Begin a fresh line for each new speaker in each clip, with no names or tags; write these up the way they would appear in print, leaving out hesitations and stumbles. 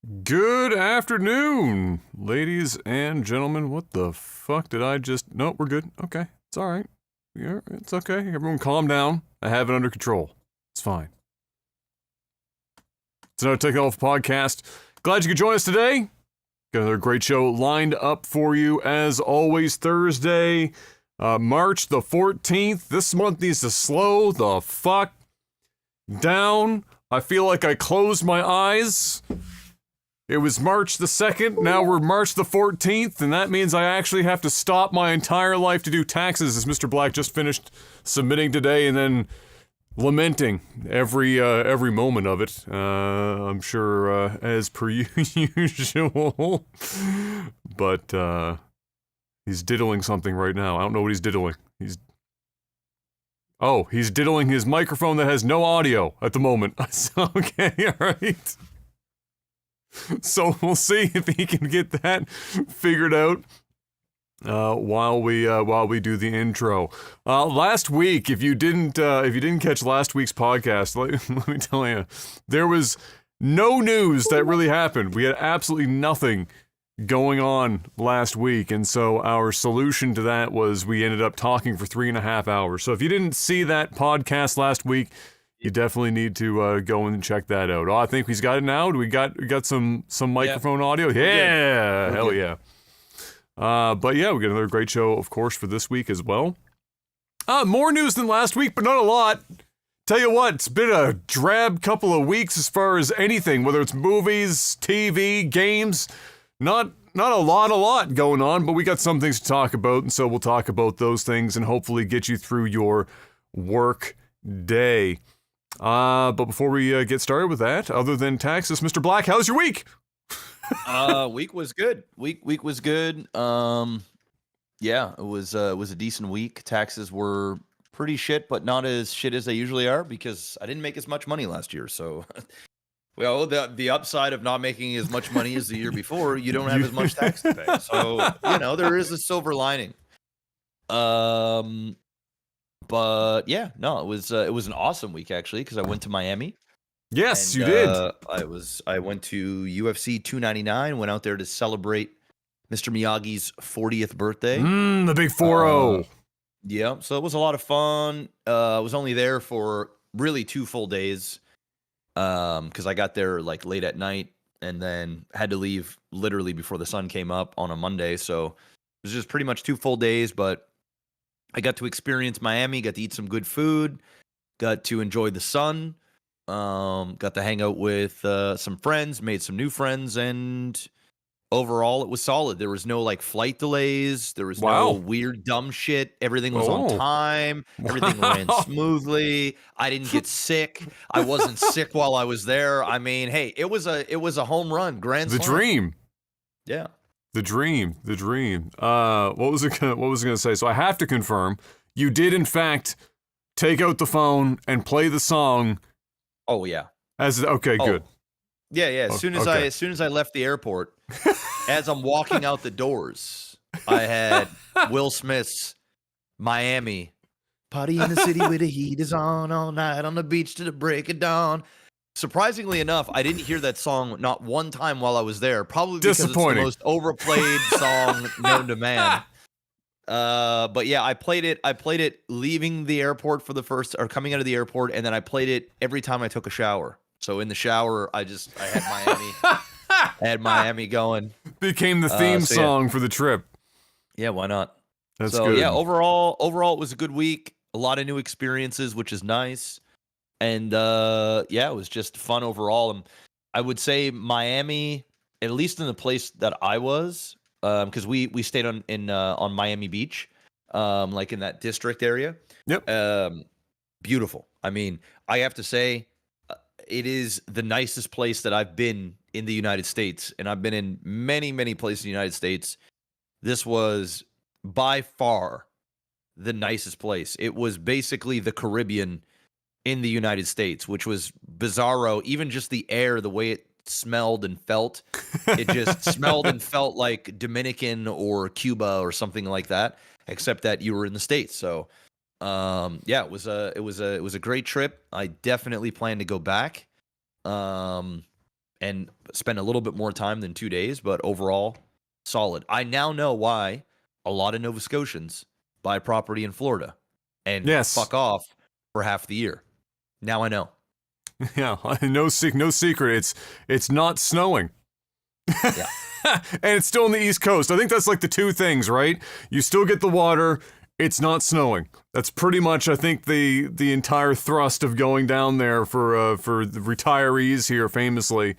Good afternoon, ladies and gentlemen. What the fuck did I just... No, we're good. Okay, it's all right. Yeah, it's okay. Everyone calm down. I have it under control. It's fine. It's another Take It Off podcast. Glad you could join us today. Got another great show lined up for you as always. Thursday, March the 14th. This month needs to slow the fuck down. I feel like I closed my eyes. It was March the 2nd, now we're March the 14th, and that means I actually have to stop my entire life to do taxes, as Mr. Black just finished submitting today, and then lamenting every moment of it. I'm sure, as per usual. But, he's diddling something right now. I don't know what he's diddling. He's diddling his microphone that has no audio at the moment. Okay, alright. So we'll see if he can get that figured out while we do the intro. Last week, if you didn't catch last week's podcast, let me tell you, there was no news that really happened. We had absolutely nothing going on last week, and so our solution to that was we ended up talking for 3.5 hours. So if you didn't see that podcast last week, you definitely need to go in and check that out. Oh, I think he's got it now. Do we got some microphone audio? Yeah, hell yeah. But yeah, we got another great show, of course, for this week as well. More news than last week, but not a lot. Tell you what, it's been a drab couple of weeks as far as anything, whether it's movies, TV, games. Not a lot going on, but we got some things to talk about, and so we'll talk about those things and hopefully get you through your work day. But before we get started with that, other than taxes, Mr. Black, how's your week?
Week was good. Week was good. Yeah, it was a decent week. Taxes were pretty shit, but not as shit as they usually are because I didn't make as much money last year. So, well, the upside of not making as much money as the year before, you don't have as much tax to pay. So, there is a silver lining. But yeah, no, it was an awesome week actually because I went to Miami.
Yes,
and,
you did.
I went to UFC 299. Went out there to celebrate Mr. Miyagi's 40th birthday.
The big 4-0.
Yeah, so it was a lot of fun. I was only there for really 2 full days because I got there like late at night and then had to leave literally before the sun came up on a Monday. So it was just pretty much 2 full days, but I got to experience Miami, got to eat some good food, got to enjoy the sun, got to hang out with some friends, made some new friends, and overall it was solid. There was no like flight delays. There was no weird dumb shit. Everything was on time. Everything ran smoothly. I didn't get sick. I wasn't sick while I was there. I mean, hey, it was a home run, grand slam.
The dream.
Yeah.
The dream. What was I gonna say? So I have to confirm, you did in fact take out the phone and play the song.
Oh yeah.
Good.
Yeah. As soon as I left the airport, as I'm walking out the doors, I had Will Smith's Miami. Party in the city where the heat is on all night on the beach to the break of dawn. Surprisingly enough, I didn't hear that song not one time while I was there. Probably because it's the most overplayed song known to man. But yeah, I played it leaving the airport coming out of the airport, and then I played it every time I took a shower. So in the shower, I had Miami going.
Became the theme song for the trip.
Yeah, why not?
That's good.
Yeah, overall it was a good week. A lot of new experiences, which is nice. And it was just fun overall. And I would say Miami, at least in the place that I was, because we stayed on Miami Beach, like in that district area.
Yep.
Beautiful. I mean, I have to say, it is the nicest place that I've been in the United States, and I've been in many, many places in the United States. This was by far the nicest place. It was basically the Caribbean in the United States, which was bizarro. Even just the air, the way it smelled and felt, it just smelled and felt like Dominican or Cuba or something like that, except that you were in the States. So it was a great trip. I definitely plan to go back. and spent a little bit more time than 2 days, but overall, solid. I now know why a lot of Nova Scotians buy property in Florida and fuck off for half the year. Now I know.
Yeah, no secret. It's not snowing.
Yeah.
And it's still on the East Coast. I think that's like the two things, right? You still get the water. It's not snowing. That's pretty much, I think, the entire thrust of going down there for the retirees here, famously.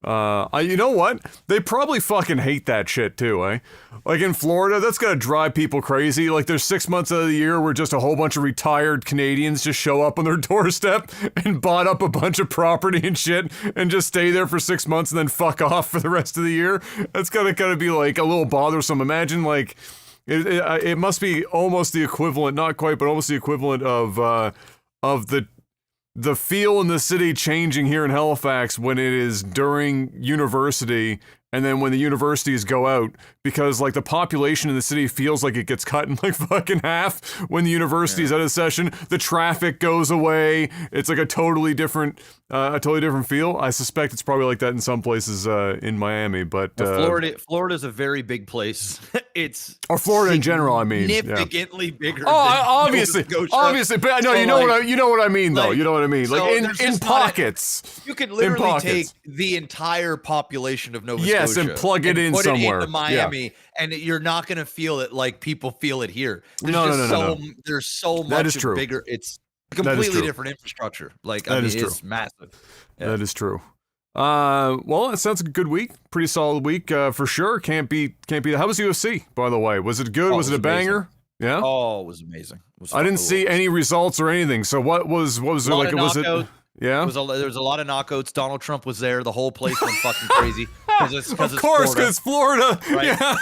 You know what? They probably fucking hate that shit too, eh? Like in Florida, that's gotta drive people crazy. Like there's 6 months of the year where just a whole bunch of retired Canadians just show up on their doorstep and bought up a bunch of property and shit and just stay there for 6 months and then fuck off for the rest of the year. That's gotta be like a little bothersome. Imagine like, it must be almost the equivalent, not quite, but almost the equivalent of the feel in the city changing here in Halifax when it is during university and then when the universities go out, because like the population in the city feels like it gets cut in like fucking half when the university is out of session. The traffic goes away. It's like a totally different feel. I suspect it's probably like that in some places in Miami, but
Florida's a very big place. It's
Florida in general. I mean,
significantly bigger.
Obviously, but I know you know what I mean though. You know what I mean? Like in pockets,
you could literally take the entire population of Nova Scotia.
Yes, and plug it in somewhere.
Into Miami, and you're not going to feel it like people feel it here.
No.
There's so much
that is true.
Bigger. It's completely different infrastructure. Like, I mean, it's massive. Yeah.
That is true. Well, it sounds like a good week. Pretty solid week, for sure. Can't be. How was UFC, by the way? Was it good? Was it a banger? Yeah.
Oh, it was amazing.
I didn't see any results or anything. So what was there like? Was it? Yeah.
There was a lot of knockouts. Donald Trump was there. The whole place went fucking crazy.
Of course, because it's Florida.
Right?
Yeah.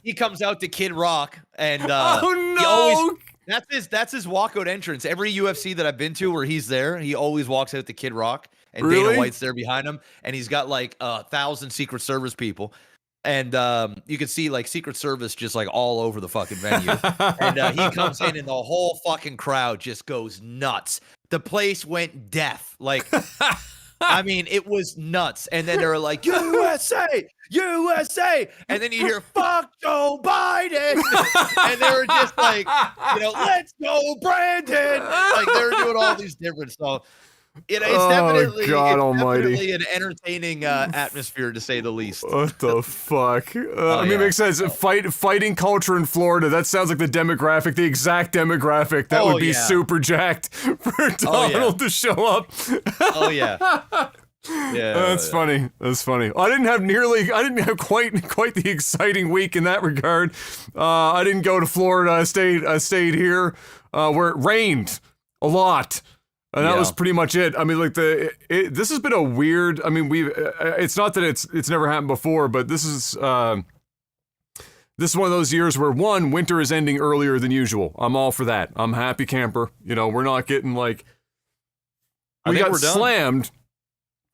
He comes out to Kid Rock, and
oh no,
that's his walkout entrance. Every UFC that I've been to where he's there, he always walks out to Kid Rock, and
really?
Dana White's there behind him, and he's got like 1,000 Secret Service people. And you can see like Secret Service just like all over the fucking venue. And he comes in and the whole fucking crowd just goes nuts. The place went deaf. Like, I mean, it was nuts. And then they were like, USA, USA. And then you hear, fuck Joe Biden. And they were just like, let's go, Brandon. Like, they were doing all these different stuff. It's definitely an entertaining atmosphere, to say the least.
What the fuck? It makes sense. Fighting culture in Florida, that sounds like the exact demographic that would be super jacked for Donald to show up.
Oh, yeah. Yeah,
that's funny. That's funny. I didn't have quite the exciting week in that regard. I didn't go to Florida. I stayed here, where it rained a lot. And that was pretty much it. I mean, like this has been a weird. I mean, it's not that it's never happened before, but this is one of those years where winter is ending earlier than usual. I'm all for that. I'm happy camper. We're not getting like we got slammed.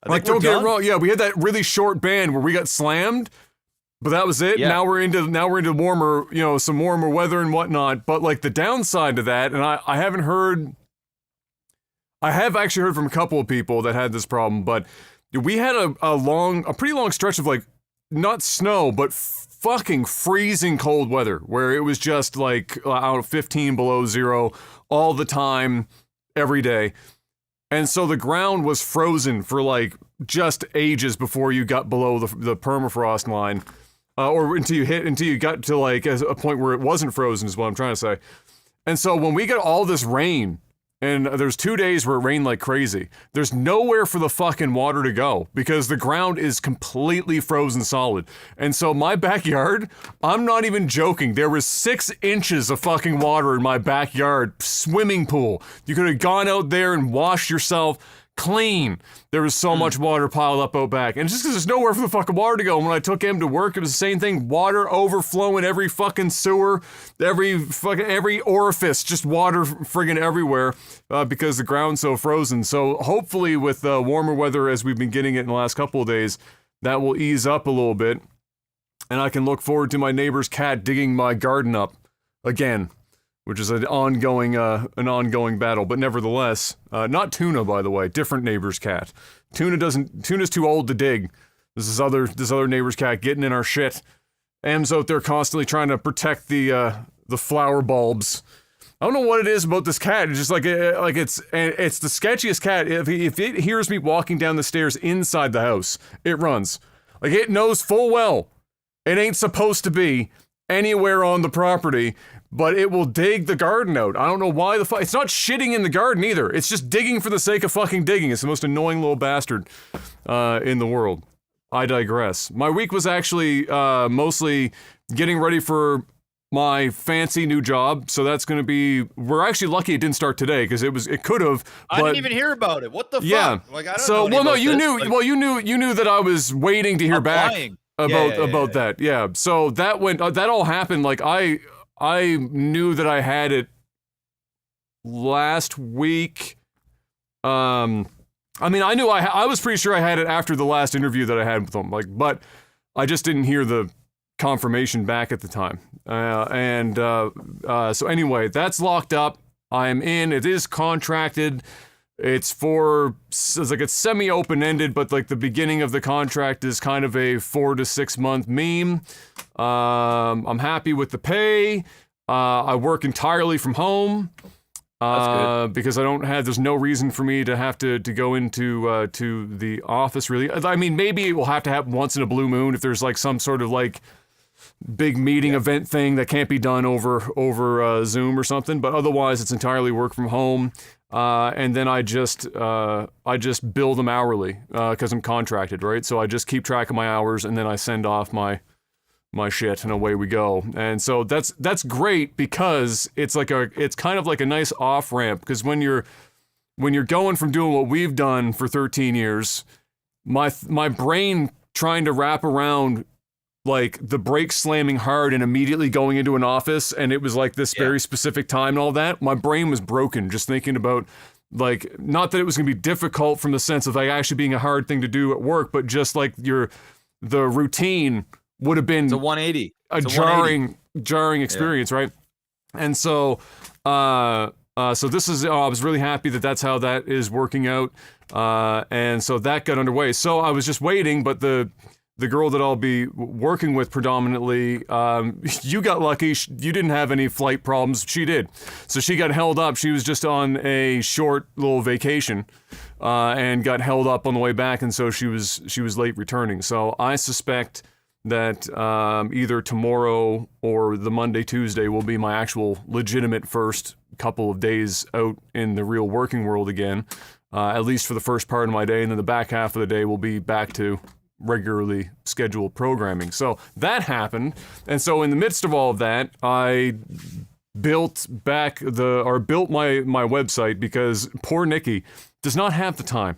Like, don't get it wrong. Yeah, we had that really short band where we got slammed, but that was it. Yeah. Now we're into warmer, some warmer weather and whatnot. But like the downside to that, and I have actually heard from a couple of people that had this problem, but we had a pretty long stretch of like not snow, but fucking freezing cold weather where it was just like 15 below zero all the time, every day. And so the ground was frozen for like just ages before you got below the permafrost line, or until you got to like a point where it wasn't frozen is what I'm trying to say. And so when we got all this rain, and there's 2 days where it rained like crazy, there's nowhere for the fucking water to go because the ground is completely frozen solid. And so my backyard, I'm not even joking, there was 6 inches of fucking water in my backyard swimming pool. You could have gone out there and washed yourself clean. There was so much water piled up out back. And just because there's nowhere for the fucking water to go. And when I took him to work, it was the same thing. Water overflowing every fucking sewer, every orifice, just water friggin' everywhere because the ground's so frozen. So hopefully with warmer weather as we've been getting it in the last couple of days, that will ease up a little bit. And I can look forward to my neighbor's cat digging my garden up again, which is an ongoing battle. But nevertheless, not Tuna, by the way, different neighbor's cat. Tuna's too old to dig. This other neighbor's cat getting in our shit. Em's out there constantly trying to protect the flower bulbs. I don't know what it is about this cat. It's just like it's the sketchiest cat. If it hears me walking down the stairs inside the house, it runs. Like, it knows full well it ain't supposed to be anywhere on the property, but it will dig the garden out. I don't know why it's not shitting in the garden either. It's just digging for the sake of fucking digging. It's the most annoying little bastard in the world. I digress. My week was actually mostly getting ready for my fancy new job, so that's going to be. We're actually lucky it didn't start today because it could have.
I didn't even hear about it. What the fuck? Like, I don't
so
know
well, no,
you
knew. Like, well, you knew that I was waiting to hear back about that. Yeah. So that all happened. Like, I knew that I had it last week. I mean, I knew I was pretty sure I had it after the last interview that I had with them. Like, but I just didn't hear the confirmation back at the time. So anyway, that's locked up. I'm in. It is contracted. It's semi-open-ended, but like the beginning of the contract is kind of a 4 to 6 month meme. I'm happy with the pay. I work entirely from home. That's good. Because there's no reason for me to have to go into to the office, really. I mean, maybe it will have to happen once in a blue moon if there's like some sort of like big meeting event thing that can't be done over Zoom or something, but otherwise it's entirely work from home. And then I just bill them hourly because I'm contracted, right? So I just keep track of my hours and then I send off my shit and away we go. And so that's great because it's kind of like a nice off ramp, because when you're going from doing what we've done for 13 years, my brain trying to wrap around like the brakes slamming hard and immediately going into an office, and it was like this very specific time and all that. My brain was broken just thinking about, like, not that it was going to be difficult from the sense of like actually being a hard thing to do at work, but just like the routine would have been
a 180,
jarring experience, right? And so this is, I was really happy that that's how that is working out, and so that got underway. So I was just waiting, but the girl that I'll be working with predominantly, you got lucky. You didn't have any flight problems. She did. So she got held up. She was just on a short little vacation and got held up on the way back, and so she was late returning. So I suspect that either tomorrow or the Monday, Tuesday will be my actual legitimate first couple of days out in the real working world again, at least for the first part of my day, and then the back half of the day will be back to regularly scheduled programming. So that happened, and so in the midst of all of that, I built my website because poor Nikki does not have the time.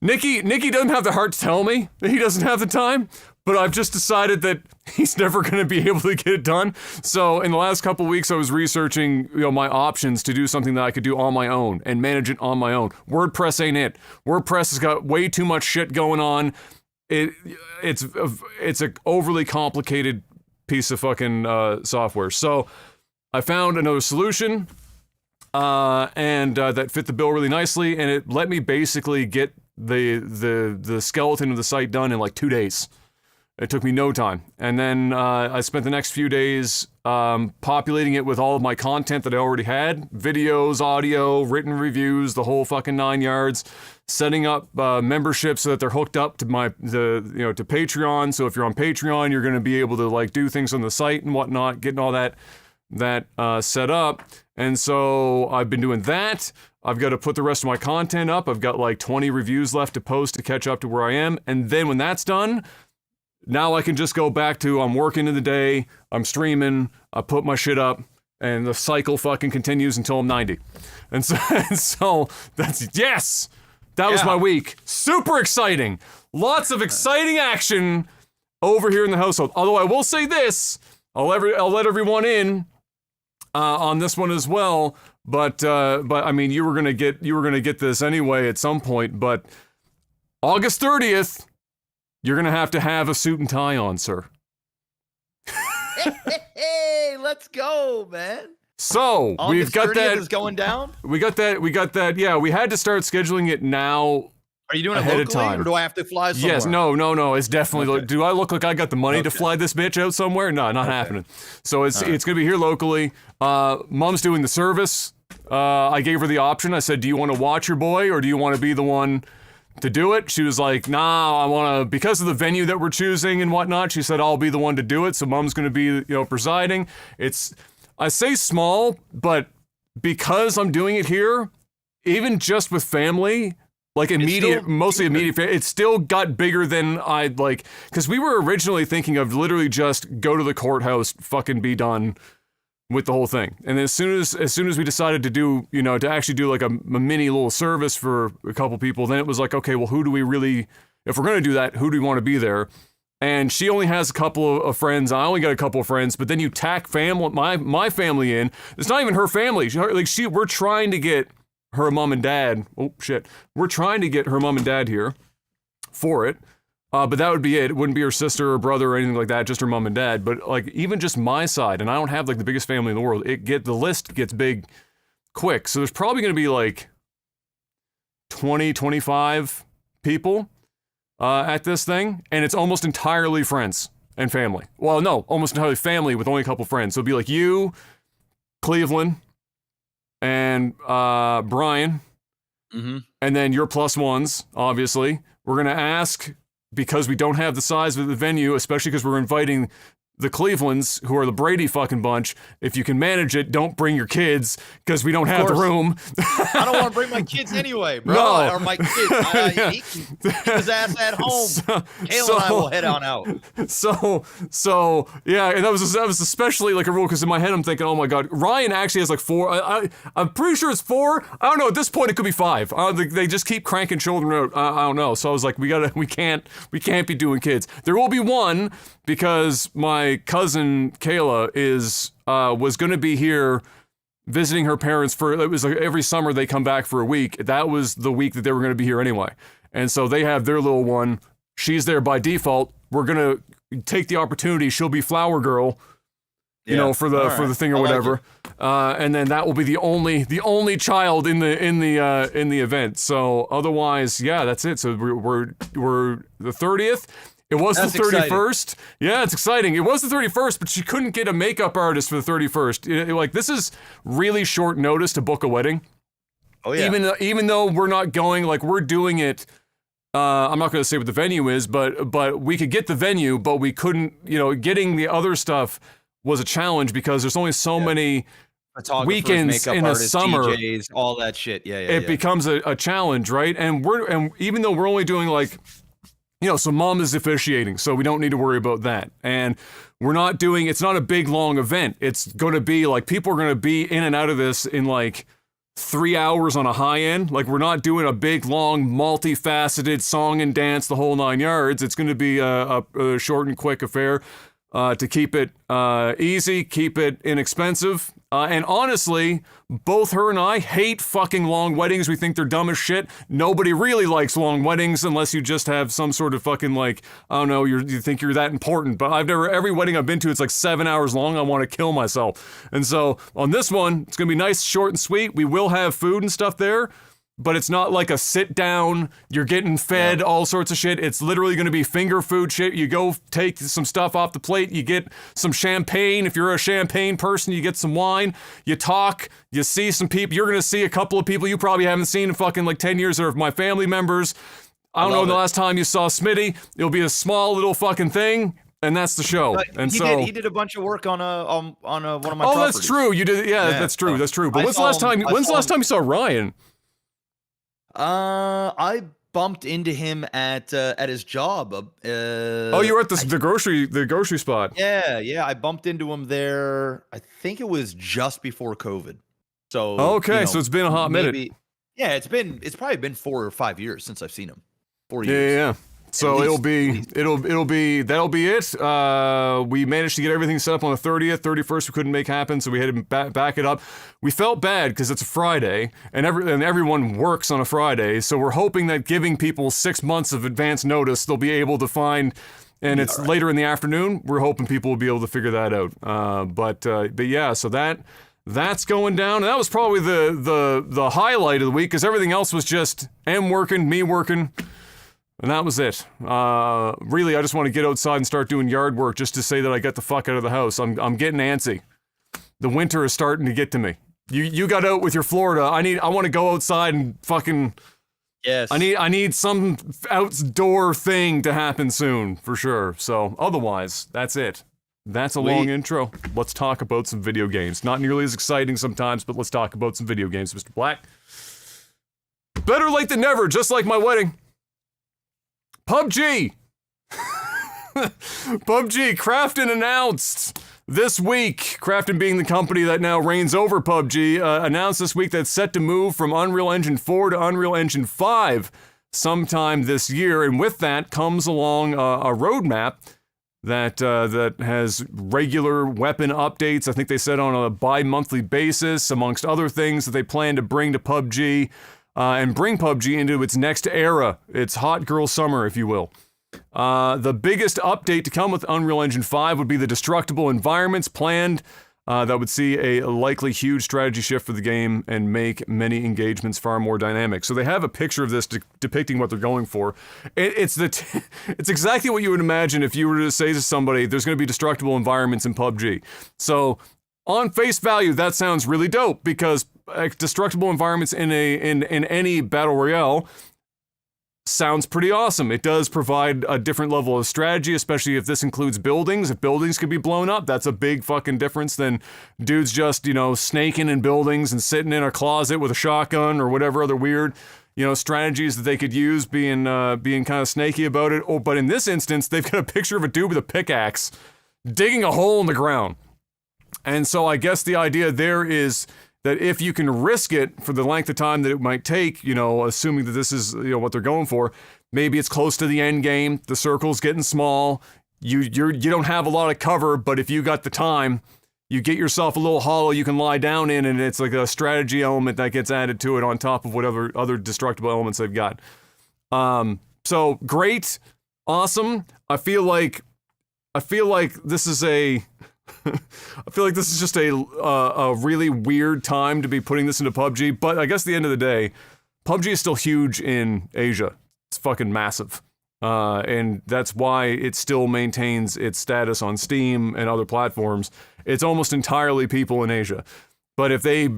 Nikki doesn't have the heart to tell me that he doesn't have the time, but I've just decided that he's never going to be able to get it done. So in the last couple of weeks, I was researching, my options to do something that I could do on my own and manage it on my own. WordPress ain't it. WordPress has got way too much shit going on. It's an overly complicated piece of fucking software. So I found another solution, and that fit the bill really nicely, and it let me basically get the skeleton of the site done in like 2 days. It took me no time. And then I spent the next few days populating it with all of my content that I already had. Videos, audio, written reviews, the whole fucking 9 yards. Setting up memberships so that they're hooked up to to Patreon. So if you're on Patreon, you're going to be able to like do things on the site and whatnot, getting all that set up. And so I've been doing that. I've got to put the rest of my content up. I've got like 20 reviews left to post to catch up to where I am. And then when that's done, now I can just go back to, I'm working in the day, I'm streaming, I put my shit up, and the cycle fucking continues until I'm 90. And so that's, yes! That was my week. Super exciting. Lots of exciting action over here in the household. Although I will say this, I'll let everyone in on this one as well. But I mean, you were gonna get this anyway at some point. But August 30th, you're gonna have to have a suit and tie on, sir.
Hey, Hey, let's go, man.
So we've
August
got
30th
that.
is going down.
We got that. Yeah, we had to start scheduling it now.
Are you doing it
ahead
locally,
of time.
or do I have to fly somewhere?
Yes, no. It's definitely.
Okay.
Do I look like I got the money to fly this bitch out somewhere? No, not happening. So it's gonna be here locally. Mom's doing the service. I gave her the option. I said, "Do you want to watch your boy, or do you want to be the one to do it?" She was like, "Nah, I want to." Because of the venue that we're choosing and whatnot, she said, "I'll be the one to do it." So Mom's gonna be, presiding. I say small, but because I'm doing it here, even just with family. Like mostly immediate. It still got bigger than I'd like, because we were originally thinking of literally just go to the courthouse, fucking be done with the whole thing. And then as soon as we decided to do, to actually do like a mini little service for a couple people, then it was like, okay, well, who do we really, if we're gonna do that, who do we want to be there? And she only has a couple of friends. I only got a couple of friends, but then you tack my family in. It's not even her family. We're trying to get her mom and dad. Oh shit. We're trying to get her mom and dad here for it. But that would be it. It wouldn't be her sister or brother or anything like that, just her mom and dad. But like even just my side, and I don't have like the biggest family in the world, the list gets big quick. So there's probably gonna be like 20, 25 people at this thing, and it's almost entirely friends and family. Well, no, almost entirely family with only a couple friends. So it'd be like you, Cleveland, and Brian, and then your plus ones, obviously. We're going to ask, because we don't have the size of the venue, especially because we're inviting the Clevelands, who are the Brady fucking bunch, if you can manage it, don't bring your kids, because we don't have the room.
I don't want to bring my kids anyway, bro.
No.
Or my kids. He can keep his ass at home. Kale and I will head on out.
So yeah, and that was especially like a rule, because in my head I'm thinking, oh my god, Ryan actually has like 4. I'm pretty sure it's 4. I don't know. At this point, it could be 5. They just keep cranking children out. I don't know. So I was like, we can't be doing kids. There will be one, because my cousin Kayla was going to be here visiting her parents it was like every summer they come back for a week. That was the week that they were going to be here anyway. And so they have their little one. She's there by default. We're going to take the opportunity. She'll be flower girl, for the thing or whatever. And then that will be the only child in the event. So otherwise, yeah, that's it. So we're the 30th. It was the 31st. Exciting. Yeah, it's exciting. It was the 31st, but she couldn't get a makeup artist for the 31st. This is really short notice to book a wedding. Oh yeah. Even though we're not going, like we're doing it. I'm not going to say what the venue is, but we could get the venue, but we couldn't. Getting the other stuff was a challenge, because there's only so many weekends in a summer.
DJs, all that shit. Yeah.
It becomes a challenge, right? And even though we're only doing like. So Mom is officiating, so we don't need to worry about that. And it's not a big, long event. It's going to be like, people are going to be in and out of this in like 3 hours on a high end. Like, we're not doing a big, long, multifaceted song and dance, the whole 9 yards. It's going to be a short and quick affair to keep it easy, keep it inexpensive. And honestly, both her and I hate fucking long weddings. We think they're dumb as shit. Nobody really likes long weddings unless you just have some sort of fucking like, I don't know, you think you're that important. But every wedding I've been to, it's like 7 hours long. I want to kill myself. And so on this one, it's going to be nice, short and sweet. We will have food and stuff there. But it's not like a sit down, you're getting fed all sorts of shit. It's literally going to be finger food shit. You go take some stuff off the plate, you get some champagne. If you're a champagne person, you get some wine. You talk, you see some people. You're going to see a couple of people you probably haven't seen in fucking like 10 years that are my family members. I don't know the last time you saw Smitty. It'll be a small little fucking thing. And that's the show.
He did a bunch of work on one of my properties.
Oh, that's true. You did. Yeah, that's true. That's true. But when's the last time you saw Ryan?
I bumped into him at his job.
You were at the grocery spot.
Yeah. I bumped into him there. I think it was just before COVID. So
okay, so it's been a hot minute.
Yeah, it's probably been 4 or 5 years since I've seen him. 4 years.
Yeah. So that'll be it. We managed to get everything set up on the 30th. 31st we couldn't make happen, so we had to back it up. We felt bad because it's a Friday, and everyone works on a Friday, so we're hoping that giving people 6 months of advance notice, they'll be able to find and it's later in the afternoon. We're hoping people will be able to figure that out. But yeah, so that's going down. And that was probably the highlight of the week, because everything else was just working, me working, and that was it. Really, I just want to get outside and start doing yard work just to say that I got the fuck out of the house. I'm getting antsy. The winter is starting to get to me. You got out with your Florida. I want to go outside and fucking.
Yes.
I need some outdoor thing to happen soon, for sure. So otherwise, that's it. That's a long intro. Let's talk about some video games. Not nearly as exciting sometimes, but let's talk about some video games, Mr. Black. Better late than never, just like my wedding. PUBG. PUBG, Krafton announced this week, Krafton being the company that now reigns over PUBG, announced this week that it's set to move from Unreal Engine 4 to Unreal Engine 5 sometime this year, and with that comes along a roadmap that has regular weapon updates. I think they said on a bi-monthly basis, amongst other things that they plan to bring to PUBG, and bring PUBG into its next era, its hot girl summer, if you will. The biggest update to come with Unreal Engine 5 would be the destructible environments planned. That would see a likely huge strategy shift for the game and make many engagements far more dynamic. So they have a picture of this depicting what they're going for. It's exactly what you would imagine if you were to say to somebody, there's going to be destructible environments in PUBG. So on face value, that sounds really dope, because destructible environments in any battle royale sounds pretty awesome. It does provide a different level of strategy, especially if this includes buildings. If buildings could be blown up, that's a big fucking difference than dudes just, snaking in buildings and sitting in a closet with a shotgun or whatever other weird, strategies that they could use, being kind of snaky about it. Oh, but in this instance, they've got a picture of a dude with a pickaxe digging a hole in the ground. And so I guess the idea there is that if you can risk it for the length of time that it might take, assuming that this is, what they're going for, maybe it's close to the end game, the circle's getting small, you don't have a lot of cover, but if you got the time, you get yourself a little hollow you can lie down in, and it's like a strategy element that gets added to it on top of whatever other destructible elements they've got. So great, awesome. I feel like this is just a really weird time to be putting this into PUBG, but I guess at the end of the day, PUBG is still huge in Asia. It's fucking massive. And that's why it still maintains its status on Steam and other platforms. It's almost entirely people in Asia. But if they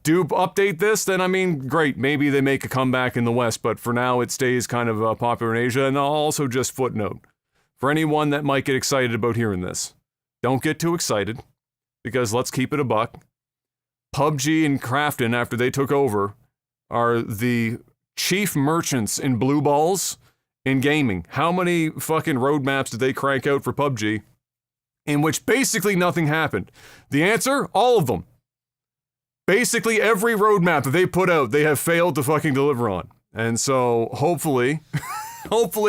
do update this, then great. Maybe they make a comeback in the West, but for now it stays kind of popular in Asia. And I'll also just footnote, for anyone that might get excited about hearing this, don't get too excited, because let's keep it a buck. PUBG and Krafton, after they took over, are the chief merchants in blue balls in gaming. How many fucking roadmaps did they crank out for PUBG in which basically nothing happened? The answer? All of them. Basically every roadmap that they put out, they have failed to fucking deliver on. And so hopefully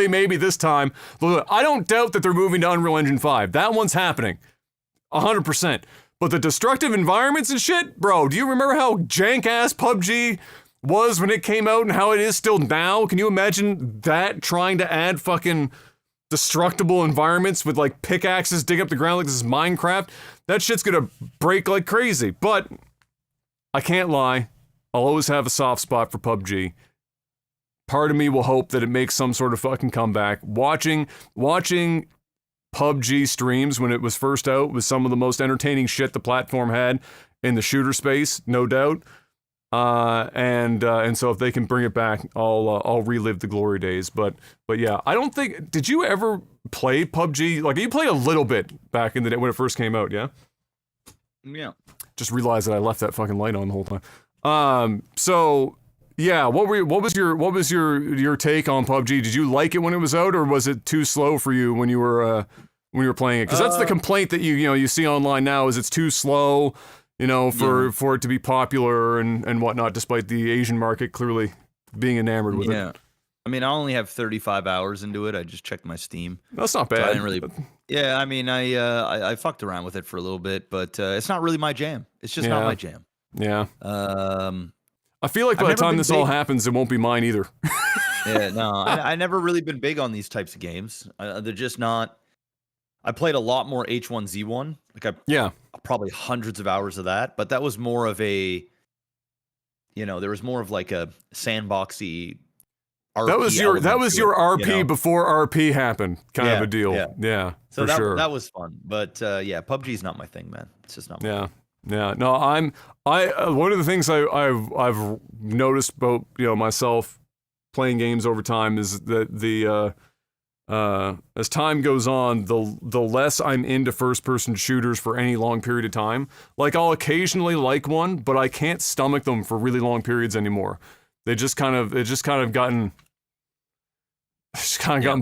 maybe this time, I don't doubt that they're moving to Unreal Engine 5. That one's happening. 100%. But the destructive environments and shit, bro, do you remember how jank-ass PUBG was when it came out and how it is still now? Can you imagine that, trying to add fucking destructible environments with like pickaxes dig up the ground like this is Minecraft? That shit's gonna break like crazy. But I can't lie, I'll always have a soft spot for PUBG. Part of me will hope that it makes some sort of fucking comeback. Watching PUBG streams when it was first out was some of the most entertaining shit the platform had in the shooter space, no doubt. And so if they can bring it back, I'll relive the glory days. But yeah, I don't think. Did you ever play PUBG? Like, you played a little bit back in the day when it first came out, yeah?
Yeah.
Just realized that I left that fucking light on the whole time. So. Yeah, what was your take on PUBG? Did you like it when it was out, or was it too slow for you when you were playing it? Because that's the complaint that you see online now, is it's too slow, for it to be popular and whatnot, despite the Asian market clearly being enamored with it.
I only have 35 hours into it. I just checked my Steam.
That's not bad.
So I didn't really. Yeah, I fucked around with it for a little bit, but it's not really my jam. It's just not my jam.
Yeah. I feel like by the time this all happens, it won't be mine either.
Yeah, no, I never really been big on these types of games. They're just not. I played a lot more H1Z1. Like
Yeah.
probably hundreds of hours of that, but that was more of a, there was more of like a sandboxy RP.
That was your RP before RP happened, kind of
Yeah,
a deal.
yeah.
Yeah,
So
for sure.
that was fun, but yeah, PUBG's not my thing, man. It's just not. My
Yeah. No, one of the things I've noticed about myself playing games over time is that as time goes on, the less I'm into first-person shooters for any long period of time. Like, I'll occasionally like one, but I can't stomach them for really long periods anymore. It's just kind of gotten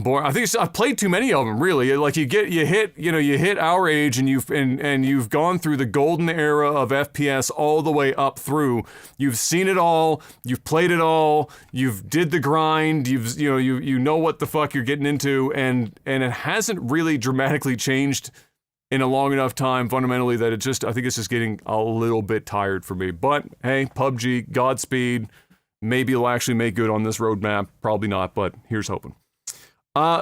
boring. I think I've played too many of them, really. Like, you hit our age, and you've gone through the golden era of FPS all the way up through. You've seen it all. You've played it all. You've did the grind. You know what the fuck you're getting into, and it hasn't really dramatically changed in a long enough time fundamentally that I think it's just getting a little bit tired for me. But hey, PUBG, Godspeed. Maybe it'll actually make good on this roadmap. Probably not, but here's hoping.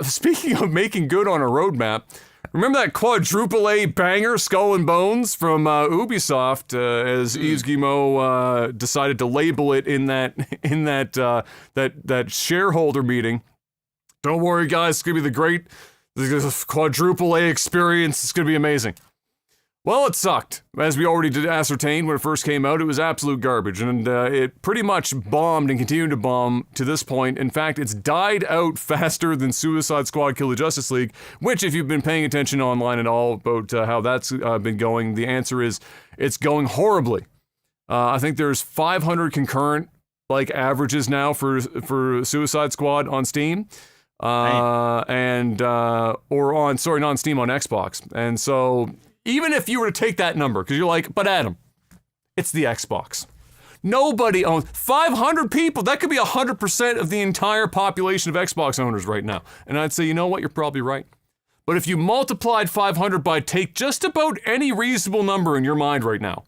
Speaking of making good on a roadmap, remember that quadruple A banger, Skull and Bones, from Ubisoft, as Yves Guillemot decided to label it in that shareholder meeting. Don't worry, guys, it's gonna be the quadruple A experience. It's gonna be amazing. Well, it sucked. As we already did ascertain when it first came out, it was absolute garbage, and it pretty much bombed and continued to bomb to this point. In fact, it's died out faster than Suicide Squad Kill the Justice League, which, if you've been paying attention online at all about how that's been going, the answer is it's going horribly. I think there's 500 concurrent averages now for Suicide Squad on Steam. Not on Steam, on Xbox. And so, even if you were to take that number, because you're like, but Adam, it's the Xbox. Nobody owns 500 people. That could be 100% of the entire population of Xbox owners right now. And I'd say, you know what? You're probably right. But if you multiplied 500 by take just about any reasonable number in your mind right now,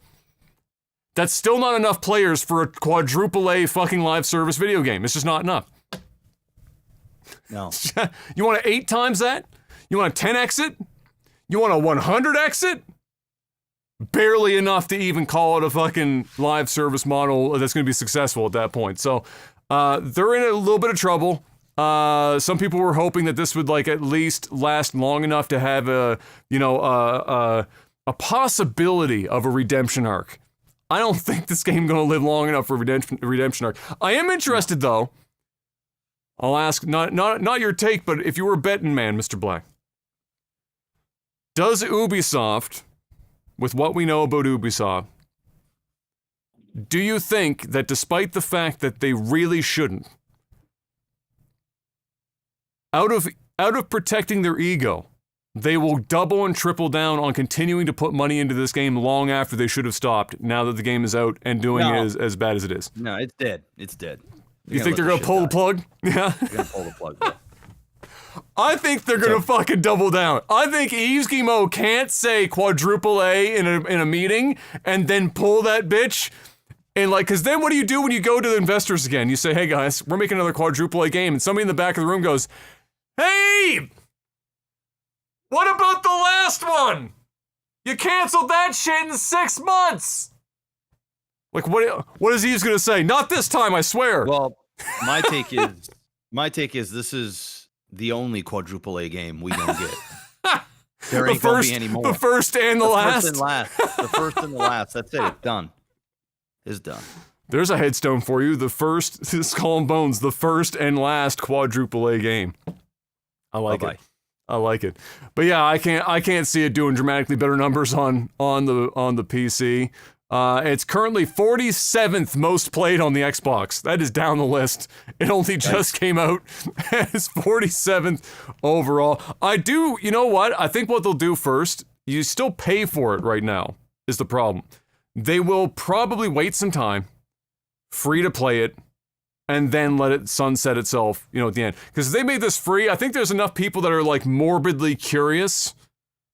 that's still not enough players for a quadruple A fucking live service video game. It's just not enough.
No.
You want to 8 times that? You want to 10x it? You want a 100x it? Barely enough to even call it a fucking live service model that's going to be successful at that point. So they're in a little bit of trouble. Some people were hoping that this would at least last long enough to have a possibility of a redemption arc. I don't think this game going to live long enough for a redemption arc. I am interested though. I'll ask not your take, but if you were a betting man, Mr. Black. Does Ubisoft, with what we know about Ubisoft, do you think that despite the fact that they really shouldn't, out of protecting their ego, they will double and triple down on continuing to put money into this game long after they should have stopped, now that the game is out and doing as bad as it is?
No, it's dead. It's dead.
You think they're going to pull the plug? Yeah.
They're going to pull the plug, bro.
I think they're gonna fucking double down. I think Yves Guillemot can't say quadruple A in a meeting and then pull that bitch and because then what do you do when you go to the investors again? You say, hey guys, we're making another quadruple A game, and somebody in the back of the room goes, hey, what about the last one? You canceled that shit in 6 months. What is Yves gonna say? Not this time, I swear.
Well, my take is this is the only quadruple A game we gonna get. There ain't gonna be any more.
The first and the last.
The first and the last. That's it. It's done. It's done.
There's a headstone for you. The first Skull and Bones, the first and last quadruple A game. I like it. I like it. But yeah, I can't see it doing dramatically better numbers on the PC. It's currently 47th most played on the Xbox. That is down the list. It only just came out. It's 47th overall. You know what? I think what they'll do first, you still pay for it right now, is the problem. They will probably wait some time, free to play it, and then let it sunset itself, at the end. Because if they made this free, I think there's enough people that are morbidly curious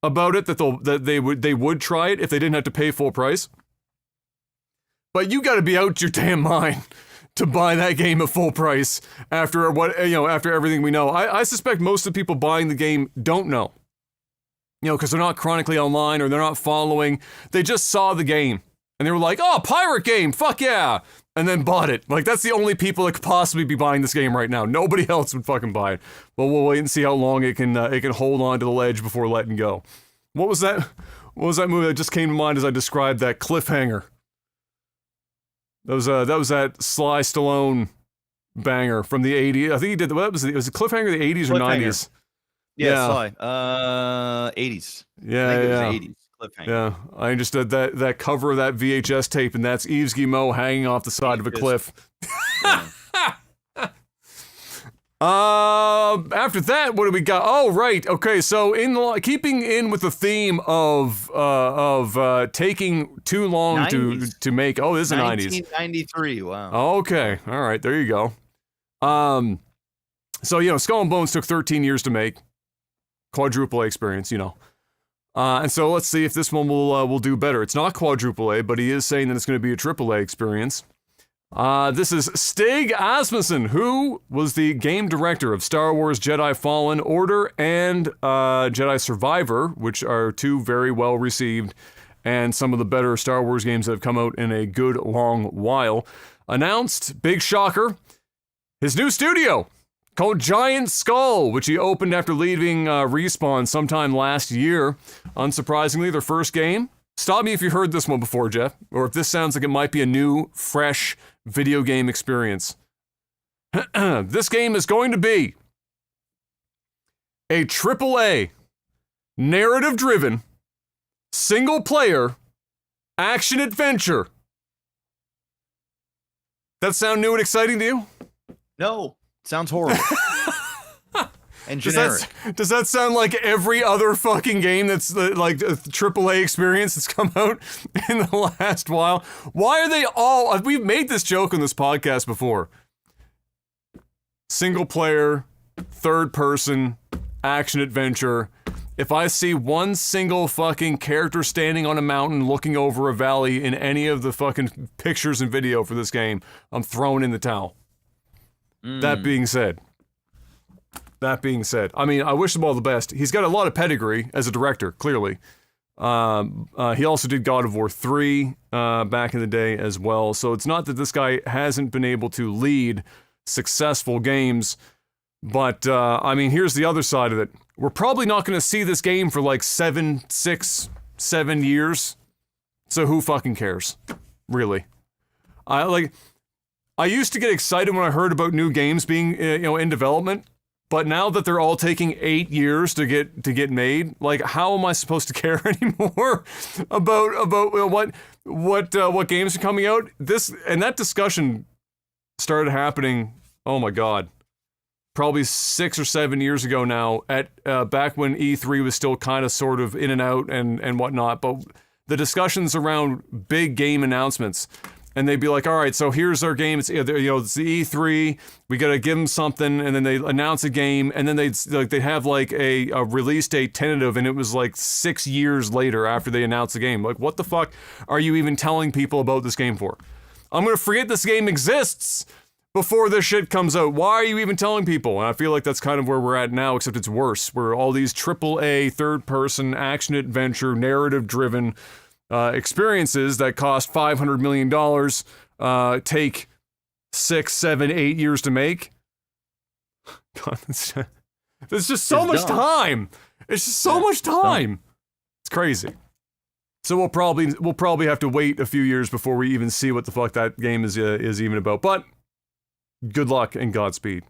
about it that they would try it if they didn't have to pay full price. But you gotta be out your damn mind to buy that game at full price after after everything we know. I suspect most of the people buying the game don't know. Because they're not chronically online or they're not following. They just saw the game and they were like, "Oh, pirate game, fuck yeah!" And then bought it. Like, that's the only people that could possibly be buying this game right now. Nobody else would fucking buy it. But we'll wait and see how long it can hold on to the ledge before letting go. What was that? What was that movie that just came to mind as I described that cliffhanger? That was that Sly Stallone banger from the 80s. I think he did. What was it? Was it Cliffhanger the 80s or 90s?
Yeah, Sly. 80s.
Yeah,
I think
yeah.
it was 80s. Cliffhanger.
Yeah, I just did that cover of that VHS tape, and that's Yves Guillemot hanging off the side of a cliff.
Yeah.
After that, what do we got? Oh, right. Okay, so keeping in with the theme of taking too long
90s.
to make. Oh, this is the 90s.
1993. Wow.
Okay, all right, there you go. So Skull and Bones took 13 years to make. Quadruple A experience, and so let's see if this one will do better. It's not quadruple A, but he is saying that it's going to be a triple A experience. This is Stig Asmussen, who was the game director of Star Wars Jedi Fallen Order and Jedi Survivor, which are two very well received and some of the better Star Wars games that have come out in a good long while. Announced, big shocker, his new studio called Giant Skull, which he opened after leaving Respawn sometime last year. Unsurprisingly, their first game. Stop me if you heard this one before, Jeff, or if this sounds like it might be a new, fresh video game experience. This game is going to be a AAA, narrative-driven, single-player, action-adventure. That sound new and exciting to you?
No. Sounds horrible. And generic.
Does that sound like every other fucking game that's like a AAA experience that's come out in the last while? Why are they all... We've made this joke on this podcast before. Single player, third person, action adventure. If I see one single fucking character standing on a mountain looking over a valley in any of the fucking pictures and video for this game, I'm throwing in the towel. That being said, I mean, I wish him all the best. He's got a lot of pedigree as a director, clearly. He also did God of War 3 back in the day as well. So it's not that this guy hasn't been able to lead successful games, but I mean, here's the other side of it. We're probably not going to see this game for like 7 years. So who fucking cares? Really. I used to get excited when I heard about new games being, in development, but now that they're all taking 8 years to get made, like, how am I supposed to care anymore about what games are coming out? That discussion started happening. Oh my God, probably 6 or 7 years ago now. At back when E3 was still kind of sort of in and out and whatnot, but the discussions around big game announcements. And they'd be like, all right, so here's our game. It's the E3. We got to give them something, and then they announce a game, and then they'd have like a release date tentative, and it was like 6 years later after they announced the game. Like, what the fuck are you even telling people about this game for? I'm gonna forget this game exists before this shit comes out. Why are you even telling people? And I feel like that's kind of where we're at now, except it's worse. Where all these AAA, third-person, action-adventure, narrative-driven experiences that cost $500 million take 6, 7, 8 years to make. God, there's just so much time. It's just so much time. It's crazy. So we'll probably have to wait a few years before we even see what the fuck that game is even about. But good luck and Godspeed.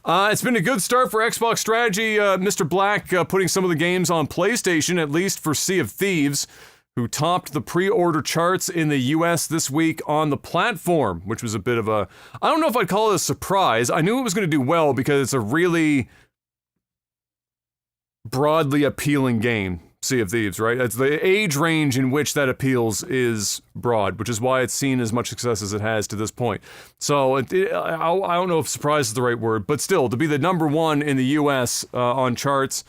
It's been a good start for Xbox Strategy. Mr. Black putting some of the games on PlayStation, at least for Sea of Thieves, who topped the pre-order charts in the US this week on the platform, which was a bit of a... I don't know if I'd call it a surprise. I knew it was going to do well because it's a really broadly appealing game, Sea of Thieves, right? It's the age range in which that appeals is broad, which is why it's seen as much success as it has to this point. So I don't know if surprise is the right word, but still, to be the number one in the US on charts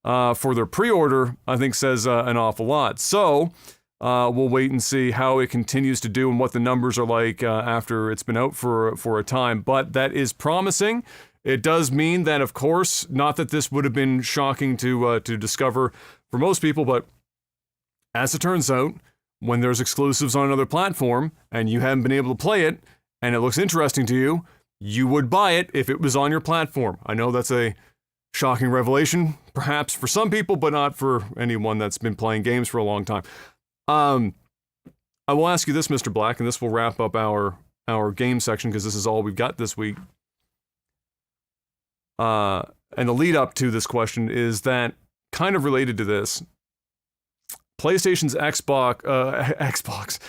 for their pre-order, I think says an awful lot. So, We'll wait and see how it continues to do and what the numbers are like after it's been out for a time. But that is promising. It does mean that, of course, not that this would have been shocking to discover for most people, but as it turns out, when there's exclusives on another platform and you haven't been able to play it and it looks interesting to you, you would buy it if it was on your platform. I know that's a shocking revelation, perhaps for some people, but not for anyone that's been playing games for a long time. I will ask you this, Mr. Black, and this will wrap up our game section because this is all we've got this week. And the lead up to this question is that, kind of related to this, PlayStation's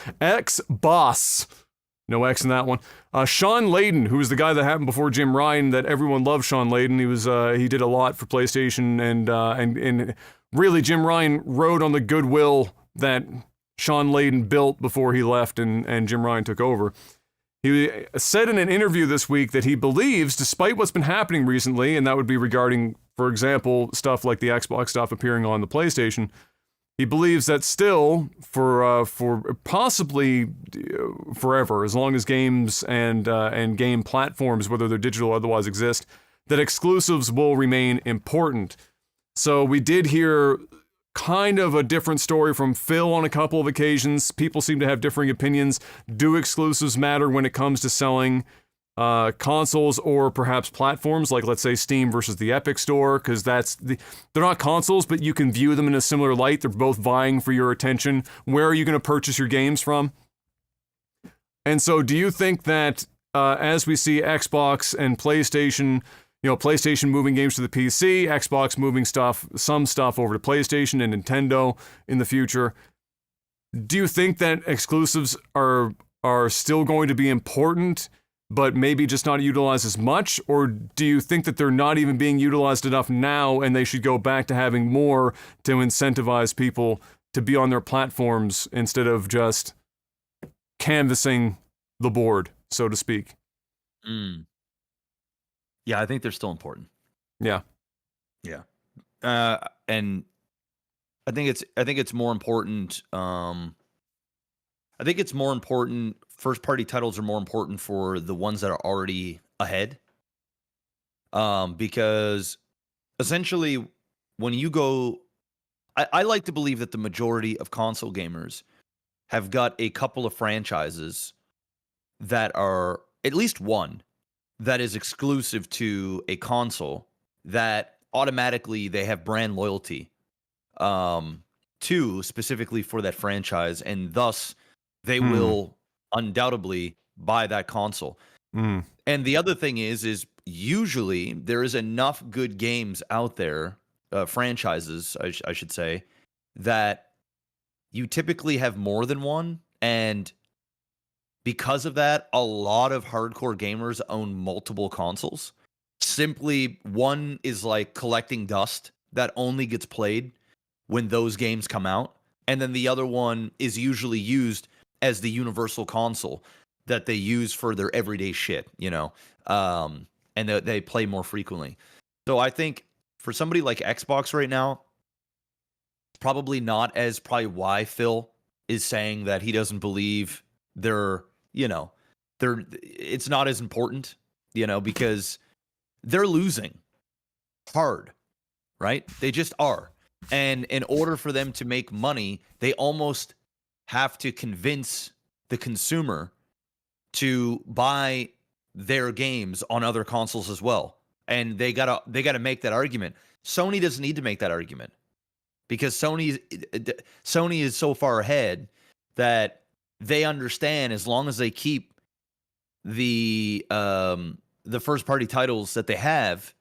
X-Boss, no X in that one. Sean Layden, who was the guy that happened before Jim Ryan, that everyone loved Sean Layden. He did a lot for PlayStation, and really Jim Ryan rode on the goodwill that Sean Layden built before he left and Jim Ryan took over. He said in an interview this week that he believes, despite what's been happening recently, and that would be regarding, for example, stuff like the Xbox stuff appearing on the PlayStation, he believes that still, for possibly forever, as long as games and game platforms, whether they're digital or otherwise, exist, that exclusives will remain important. So we did hear kind of a different story from Phil on a couple of occasions. People seem to have differing opinions. Do exclusives matter when it comes to selling consoles or perhaps platforms, like let's say Steam versus the Epic Store, because they're not consoles, but you can view them in a similar light. They're both vying for your attention. Where are you going to purchase your games from? And so do you think that as we see Xbox and PlayStation, PlayStation moving games to the PC, Xbox moving some stuff over to PlayStation and Nintendo in the future, do you think that exclusives are still going to be important, but maybe just not utilized as much? Or do you think that they're not even being utilized enough now and they should go back to having more to incentivize people to be on their platforms instead of just canvassing the board, so to speak?
Yeah, I think they're still important.
Yeah.
And I think it's more important. I think it's more important. First party titles are more important for the ones that are already ahead. Because essentially when you go, I like to believe that the majority of console gamers have got a couple of franchises that are, at least one, that is exclusive to a console that automatically they have brand loyalty to, specifically for that franchise, and thus they will undoubtedly buy that console. And the other thing is usually there is enough good games out there, franchises, I should say, that you typically have more than one, and because of that, a lot of hardcore gamers own multiple consoles. Simply, one is like collecting dust that only gets played when those games come out, and then the other one is usually used as the universal console that they use for their everyday shit, and they play more frequently. So I think for somebody like Xbox right now, probably not as probably why Phil is saying that he doesn't believe it's not as important, because they're losing hard, right? They just are. And in order for them to make money, they almost have to convince the consumer to buy their games on other consoles as well. And they gotta make that argument. Sony doesn't need to make that argument because Sony is so far ahead that they understand as long as they keep the first party titles that they have,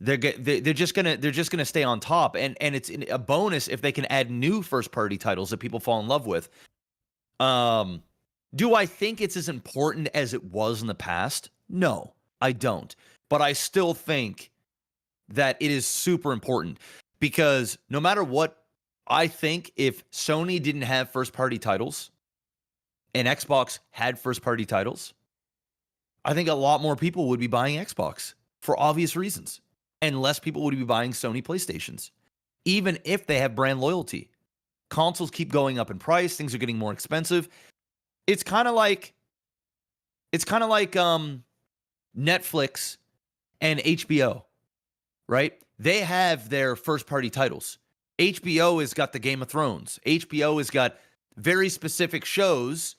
they're just gonna stay on top, and it's a bonus if they can add new first party titles that people fall in love with. Do I think it's as important as it was in the past? No, I don't. But I still think that it is super important, because no matter what, I think if Sony didn't have first party titles and Xbox had first party titles, I think a lot more people would be buying Xbox for obvious reasons, and less people would be buying Sony PlayStations, even if they have brand loyalty. consoles keep going up in price, things are getting more expensive. It's kind of like Netflix and HBO, right? They have their first party titles. HBO has got the Game of Thrones. HBO has got very specific shows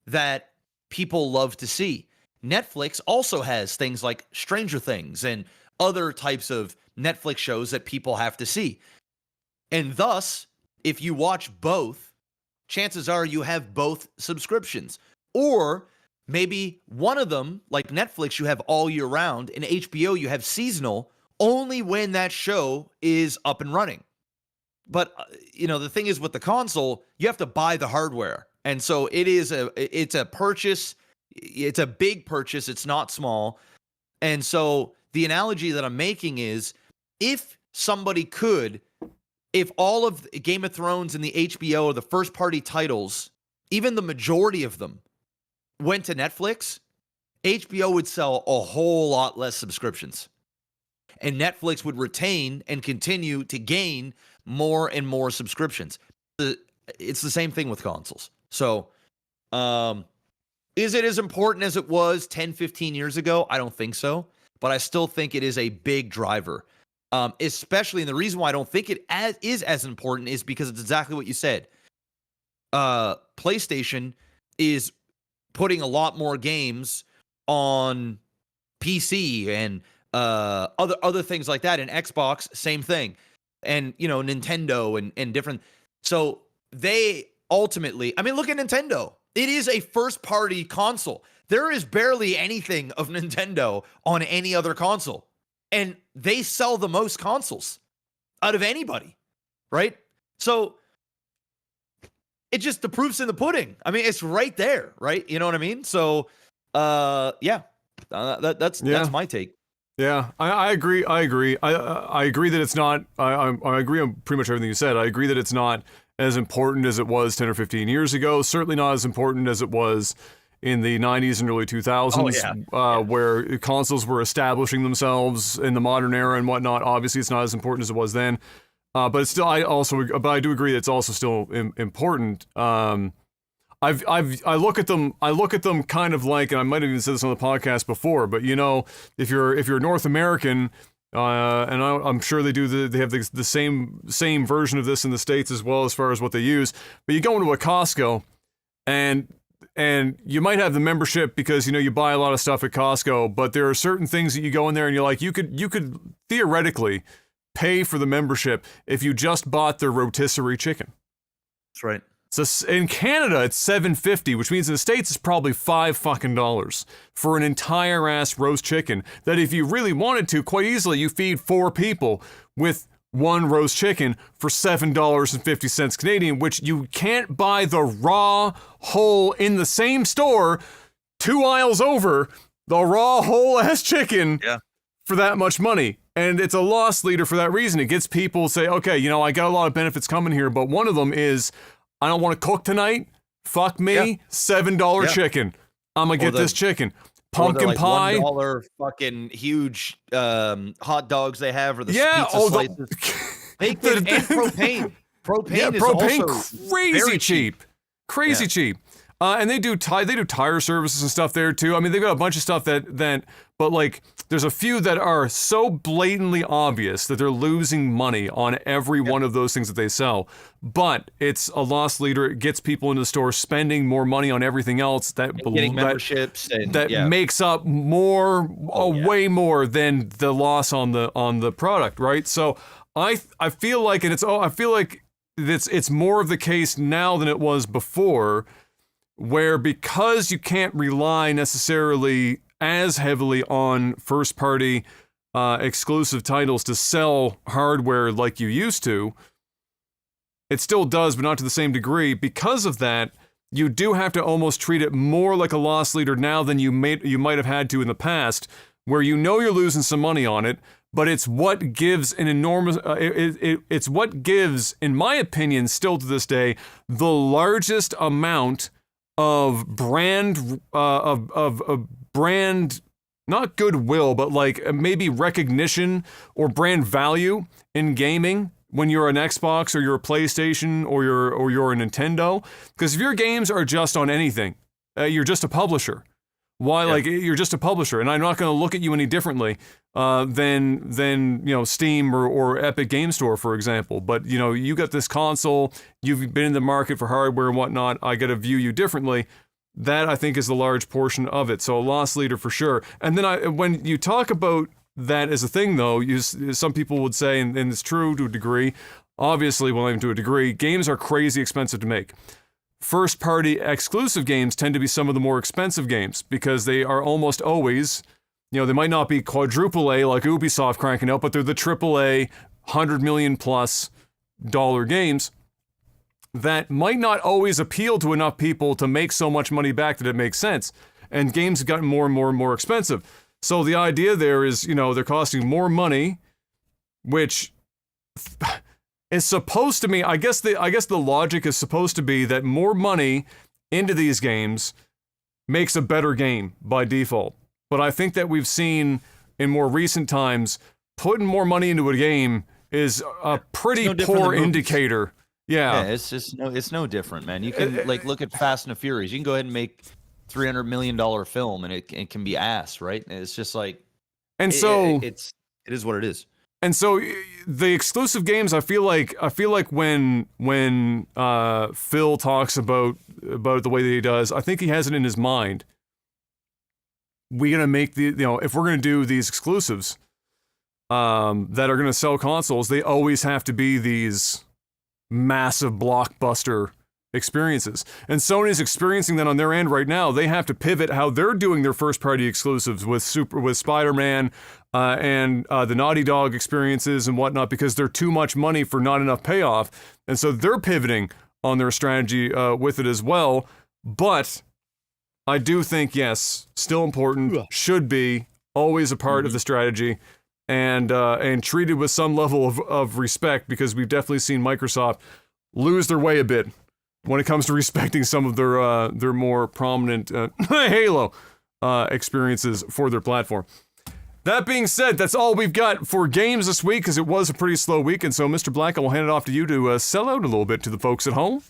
that people love to see. Netflix also has things like Stranger Things and other types of Netflix shows that people have to see. And thus, if you watch both, chances are you have both subscriptions. Or maybe one of them, like Netflix, you have all year round, and HBO, you have seasonal only when that show is up and running. But, the thing is with the console, you have to buy the hardware. And so it's a purchase. It's a big purchase. It's not small. And so the analogy that I'm making is if all of Game of Thrones and the HBO or the first party titles, even the majority of them went to Netflix, HBO would sell a whole lot less subscriptions. And Netflix would retain and continue to gain more and more subscriptions. It's the same thing with consoles. So, is it as important as it was 10, 15 years ago? I don't think so. But I still think it is a big driver. Especially, and the reason why I don't think it is as important is because it's exactly what you said. PlayStation is putting a lot more games on PC and other things like that. And Xbox, same thing. And, Nintendo and different. So they ultimately, look at Nintendo. It is a first-party console. There is barely anything of Nintendo on any other console. And they sell the most consoles out of anybody, right? So it just, the proof's in the pudding. It's right there, right? You know what I mean? So, that's my take.
Yeah, I agree. I agree that it's not. I agree on pretty much everything you said. I agree that it's not as important as it was 10 or 15 years ago. Certainly not as important as it was in the 90s and early 2000s, where consoles were establishing themselves in the modern era and whatnot. Obviously, it's not as important as it was then. But it's still. I do agree that it's also still important. I look at them kind of like, and I might have even said this on the podcast before, but if you're North American, and I'm sure they have the same version of this in the States as well as far as what they use, but you go into a Costco and you might have the membership because you buy a lot of stuff at Costco, but there are certain things that you go in there and you're like, you could theoretically pay for the membership if you just bought their rotisserie chicken.
That's right.
So in Canada, it's $7.50, which means in the States it's probably $5 for an entire ass roast chicken. That if you really wanted to, quite easily, you feed 4 people with one roast chicken for $7.50 Canadian, which you can't buy the raw whole in the same store 2 aisles over, the raw whole ass chicken for that much money. And it's a loss leader for that reason. It gets people to say, okay, I got a lot of benefits coming here, but one of them is, I don't want to cook tonight. Fuck me. $7 chicken. I'm going to get this chicken. Pumpkin pie.
$1 fucking huge hot dogs they have, or the pizza slices. Bacon and propane. Propane is also
crazy cheap. Crazy cheap. And they do tire services and stuff there too. They've got a bunch of stuff but like, there's a few that are so blatantly obvious that they're losing money on every one of those things that they sell. But it's a loss leader. It gets people into the store spending more money on everything else
getting memberships
makes up way more than the loss on the product, right? So I feel like, and it's more of the case now than it was before, where because you can't rely necessarily as heavily on first-party exclusive titles to sell hardware like you used to, it still does, but not to the same degree. Because of that, you do have to almost treat it more like a loss leader now than you might have had to in the past, where you're losing some money on it, but it's what gives an enormous, it's what gives, in my opinion, still to this day, the largest amount of brand, brand, not goodwill, but like maybe recognition or brand value in gaming when you're an Xbox or you're a PlayStation or you're a Nintendo. Because if your games are just on anything, you're just a publisher. Why? Like, you're just a publisher, and I'm not going to look at you any differently than Steam or Epic Game Store, for example. But you got this console, you've been in the market for hardware and whatnot. I got to view you differently. That, I think, is the large portion of it. So a loss leader for sure. And then when you talk about that as a thing, though, some people would say, and it's true to a degree, obviously, well, even to a degree, games are crazy expensive to make. First-party exclusive games tend to be some of the more expensive games because they are almost always, they might not be quadruple A like Ubisoft cranking out, but they're the triple A, $100 million plus games that might not always appeal to enough people to make so much money back that it makes sense. And games have gotten more and more and more expensive. So the idea there is, they're costing more money, which is supposed to mean, I guess the logic is supposed to be that more money into these games makes a better game by default. But I think that we've seen in more recent times, putting more money into a game is a pretty poor indicator. Yeah,
it's no different, man. You can look at Fast and the Furious. You can go ahead and make $300 million film, and it can be ass, right? It's just like,
and so
it is what it is.
And so the exclusive games, I feel like when Phil talks about the way that he does, I think he has it in his mind. We're gonna make if we're gonna do these exclusives that are gonna sell consoles, they always have to be these massive blockbuster experiences. And Sony's experiencing that on their end right now. They have to pivot how they're doing their first-party exclusives with Spider-Man and the Naughty Dog experiences and whatnot, because they're too much money for not enough payoff. And so they're pivoting on their strategy with it as well. But I do think, yes, still important, should be always a part of the strategy, and treated with some level of respect, because we've definitely seen Microsoft lose their way a bit when it comes to respecting some of their more prominent Halo experiences for their platform. That being said, that's all we've got for games this week, because it was a pretty slow week. And so, Mr. Black, I will hand it off to you to sell out a little bit to the folks at home.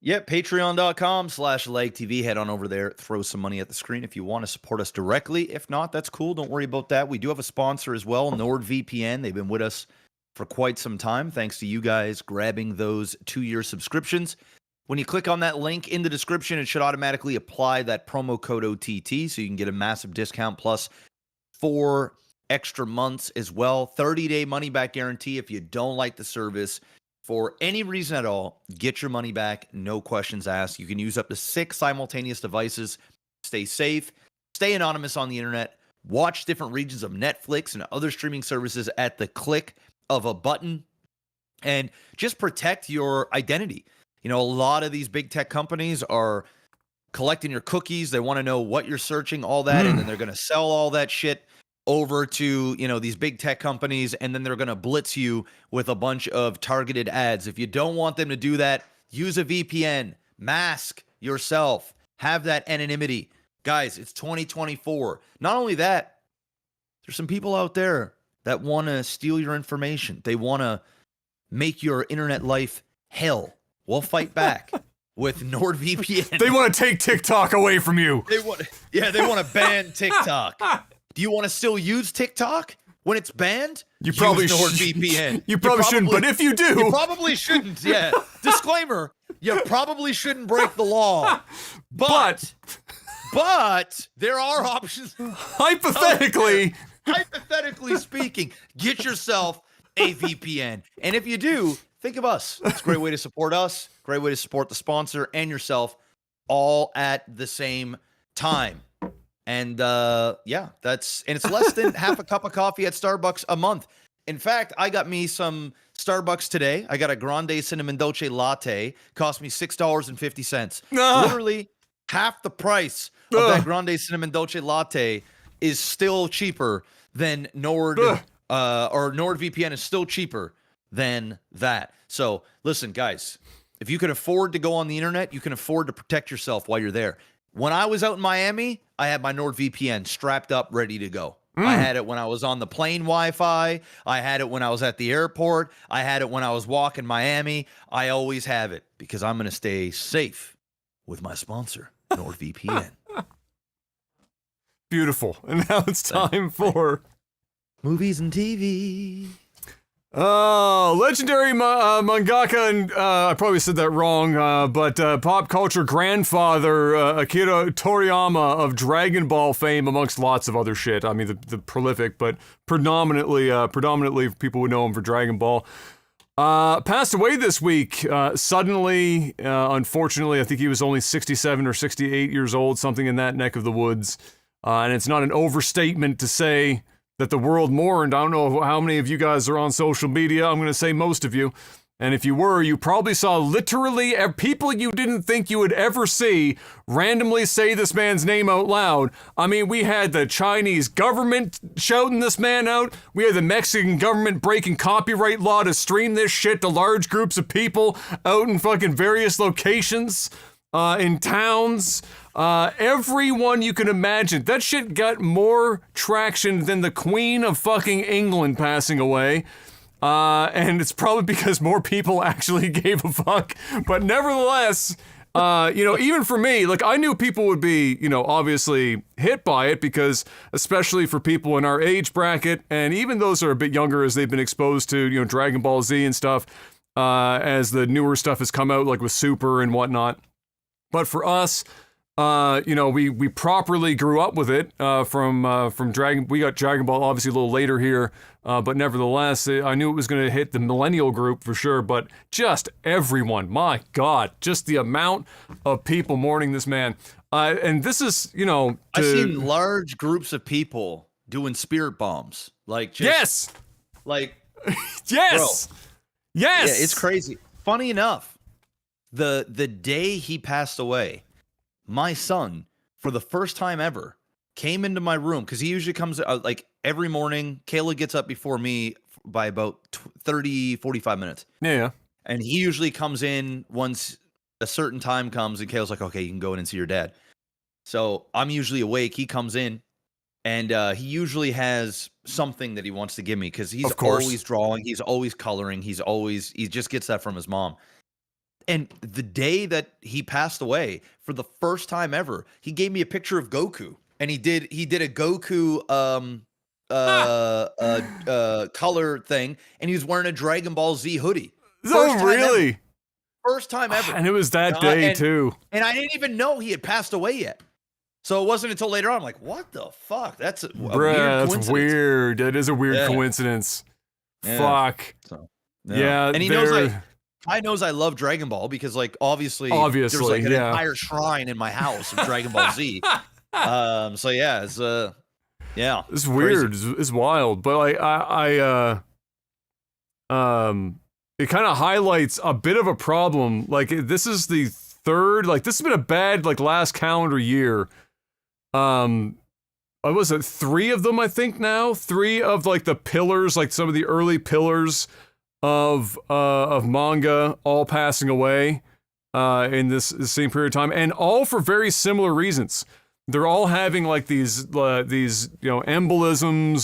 Yep, patreon.com/legtv. Head on over there, throw some money at the screen if you want to support us directly. If not, that's cool. Don't worry about that. We do have a sponsor as well, NordVPN. They've been with us for quite some time, thanks to you guys grabbing those 2-year subscriptions. When you click on that link in the description, it should automatically apply that promo code OTT, so you can get a massive discount plus 4 extra months as well. 30-day money-back guarantee. If you don't like the service for any reason at all, get your money back, no questions asked. You can use up to 6 simultaneous devices. Stay safe, stay anonymous on the internet, watch different regions of Netflix and other streaming services at the click of a button, and just protect your identity. A lot of these big tech companies are collecting your cookies. They want to know what you're searching, all that, and then they're going to sell all that shit over to, these big tech companies, and then they're going to blitz you with a bunch of targeted ads. If you don't want them to do that, use a VPN, mask yourself, have that anonymity. Guys, it's 2024. Not only that, there's some people out there that want to steal your information. They want to make your internet life hell. We'll fight back with NordVPN.
They want to take TikTok away from you.
They want to ban TikTok. Do you want to still use TikTok when it's banned?
You probably
NordVPN.
You probably shouldn't, but if you do,
you probably shouldn't. Yeah. Disclaimer: you probably shouldn't break the law, but there are options.
Hypothetically
speaking, get yourself a VPN, and if you do, think of us. It's a great way to support us, great way to support the sponsor and yourself, all at the same time. And it's less than half a cup of coffee at Starbucks a month. In fact, I got me some Starbucks today. I got a grande cinnamon dolce latte. Cost me $6.50. Literally half the price of that grande cinnamon dolce latte is still cheaper than Nord, or NordVPN is still cheaper than that. So listen, guys, if you can afford to go on the internet, you can afford to protect yourself while you're there. When I was out in Miami, I had my NordVPN strapped up, ready to go. I had it when I was on the plane Wi-Fi. I had it when I was at the airport. I had it when I was walking Miami. I always have it because I'm going to stay safe with my sponsor, NordVPN.
Beautiful. And now it's time for
movies and TV.
Legendary mangaka, and I probably said that wrong, but pop culture grandfather Akira Toriyama of Dragon Ball fame, amongst lots of other shit. I mean, the prolific, but predominantly people would know him for Dragon Ball. Passed away this week, suddenly, unfortunately. I think he was only 67 or 68 years old, something in that neck of the woods. And it's not an overstatement to say that the world mourned. I don't know how many of you guys are on social media. I'm going to say most of you. And if you were, you probably saw literally people you didn't think you would ever see randomly say this man's name out loud. I mean, we had the Chinese government shouting this man out. We had the Mexican government breaking copyright law to stream this shit to large groups of people out in fucking various locations, in towns. Everyone you can imagine. That shit got more traction than the Queen of fucking England passing away. And it's probably because more people actually gave a fuck. But nevertheless, even for me, like, I knew people would be, obviously hit by it, because especially for people in our age bracket, and even those who are a bit younger as they've been exposed to, Dragon Ball Z and stuff, as the newer stuff has come out, like with Super and whatnot. But for us, we properly grew up with it from Dragon. We got Dragon Ball obviously a little later here, but nevertheless, I knew it was going to hit the millennial group for sure. But just everyone, my God, just the amount of people mourning this man. And this is,
I've seen large groups of people doing spirit bombs,
yes,
yes,
bro. Yes,
yeah, it's crazy. Funny enough, the day he passed away, my son, for the first time ever, came into my room, because he usually comes every morning. Kayla gets up before me by about 45 minutes.
Yeah.
And he usually comes in once a certain time comes, and Kayla's like, okay, you can go in and see your dad. So I'm usually awake. He comes in, and he usually has something that he wants to give me, because he's always drawing. He's always coloring. He just gets that from his mom. And the day that he passed away, for the first time ever, he gave me a picture of Goku, and he did a Goku color thing, and he was wearing a Dragon Ball Z hoodie.
Really?
First time ever.
And it was that day too.
And I didn't even know he had passed away yet. So it wasn't until later on I'm like, what the fuck? That's a weird coincidence.
That's weird. That is a weird coincidence.
Yeah.
Fuck.
So,
yeah.
And he knows I knows I love Dragon Ball, because obviously there's an entire shrine in my house of Dragon Ball Z. So yeah, it's
it's weird. It's wild, but it kind of highlights a bit of a problem. Like, this is the third. Like, this has been a bad last calendar year. What was it? 3 of them, I think now. 3 of the pillars, some of the early pillars of manga, all passing away in this same period of time, and all for very similar reasons. They're all having these embolisms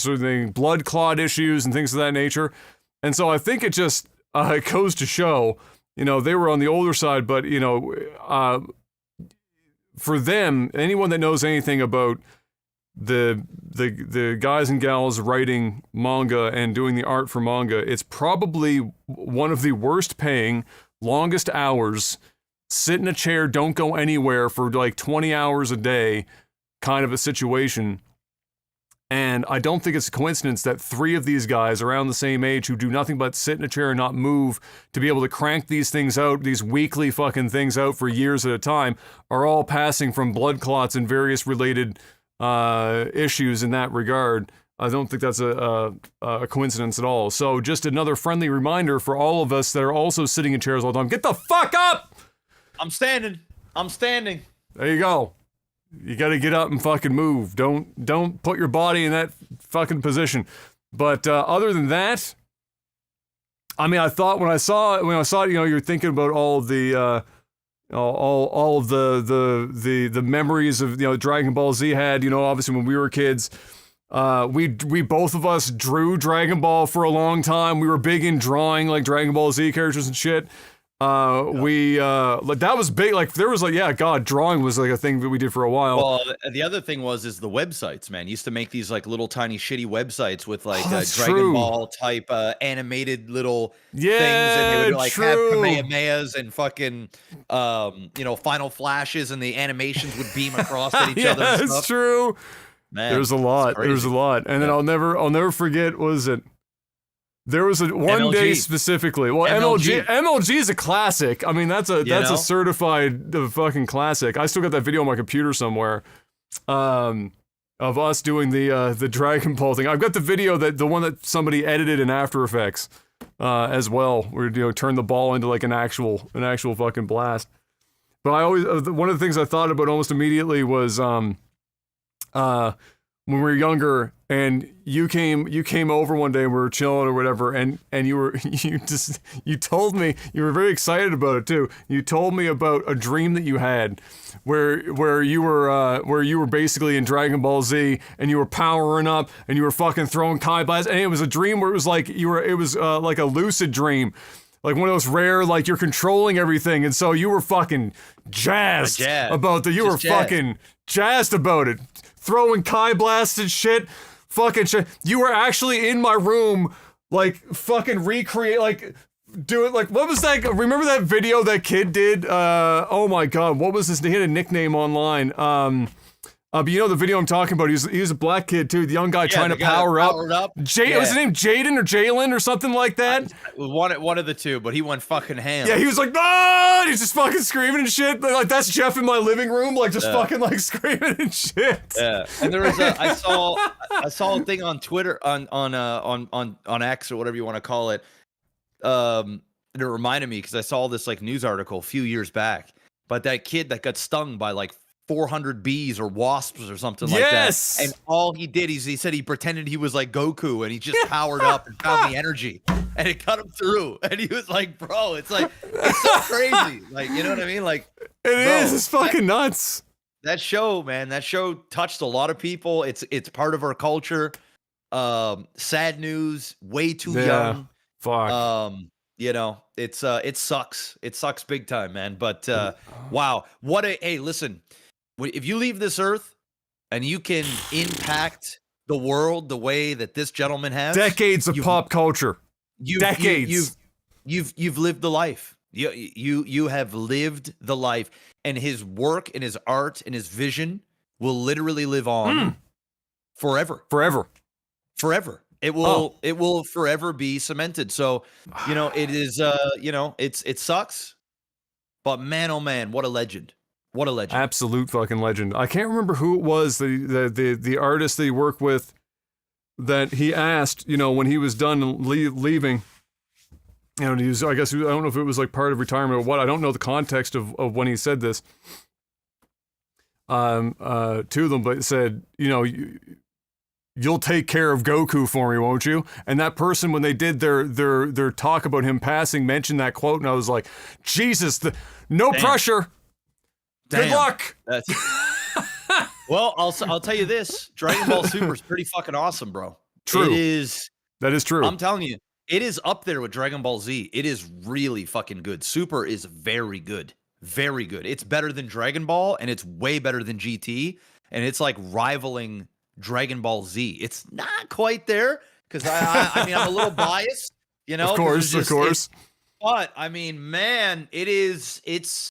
or the blood clot issues and things of that nature. And so I think it just it goes to show, they were on the older side, but for them, anyone that knows anything about the guys and gals writing manga and doing the art for manga, it's probably one of the worst paying, longest hours, sit in a chair, don't go anywhere for 20 hours a day kind of a situation. And I don't think it's a coincidence that 3 of these guys around the same age, who do nothing but sit in a chair and not move, to be able to crank these things out, these weekly fucking things out for years at a time, are all passing from blood clots and various related issues in that regard. I don't think that's a coincidence at all. So just another friendly reminder for all of us that are also sitting in chairs all the time: get the fuck up!
I'm standing.
There you go. You gotta get up and fucking move. Don't put your body in that fucking position. But other than that, I mean, I thought when I saw it, you're thinking about all of the all of the memories of Dragon Ball Z had, obviously when we were kids. We both of us drew Dragon Ball for a long time. We were big in drawing like Dragon Ball Z characters and shit. Like that was big. Like there was like, yeah, God, drawing was like a thing that we did for a while.
Well, the other thing is the websites, man. Used to make these like little tiny shitty websites with like Dragon Ball type animated little things, and they would like have Kamehamehas and fucking final flashes, and the animations would beam across at each other. And
It's true.
Man,
there's a lot. There's a lot, and then I'll never forget. What was it? There was one day specifically. Well, MLG is a classic. I mean, that's a certified fucking classic. I still got that video on my computer somewhere, of us doing the Dragon Ball thing. I've got the video the one that somebody edited in After Effects, as well. Where turn the ball into like an actual fucking blast. But I always one of the things I thought about almost immediately was when we were younger, and you came over one day and we were chilling or whatever, and you told me, you were very excited about it too. You told me about a dream that you had where you were basically in Dragon Ball Z, and you were powering up and you were fucking throwing Kai blasts, and it was a dream where it was like like a lucid dream. Like one of those rare, like you're controlling everything, and so you were fucking jazzed about the. You were fucking jazzed about it, throwing Kai blasts and shit, fucking shit. You were actually in my room, like fucking recreate, like do it. Like what was that? Remember that video that kid did? Oh my god, what was his? He had a nickname online. But you know the video I'm talking about. He was a black kid too, the young guy trying to power up. Was his name Jaden or Jalen or something like that?
One of the two, but he went fucking ham.
Yeah, he was like, ah! He's just fucking screaming and shit. Like that's Jeff in my living room, like just fucking like screaming and shit.
Yeah, and there was I saw a thing on Twitter on X or whatever you want to call it. It reminded me because I saw this like news article a few years back, but that kid that got stung by like 400 bees or wasps or something like that. And all he did is he said he pretended he was like Goku, and he just powered up and found the energy, and it cut him through. And he was like, bro, it's so crazy. Like, you know what I mean? Like
it's fucking nuts.
That show, man, touched a lot of people. It's part of our culture. Sad news, way too young.
Fuck.
It sucks. It sucks big time, man. But wow, hey, listen. If you leave this earth and you can impact the world the way that this gentleman has,
decades of pop culture,
decades, you've lived the life. You have lived the life, and his work and his art and his vision will literally live on forever. It will forever be cemented. So, it is, it sucks, but man, oh man, what a legend. What a legend.
Absolute fucking legend. I can't remember who it was, the artist that he worked with, that he asked, when he was done leaving, I don't know if it was like part of retirement or what. I don't know the context of when he said this to them, but it said, you'll take care of Goku for me, won't you? And that person, when they did their talk about him passing, mentioned that quote, and I was like, Jesus, no pressure. Good luck.
Well, I'll tell you this: Dragon Ball Super is pretty fucking awesome, bro.
True.
It is.
That is true.
I'm telling you, it is up there with Dragon Ball Z. It is really fucking good. Super is very good. Very good. It's better than Dragon Ball, and it's way better than GT, and it's like rivaling Dragon Ball Z. It's not quite there because I mean I'm a little biased,
Of course.
But I mean, man, it's.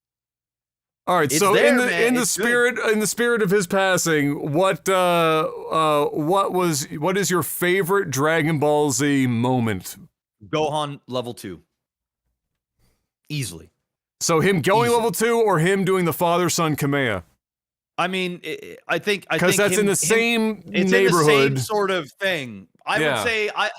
All right. So in the spirit of his passing, what is your favorite Dragon Ball Z moment?
Gohan level 2. Easily.
So him going level 2 or him doing the father-son Kamea?
I mean, I think
because that's in the same neighborhood.
It's in the same sort of thing. I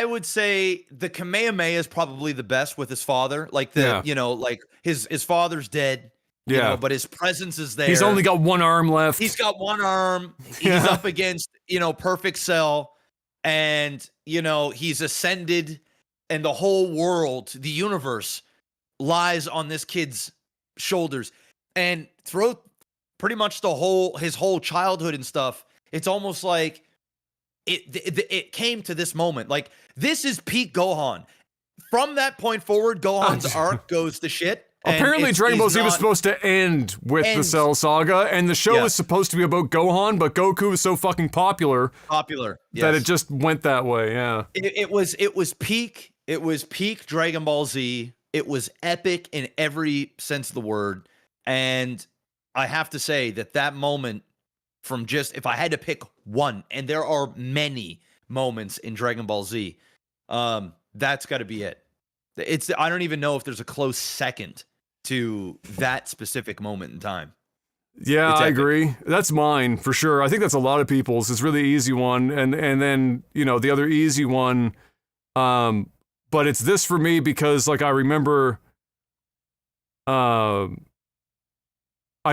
would say the Kamehameha is probably the best with his father. Like like his father's dead. But his presence is there.
He's only got one arm left.
He's got one arm. He's up against, Perfect Cell, and he's ascended, and the whole world, the universe, lies on this kid's shoulders. And throughout pretty much his whole childhood and stuff, it's almost like it came to this moment. Like, this is peak Gohan. From that point forward, Gohan's arc goes to shit.
Apparently, Dragon Ball Z was supposed to end with the Cell Saga, and the show is supposed to be about Gohan, but Goku was so fucking popular that it just went that way. Yeah,
it was peak. It was peak Dragon Ball Z. It was epic in every sense of the word, and I have to say that moment from just, if I had to pick one, and there are many moments in Dragon Ball Z, that's got to be it. I don't even know if there's a close second to that specific moment in time.
Yeah, I agree. That's mine for sure. I think that's a lot of people's. It's really easy one, and then the other easy one. But it's this for me because like I remember. I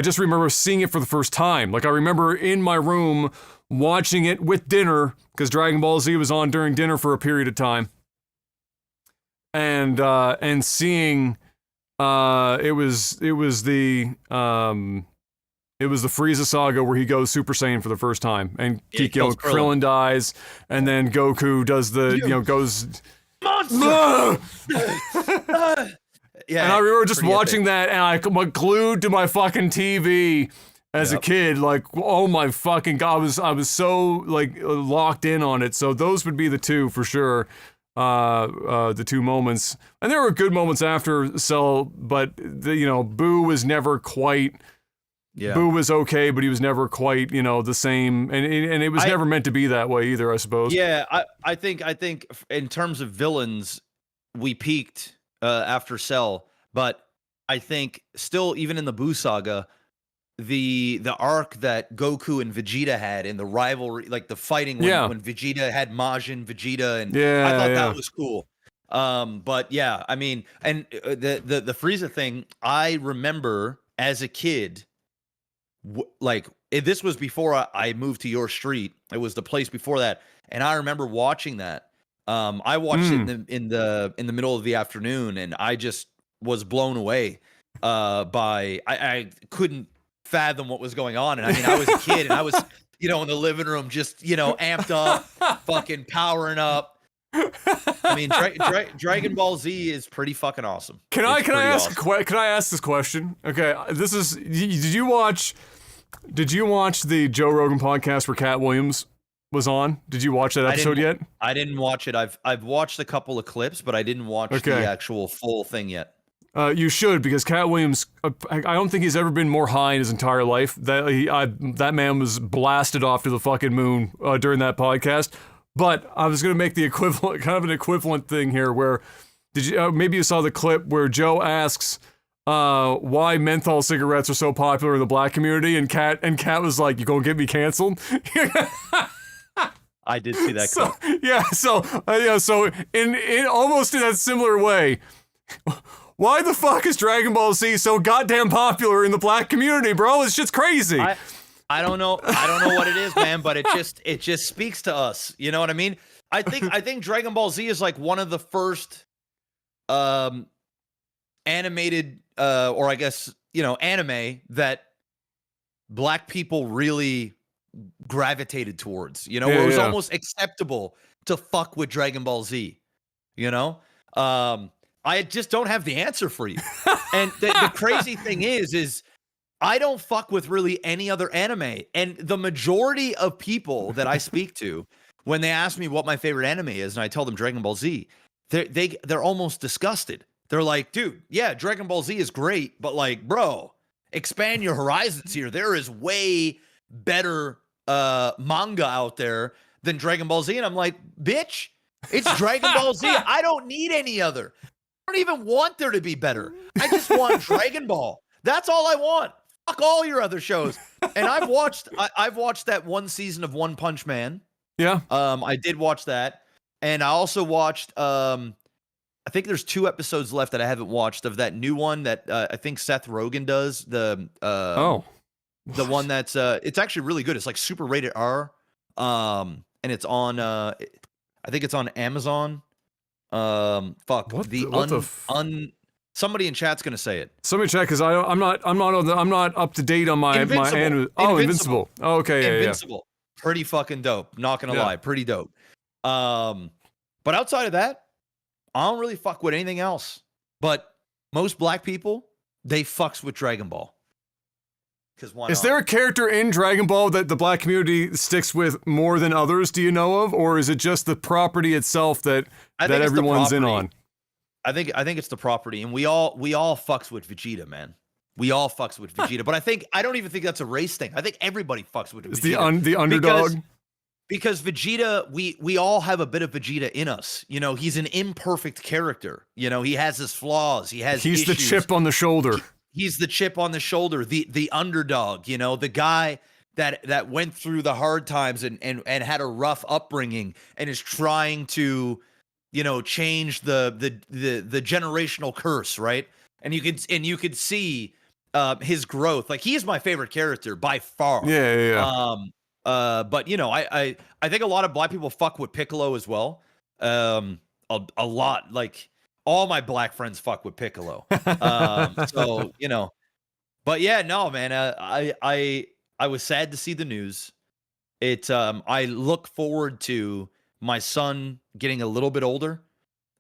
just remember seeing it for the first time. Like I remember in my room watching it with dinner because Dragon Ball Z was on during dinner for a period of time, and seeing. It was the Frieza saga where he goes Super Saiyan for the first time, and Krillin dies, and then Goku does goes monster. Yeah, and I remember just watching that, and I'm glued to my fucking TV as a kid. Like, oh my fucking god, I was so like locked in on it. So those would be the two for sure. The two moments, and there were good moments after Cell, but Boo was never quite. Yeah. Boo was okay, but he was never quite the same, and it was never meant to be that way either, I suppose.
Yeah, I think in terms of villains, we peaked after Cell, but I think still even in the Boo saga, the arc that Goku and Vegeta had in the rivalry, like the fighting when Vegeta had Majin Vegeta, and I thought that was cool. But yeah, I mean, and the Frieza thing, I remember as a kid, this was before I moved to your street. It was the place before that, and I remember watching that. I watched it in the middle of the afternoon, and I just was blown away by I couldn't fathom what was going on. And I mean, I was a kid, and I was in the living room just amped up, fucking powering up. I mean, Dragon Ball Z is pretty fucking awesome.
Can I ask this question? Okay, this is. Did you watch the Joe Rogan podcast where Cat Williams was on? Did you watch that episode yet?
I didn't watch it. I've watched a couple of clips, but I didn't watch the actual full thing yet.
You should, because Cat Williams, I don't think he's ever been more high in his entire life. That man was blasted off to the fucking moon during that podcast. But I was going to make the equivalent, kind of an equivalent thing here, where maybe you saw the clip where Joe asks why menthol cigarettes are so popular in the black community, and Cat was like, "You gonna get me canceled?"
I did see that clip.
Yeah, so in almost in that similar way. Why the fuck is Dragon Ball Z so goddamn popular in the black community, bro? It's just crazy.
I don't know what it is, man, but it just speaks to us. You know what I mean? I think Dragon Ball Z is like one of the first animated or I guess, anime that black people really gravitated towards, where it was almost acceptable to fuck with Dragon Ball Z, I just don't have the answer for you. And the crazy thing is I don't fuck with really any other anime. And the majority of people that I speak to, when they ask me what my favorite anime is, and I tell them Dragon Ball Z, they're almost disgusted. They're like, dude, yeah, Dragon Ball Z is great, but like, bro, expand your horizons here. There is way better manga out there than Dragon Ball Z. And I'm like, bitch, it's Dragon Ball Z. I don't need any other. I don't even want there to be better. I just want Dragon Ball. That's all I want. Fuck all your other shows. And I've watched that one season of One Punch Man.
Yeah.
I did watch that. And I also watched I think there's 2 episodes left that I haven't watched of that new one that I think Seth Rogen does. The one that's it's actually really good. It's like super rated R. And it's on I think it's on Amazon. Somebody in chat's gonna say it.
Somebody check, because I'm not up to date on my
Invincible.
Invincible. Oh, okay,
Invincible. pretty fucking dope. Not gonna
Yeah.
lie, pretty dope. But outside of that, I don't really fuck with anything else. But most black people, they fucks with Dragon Ball. Because why
Is
not?
there a character in Dragon Ball that the black community sticks with more than others, do you know of? Or is it just the property itself that everyone's in on?
I think it's the property, and we all fucks with Vegeta, man. We all fucks with Vegeta, but I don't even think that's a race thing. I think everybody fucks with Vegeta.
It's the underdog.
Because Vegeta, we all have a bit of Vegeta in us. You know, he's an imperfect character. You know, he has his flaws. He's issues.
The chip on the shoulder.
He's the chip on the shoulder, the underdog. You know, the guy that went through the hard times and had a rough upbringing and is trying to, you know, change the generational curse, right? And you could see his growth. Like, he is my favorite character by far.
Yeah.
But you know, I think a lot of black people fuck with Piccolo as well. A lot, like all my black friends fuck with Piccolo. So you know, but yeah, no, man. I was sad to see the news. I look forward to my son getting a little bit older,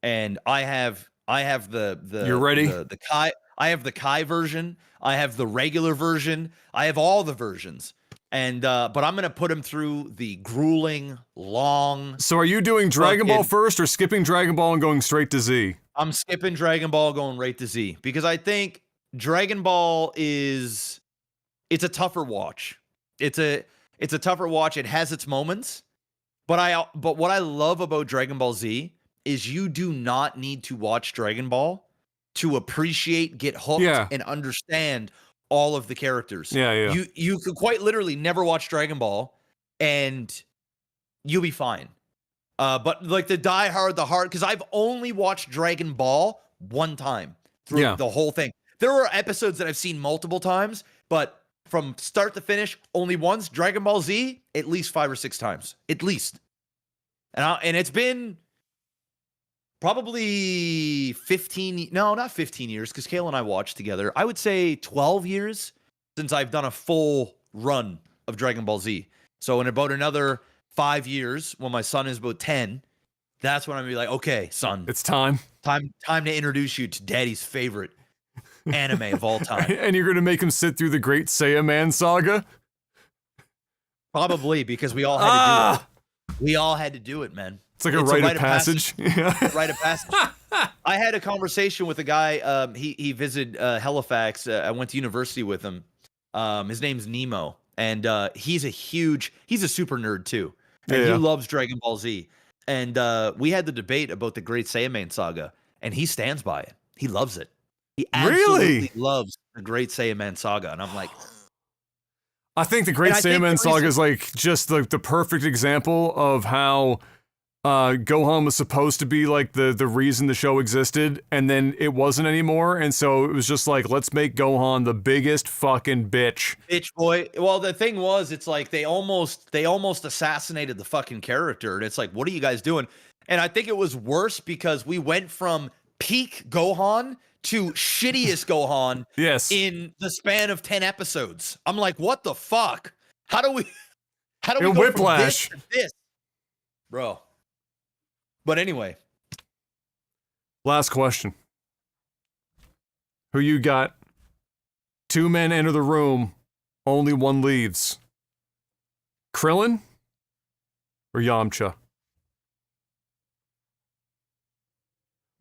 and I have the
You're ready?
The Kai. I have the Kai version. I have the regular version. I have all the versions. And but I'm gonna put him through the grueling, long.
So are you doing Dragon Ball first, or skipping Dragon Ball and going straight to Z?
I'm skipping Dragon Ball, going right to Z, because I think Dragon Ball it's a tougher watch. It's a tougher watch. It has its moments, but what I love about Dragon Ball Z is you do not need to watch Dragon Ball to appreciate, get hooked, and understand all of the characters.
Yeah.
You could quite literally never watch Dragon Ball and you'll be fine. But like the because I've only watched Dragon Ball one time through the whole thing. There are episodes that I've seen multiple times, but from start to finish, only once. Dragon Ball Z, at least 5 or 6 times. At least. And it's been probably not 15 years, because Kayla and I watched together. I would say 12 years since I've done a full run of Dragon Ball Z. So in about another 5 years, when my son is about 10, that's when I'm gonna be like, okay, son,
it's time
to introduce you to daddy's favorite anime of all time.
And you're gonna make him sit through the Great Saiyaman saga?
Probably, because we all had to do it. We all had to do it, man.
It's like a rite of passage.
Rite of passage. I had a conversation with a guy. He visited Halifax. I went to university with him. His name's Nemo, and he's a super nerd too. And he loves Dragon Ball Z. And we had the debate about the Great Saiyaman saga, and he stands by it. He loves it. He absolutely loves the Great Saiyaman saga. And I'm like,
I think the Great Saiyaman saga is like just the perfect example of how Gohan was supposed to be like the reason the show existed, and then it wasn't anymore, and so it was just like, let's make Gohan the biggest fucking bitch
boy. Well, the thing was, it's like they almost assassinated the fucking character, and it's like, what are you guys doing? And I think it was worse because we went from peak Gohan to shittiest Gohan in the span of 10 episodes. I'm like, what the fuck? How do we go
Whiplash
from this to this? Bro. But anyway.
Last question. Who you got? 2 men enter the room, only one leaves. Krillin or Yamcha?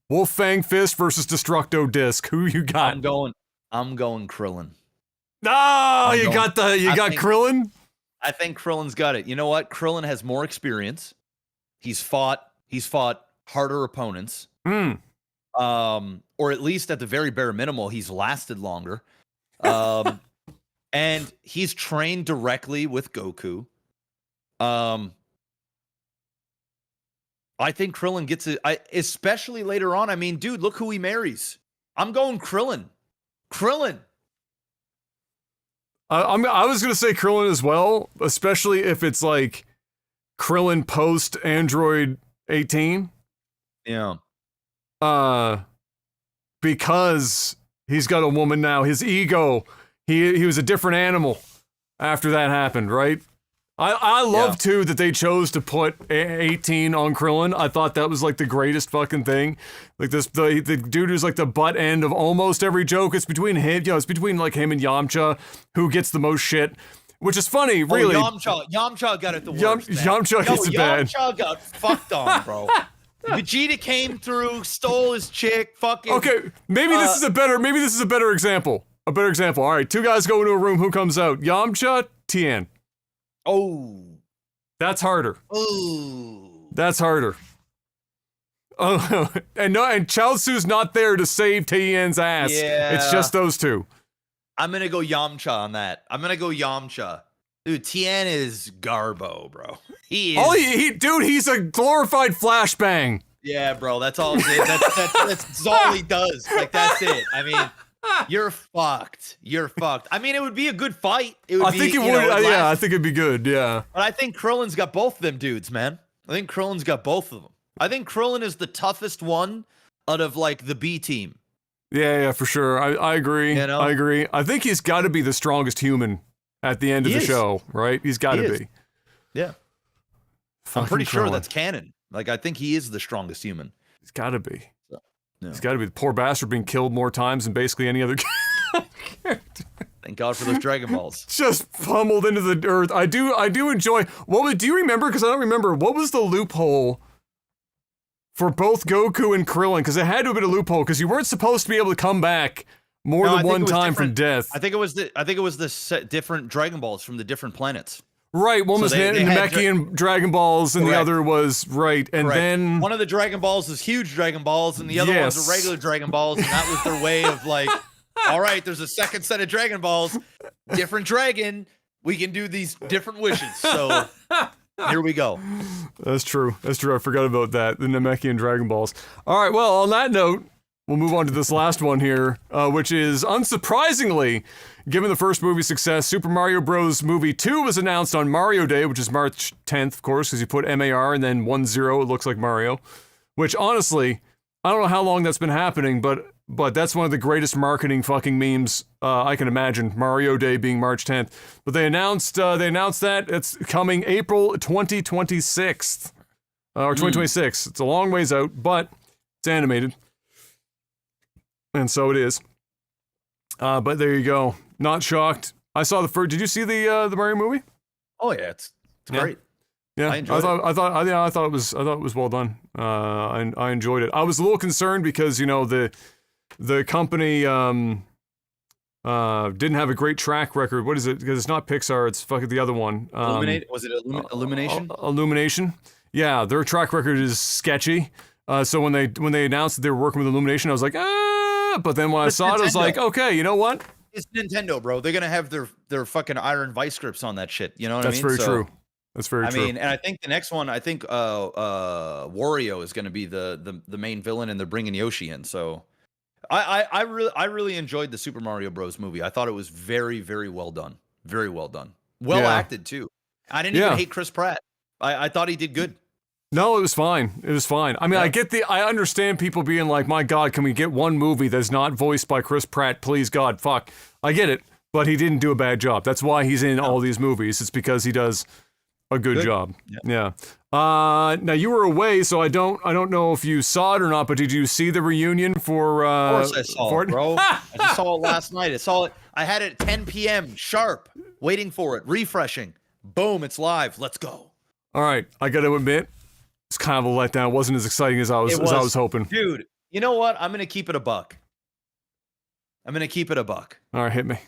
Wolf Fang Fist versus Destructo Disc. Who you got?
I'm going Krillin.
Oh, you got Krillin?
I think Krillin's got it. You know what? Krillin has more experience. He's fought harder opponents. Or at least at the very bare minimal, he's lasted longer. And he's trained directly with Goku. I think Krillin gets it, especially later on. I mean, dude, look who he marries. I'm going Krillin.
I was going to say Krillin as well, especially if it's like Krillin post Android 18.
Yeah.
Because he's got a woman now. His ego, he was a different animal after that happened, right? I love too that they chose to put 18 on Krillin. I thought that was like the greatest fucking thing. Like the dude who's like the butt end of almost every joke. It's between him, it's between like him and Yamcha, who gets the most shit. Which is funny, really.
Yamcha got it the worst.
Yamcha gets it bad.
Yamcha got fucked on, bro. Vegeta came through, stole his chick, fucking.
Okay, maybe this is a better example. A better example. All right, two guys go into a room. Who comes out? Yamcha, Tien.
Oh,
that's harder.
Oh,
that's harder. Oh, and Chaozu's not there to save Tien's ass.
Yeah.
It's just those two.
I'm gonna go Yamcha on that. I'm gonna go Yamcha. Dude, Tien is Garbo, bro. He is.
Dude, he's a glorified flashbang.
Yeah, bro. That's all. That's all he does. Like that's it. I mean, you're fucked. You're fucked. I mean, it would be a good fight.
I think it'd be good. Yeah.
But I think Krillin's got both of them dudes, man. I think Krillin's got both of them. I think Krillin is the toughest one out of like the B team.
Yeah, for sure. I agree.
You know?
I agree. I think he's got to be the strongest human at the end of the show, right? He's got to be.
Yeah. I'm pretty sure that's canon. Like, I think he is the strongest human.
He's got to be.
So, yeah.
He's got to be. The poor bastard being killed more times than basically any other character.
Thank God for those Dragon Balls.
Just pummeled into the earth. I do enjoy. Do you remember? Because I don't remember. What was the loophole for both Goku and Krillin? Because it had to have been a loophole, because you weren't supposed to be able to come back more than one time from death.
I think it was the different Dragon Balls from the different planets.
Right, one was Namekian Dragon Balls, and the other was, and then...
One of the Dragon Balls is huge Dragon Balls, and the other ones are regular Dragon Balls, and that was their way of like, all right, there's a second set of Dragon Balls, different dragon, we can do these different wishes, so... Here we go.
That's true. I forgot about that. The Namekian Dragon Balls. All right, well, on that note, we'll move on to this last one here, which is, unsurprisingly, given the first movie's success, Super Mario Bros. Movie 2 was announced on Mario Day, which is March 10th, of course, because you put MAR and then 10, it looks like Mario. Which, honestly, I don't know how long that's been happening, but that's one of the greatest marketing fucking memes I can imagine. Mario Day being March 10th. But they announced that it's coming April 2026. Or 2026. It's a long ways out, but it's animated. And so it is. But there you go. Not shocked. I saw the first. Did you see the Mario movie?
Oh yeah, it's great.
Yeah, I thought it was well done. I enjoyed it. I was a little concerned because the company didn't have a great track record. What is it? Because it's not Pixar. It's fucking the other one.
Was it Illumination?
Illumination. Yeah, their track record is sketchy. So when they announced that they were working with Illumination, I was like, But then when I saw it, I was like, okay, you know what?
It's Nintendo, bro. They're gonna have their fucking iron vice grips on that shit. You know what I mean?
That's very true. That's very true.
I mean, and I think the next one, Wario is gonna be the main villain, and they're bringing Yoshi in. So, I really enjoyed the Super Mario Bros. Movie. I thought it was very, very well done. Very well done. Well acted too. I didn't even hate Chris Pratt. I thought he did good.
No, it was fine. It was fine. I mean, I understand people being like, my God, can we get one movie that's not voiced by Chris Pratt? Please, God, fuck. I get it, but he didn't do a bad job. That's why he's in all these movies. It's because he does a good job. Yeah. Now you were away, so I don't know if you saw it or not, but did you see the reunion for?
Of course I saw it, bro. I just saw it last night. I had it at 10 p.m. sharp, waiting for it, refreshing. Boom, it's live. Let's go.
All right, I got to admit, it's kind of a letdown. It wasn't as exciting as I was hoping.
Dude, you know what? I'm gonna keep it a buck. All
right, hit me.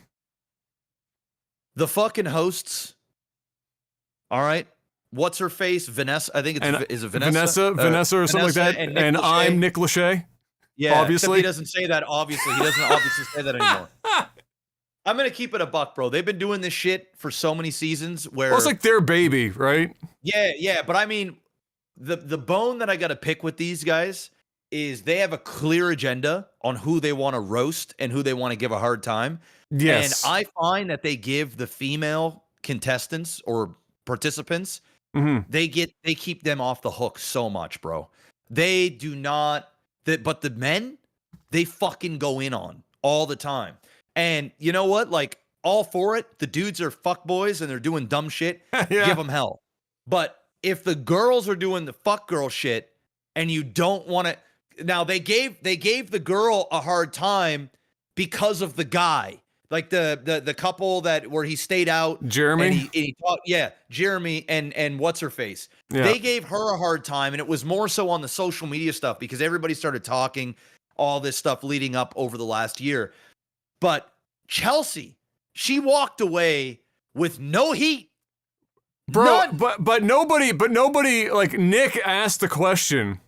The fucking hosts. All right. What's her face? Vanessa. I think is it Vanessa?
Vanessa or something like that. And I'm Nick Lachey.
Yeah,
obviously.
He doesn't say that, obviously. He doesn't obviously say that anymore. I'm going to keep it a buck, bro. They've been doing this shit for so many seasons where...
Well, it's like their baby, right?
Yeah. But I mean, the bone that I got to pick with these guys is they have a clear agenda on who they want to roast and who they want to give a hard time.
Yes.
And I find that they give the female contestants or participants, they keep them off the hook so much, bro. They do not... But the men, they fucking go in on all the time. And you know what? Like, all for it. The dudes are fuckboys and they're doing dumb shit.
Yeah.
Give them hell. But if the girls are doing the fuck girl shit and you don't want to, now they gave the girl a hard time because of the guy, like the couple where he stayed out.
Jeremy.
And he talked, Jeremy and what's her face.
Yeah.
They gave her a hard time, and it was more so on the social media stuff because everybody started talking all this stuff leading up over the last year. But Chelsea, she walked away with no heat.
Bro,
none.
but nobody, like Nick asked the question,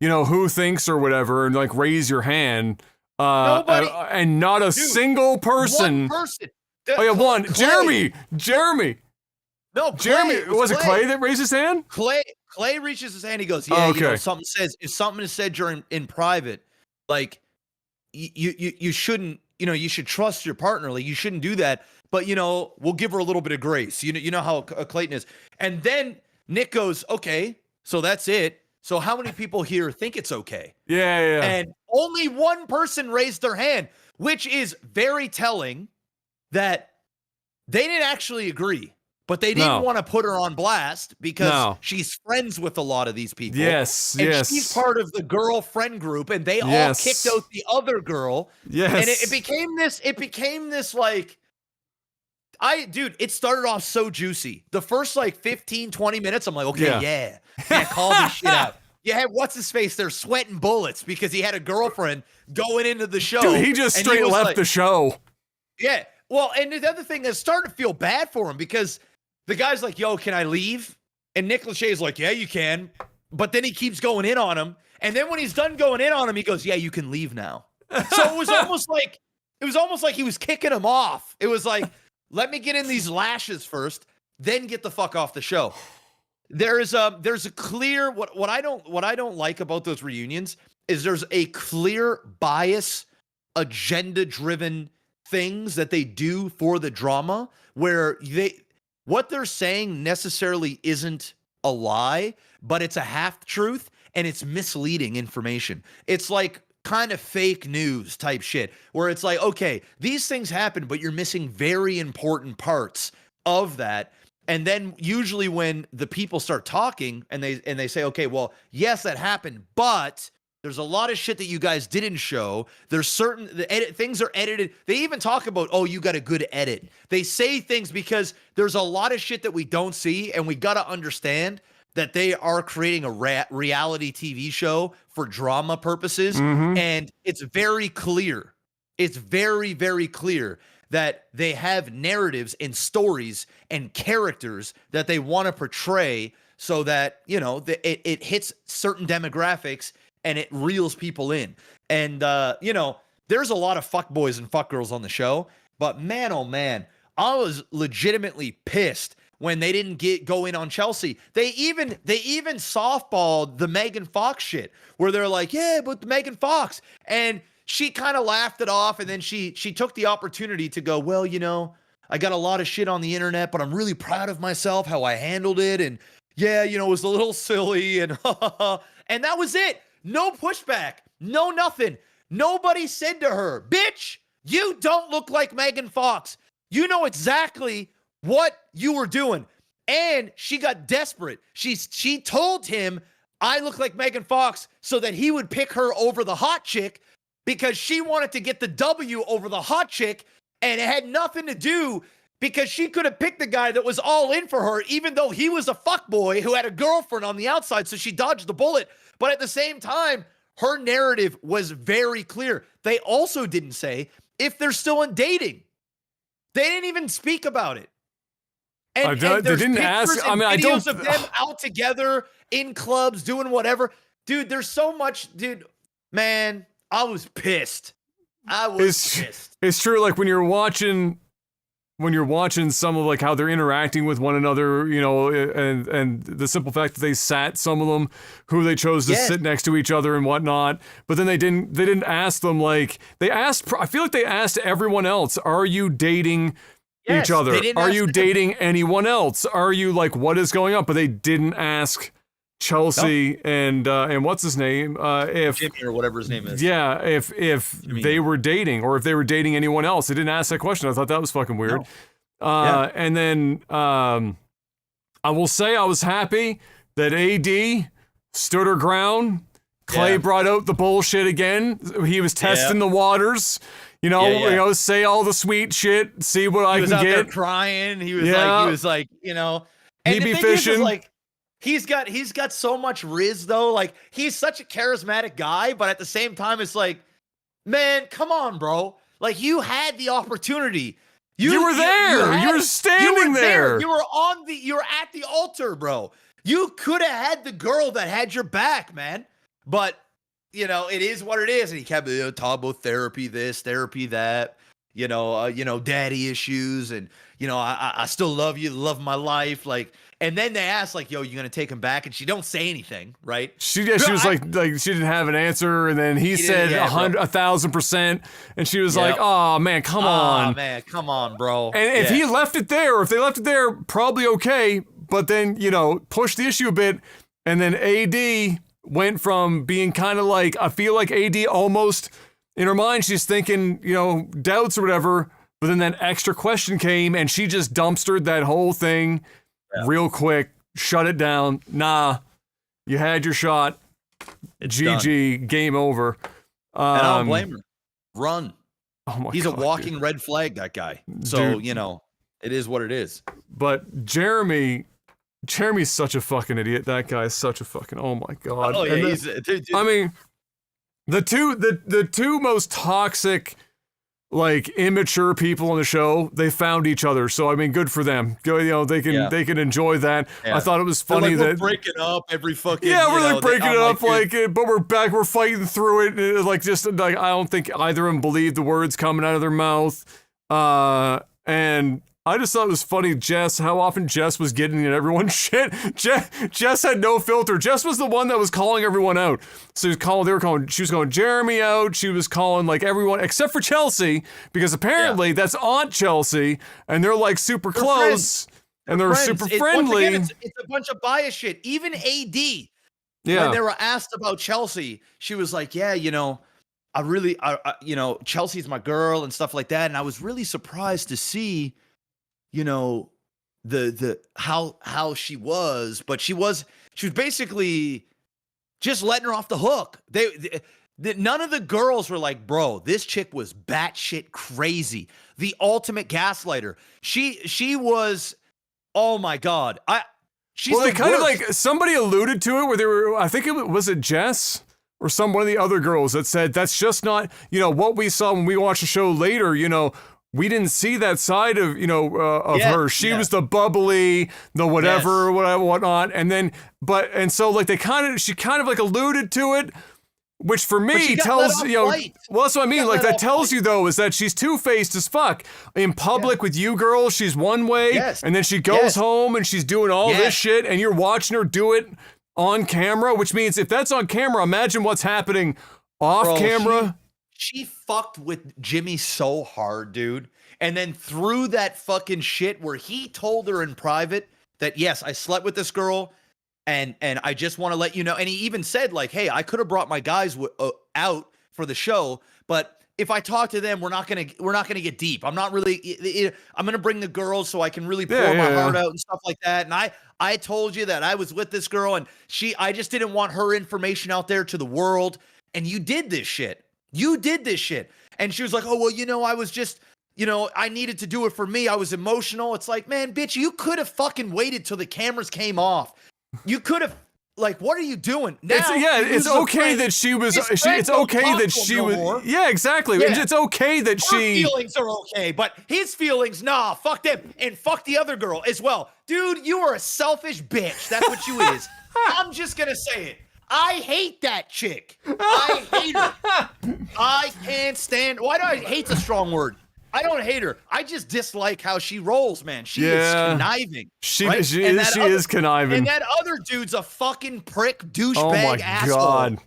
who thinks or whatever, and like raise your hand.
Nobody.
And not a single person.
One person.
Oh yeah, one.
Clay.
Jeremy.
No,
Jeremy. Was it Clay that raised his hand?
Clay reaches his hand. He goes, if something is said in private, like you shouldn't, you should trust your partner. Like you shouldn't do that. But we'll give her a little bit of grace. You know how Clayton is. And then Nick goes, okay, so that's it. So how many people here think it's okay?
Yeah.
And only one person raised their hand, which is very telling that they didn't actually agree, but they didn't want to put her on blast because she's friends with a lot of these people.
Yes.
She's part of the girlfriend group, and they all kicked out the other girl.
Yes.
And it became this like, it started off so juicy. The first like 15, 20 minutes, I'm like, okay, call this shit out. Yeah, what's his face? They're sweating bullets because he had a girlfriend going into the show.
Dude, he just straight left the show.
Yeah. Well, and the other thing is starting to feel bad for him because the guy's like, yo, can I leave? And Nick Lachey's like, yeah, you can. But then he keeps going in on him. And then when he's done going in on him, he goes, yeah, you can leave now. So it was almost like he was kicking him off. It was like, let me get in these lashes first, then get the fuck off the show. There's a clear what I don't like about those reunions is there's a clear bias, agenda-driven things that they do for the drama where what they're saying necessarily isn't a lie, but it's a half truth and it's misleading information. It's like kind of fake news type shit where it's like, okay, these things happen, but you're missing very important parts of that. And then usually when the people start talking and they say, okay, well, yes, that happened, but there's a lot of shit that you guys didn't show. There's things are edited. They even talk about, oh, you got a good edit. They say things because there's a lot of shit that we don't see, and we got to understand that they are creating a reality TV show for drama purposes.
Mm-hmm.
And it's very clear. It's very, very clear that they have narratives and stories and characters that they want to portray so that, it hits certain demographics and it reels people in. And, there's a lot of fuckboys and fuckgirls on the show, but man, oh man, I was legitimately pissed when they didn't go in on Chelsea. They even softballed the Megan Fox shit where they're like, yeah, but the Megan Fox. And she kind of laughed it off, and then she took the opportunity to go, well, I got a lot of shit on the internet, but I'm really proud of myself, how I handled it. And yeah, it was a little silly and and that was it. No pushback, no nothing. Nobody said to her, bitch, you don't look like Megan Fox. You know exactly what you were doing. And she got desperate. She told him, I look like Megan Fox, so that he would pick her over the hot chick, because she wanted to get the W over the hot chick, and it had nothing to do because she could have picked the guy that was all in for her, even though he was a fuckboy who had a girlfriend on the outside, so she dodged the bullet. But at the same time, her narrative was very clear. They also didn't say if they're still in dating. They didn't even speak about it. And
they didn't ask. I mean, I don't.
Videos of them out together in clubs doing whatever. Dude, there's so much, dude. Man, I was pissed. Pissed.
It's true. Like when you're watching some of like how they're interacting with one another, and the simple fact that they sat some of them who they chose to sit next to each other and whatnot, but then they didn't ask them like I feel like they asked everyone else, are you dating each other? Are you dating anyone else? Are you like, what is going on? But they didn't ask Chelsea and what's his name? If
Jimmy or whatever his name is.
yeah, if they were dating or if they were dating anyone else. They didn't ask that question. I thought that was fucking weird.
No.
And then I will say I was happy that AD stood her ground. Clay brought out the bullshit again. He was testing the waters. You know, say all the sweet shit, see what I can
get. He was out there
get.
crying. He was like, you know. And
he
the
be
thing
fishing.
is, like, he's got so much riz though. Like, he's such a charismatic guy, but at the same time, it's like, man, come on, bro. Like, you had the opportunity.
You were there. You were standing there.
You were at the altar, bro. You could have had the girl that had your back, man. But, you know, it is what it is. And he kept talking about therapy this, therapy that, you know, daddy issues. And, you know, I still love you, love my life. Like, and then they asked, like, yo, you going to take him back? And she don't say anything, right?
She was like she didn't have an answer. And then he said 1,000%. And she was like, oh, man, come on.
Oh, man, come on, bro.
And if he left it there, or if they left it there, probably okay. But then, you know, push the issue a bit. And then AD went from being kind of like, I feel like AD almost, in her mind, she's thinking, you know, doubts or whatever, but then that extra question came and she just dumpstered that whole thing real quick, shut it down. Nah, you had your shot. It's GG, done. Game over.
And I don't blame her. Run.
Oh my
He's
God,
a walking red flag, that guy. So, you know, it is what it is.
But Jeremy's such a fucking idiot. That guy is such a fucking, oh my God.
Oh, yeah,
I mean, the two most toxic, like, immature people on the show, they found each other. So I mean, good for them. You know, they can enjoy that. Yeah. I thought it was funny that
we're breaking up every fucking.
Yeah, we're like breaking it up, like, but we're back. We're fighting through it. And like, just like, I don't think either of them believed the words coming out of their mouth. And I just thought it was funny, how often Jess was getting at everyone's shit. Jess had no filter. Jess was the one that was calling everyone out. So she was calling Jeremy out. She was calling like everyone except for Chelsea, because apparently that's Aunt Chelsea, and they're like super close, and they're super friendly.
It's a bunch of bias shit. Even AD, when they were asked about Chelsea, she was like, yeah, you know, you know, Chelsea's my girl and stuff like that. And I was really surprised to see, you know, how she was, but she was basically just letting her off the hook. None of the girls were like, bro, this chick was batshit crazy. The ultimate gaslighter. She was, oh my God. She's
well, they kind of
worst.
like, somebody alluded to it where they were, I think was it Jess? Or one of the other girls that said, that's just not, you know, what we saw when we watched the show later, you know, we didn't see that side of, you know, of her. She was the bubbly, the whatever, whatnot. And then, so like she kind of like alluded to it, which for me tells, you know, well, that's what I mean. Like that tells you though, is that she's two-faced as fuck. In public with you girls, she's one way. And then she goes home and she's doing all this shit and you're watching her do it on camera, which means if that's on camera, imagine what's happening off camera.
She fucked with Jimmy so hard, dude. And then through that fucking shit where he told her in private that, yes, I slept with this girl and I just want to let you know. And he even said like, hey, I could have brought my guys out for the show, but if I talk to them, we're not going to get deep. I'm not really, I'm going to bring the girls so I can really pour my heart out and stuff like that. And I told you that I was with this girl and I just didn't want her information out there to the world. And you did this shit. And she was like, oh, well, you know, I was just, you know, I needed to do it for me. I was emotional. It's like, man, bitch, you could have fucking waited till the cameras came off. You could have, like, what are you doing? Now,
it's okay that she was, it's okay that she was, yeah, exactly. Yeah. It's okay that
her feelings are okay, but his feelings, nah, fuck them. And fuck the other girl as well. Dude, you are a selfish bitch. That's what you is. I'm just going to say it. I hate that chick. I hate her. I can't stand. Why do I hate's a strong word? I don't hate her. I just dislike how she rolls, man. She is conniving.
She is conniving.
And that other dude's a fucking prick, douchebag asshole. God.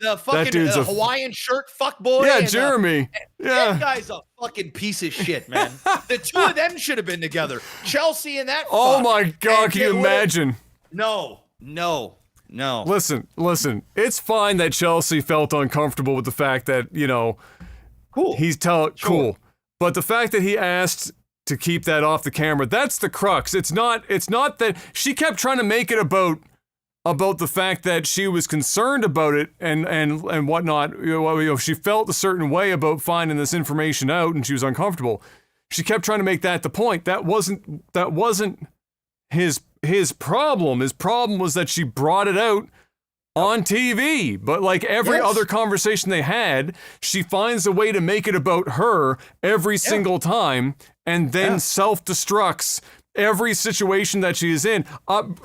The fucking Hawaiian shirt fuckboy.
Yeah, Jeremy.
That guy's a fucking piece of shit, man. The two of them should have been together. Chelsea and that.
Oh my God, can you imagine?
No. no.
Listen. It's fine that Chelsea felt uncomfortable with the fact that,
Cool.
cool. But the fact that he asked to keep that off the camera, that's the crux. It's not that she kept trying to make it about the fact that she was concerned about it and whatnot. She felt a certain way about finding this information out and she was uncomfortable. She kept trying to make that the point. That wasn't his problem. His problem was that she brought it out on TV. But like every other conversation they had, she finds a way to make it about her every single time and then self-destructs every situation that she is in.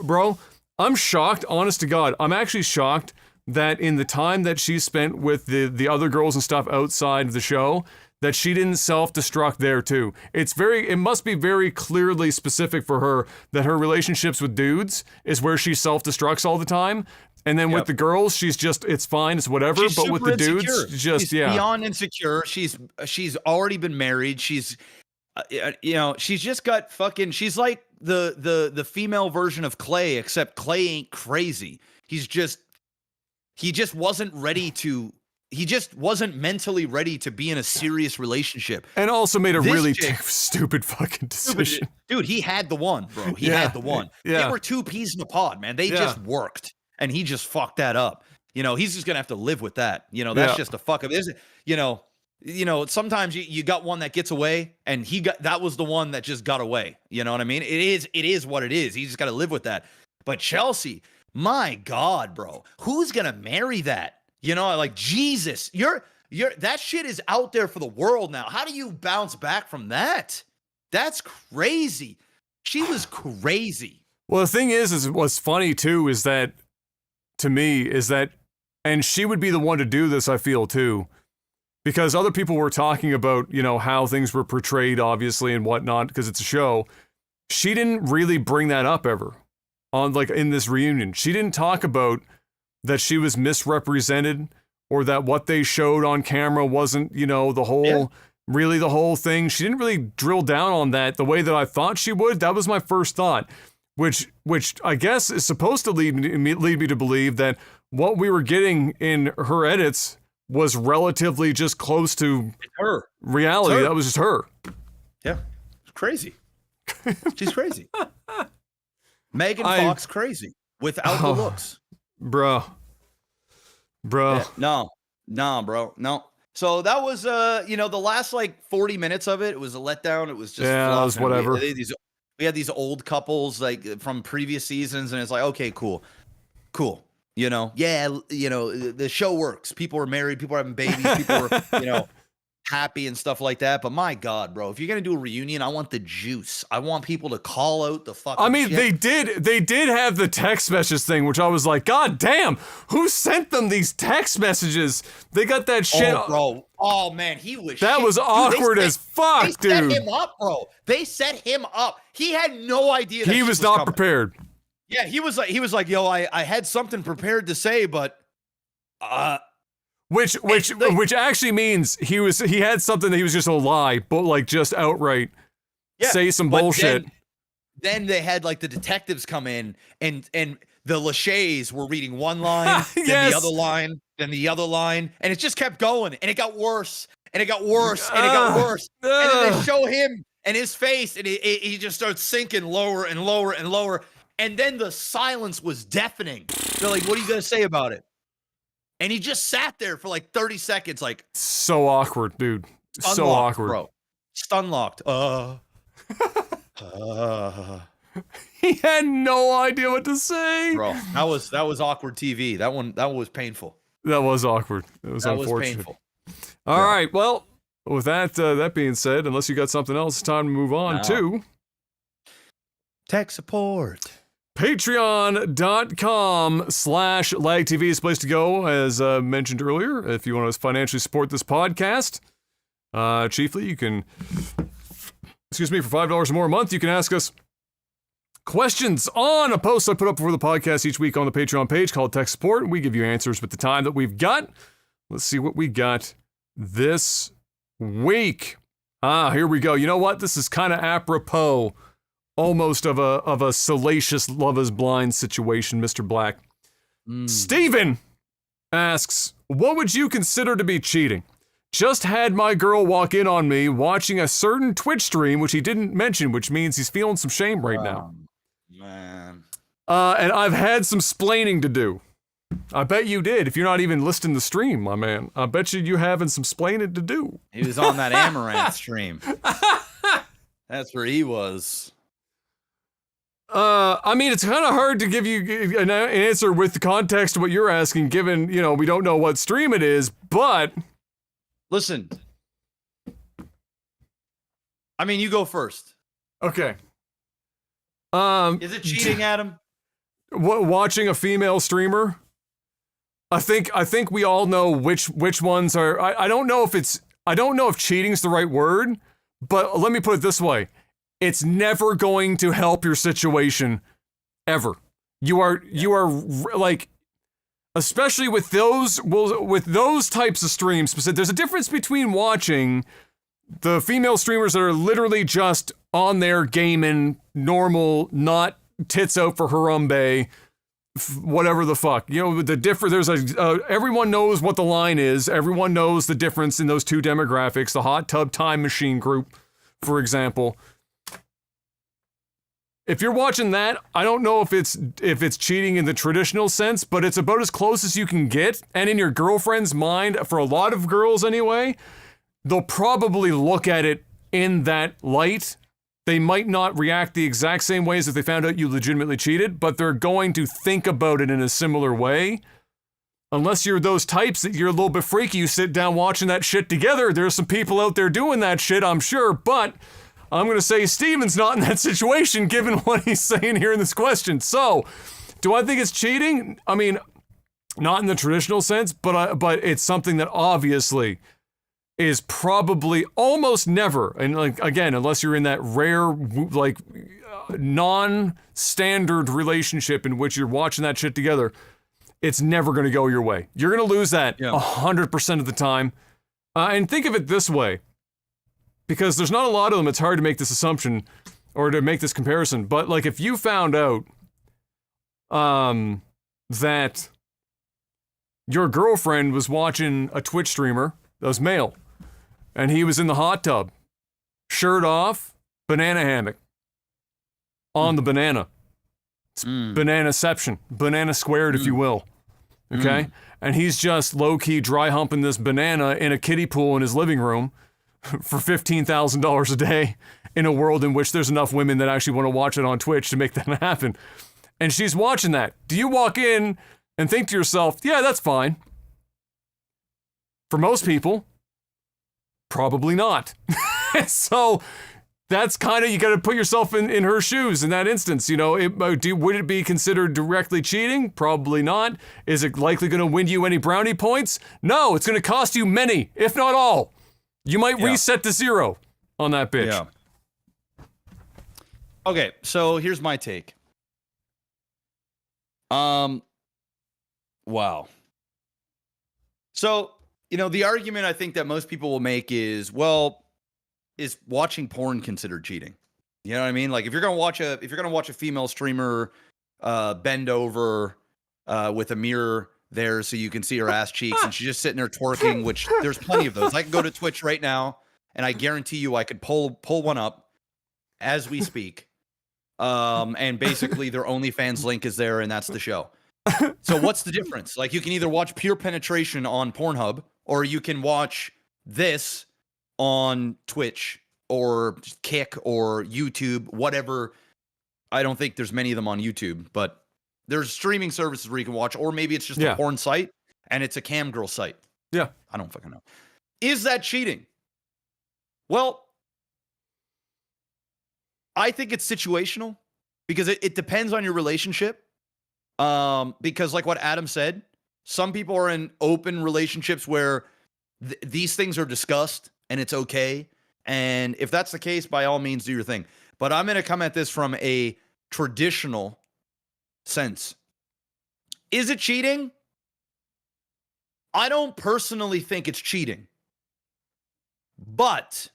Bro, I'm shocked, honest to God. I'm actually shocked that in the time that she spent with the other girls and stuff outside of the show, that she didn't self-destruct there too. It must be very clearly specific for her that her relationships with dudes is where she self-destructs all the time. And then with the girls, she's just, it's fine, it's whatever.
She's
but with the dudes,
insecure.
she's
beyond insecure. She's already been married. She's, she's just got fucking, she's like the female version of Clay, except Clay ain't crazy. He just wasn't mentally ready to be in a serious relationship.
And also made a really stupid fucking decision.
Dude, he had the one, bro. He had the one.
Yeah.
They were two peas in a pod, man. They just worked. And he just fucked that up. He's just gonna have to live with that. That's just a fuck up. Sometimes you got one that gets away, and that was the one that just got away. You know what I mean? It is what it is. He just got to live with that. But Chelsea, my God, bro, who's gonna marry that? Like Jesus, you're that shit is out there for the world now. How do you bounce back from that? That's crazy. She was crazy.
Well, the thing is what's funny too is that, to me, and she would be the one to do this, I feel too, because other people were talking about, how things were portrayed, obviously, and whatnot, because it's a show. She didn't really bring that up ever in this reunion. She didn't talk about that she was misrepresented or that what they showed on camera wasn't, the whole thing. She didn't really drill down on that the way that I thought she would. That was my first thought, which I guess is supposed to lead me to believe that what we were getting in her edits was relatively just close to
her
reality. That was just her.
Yeah. It's crazy. She's crazy. Megan Fox crazy without the looks.
Bro.
Yeah, no, bro. No. So that was, the last 40 minutes of it was a letdown. It was just
it was whatever.
We had these old couples from previous seasons, and it's like, okay, cool. The show works. People are married. People are having babies. People are, happy and stuff like that. But my God, bro, if you're gonna do a reunion, I want the juice. I want people to call out the fucking.
I mean,
shit.
they did have the text message thing, which I was like, God damn, who sent them these text messages? They got that shit.
Oh, bro. Oh man, he was.
That was awkward as fuck, dude.
They set him up, bro. They set him up. He had no idea.
He was not prepared.
Yeah, he was like, yo, I had something prepared to say, but.
Which actually means he had something that he was just a lie, but just outright say some bullshit.
Then they had the detectives come in and the Lachey's were reading one line, then the other line, then the other line, and it just kept going, and it got worse, and it got worse, and it got worse. And then they show him and his face, and he just starts sinking lower and lower and lower, and then the silence was deafening. They're like, "What are you gonna say about it?" And he just sat there for 30 seconds,
so awkward, dude. So awkward,
bro. Stun-locked.
He had no idea what to say,
bro. That was awkward TV. That one was painful.
That was awkward. It was unfortunate. Was painful. All right. Well, with that being said, unless you got something else, it's time to move on to
tech support.
Patreon.com/lagtv is the place to go, as mentioned earlier, if you want to financially support this podcast. Chiefly, you can, for $5 or more a month, you can ask us questions on a post I put up before the podcast each week on the Patreon page called Tech Support, and we give you answers with the time that we've got. Let's see what we got this week. Here we go. You know what? This is kind of apropos almost of a salacious Love is Blind situation, Mr. Black. Steven asks, what would you consider to be cheating? Just had my girl walk in on me watching a certain Twitch stream, which he didn't mention, which means he's feeling some shame right now.
Man.
And I've had some splaining to do. I bet you did. If you're not even listing the stream, my man, I bet you having some splaining to do.
He was on that Amaranth stream. That's where he was.
I mean, it's kind of hard to give you an answer with the context of what you're asking, given, you know, we don't know what stream it is, but...
Listen. I mean, you go first.
Okay.
Is it cheating, Adam?
Watching a female streamer? I think we all know which ones are... I don't know if cheating's the right word, but let me put it this way. It's never going to help your situation, ever. You are like, especially with those types of streams. There's a difference between watching the female streamers that are literally just on there gaming, normal, not tits out for Harambe, whatever the fuck. You know, there's everyone knows what the line is. Everyone knows the difference in those two demographics. The hot tub time machine group, for example. If you're watching that, I don't know if it's cheating in the traditional sense, but it's about as close as you can get. And in your girlfriend's mind, for a lot of girls anyway, they'll probably look at it in that light. They might not react the exact same ways if they found out you legitimately cheated, but they're going to think about it in a similar way. Unless you're those types that you're a little bit freaky, you sit down watching that shit together. There's some people out there doing that shit, I'm sure, but... I'm going to say Steven's not in that situation, given what he's saying here in this question. So, do I think it's cheating? I mean, not in the traditional sense, but it's something that obviously is probably almost never, and like again, unless you're in that rare, like, non-standard relationship in which you're watching that shit together, it's never going to go your way. You're going to lose that 100% of the time. And think of it this way. Because there's not a lot of them, it's hard to make this assumption or to make this comparison. But like if you found out that your girlfriend was watching a Twitch streamer that was male, and he was in the hot tub, shirt off, banana hammock, on the banana. It's bananaception, banana squared, if you will. Okay? And he's just low-key dry humping this banana in a kiddie pool in his living room for $15,000 a day in a world in which there's enough women that actually want to watch it on Twitch to make that happen. And she's watching that. Do you walk in and think to yourself, yeah, that's fine? For most people, probably not. So that's kind of, you got to put yourself in her shoes in that instance. You know, would it be considered directly cheating? Probably not. Is it likely going to win you any brownie points? No, it's going to cost you many, if not all. You might reset to 0 on that bitch.
Yeah. Okay, so here's my take. Wow. So, you know, the argument I think that most people will make is, well, is watching porn considered cheating? You know what I mean? Like if you're gonna watch a female streamer bend over with a mirror there so you can see her ass cheeks and she's just sitting there twerking, which there's plenty of those. I can go to Twitch right now and I guarantee you I could pull one up as we speak. And basically their OnlyFans link is there and that's the show. So what's the difference? Like you can either watch pure penetration on Pornhub or you can watch this on Twitch or Kick or YouTube, whatever. I don't think there's many of them on YouTube, but there's streaming services where you can watch, or maybe it's just a porn site and it's a cam girl site.
Yeah.
I don't fucking know. Is that cheating? Well, I think it's situational because it depends on your relationship. Because like what Adam said, some people are in open relationships where these things are discussed and it's okay. And if that's the case, by all means, do your thing. But I'm going to come at this from a traditional sense. Is it cheating? I don't personally think it's cheating. But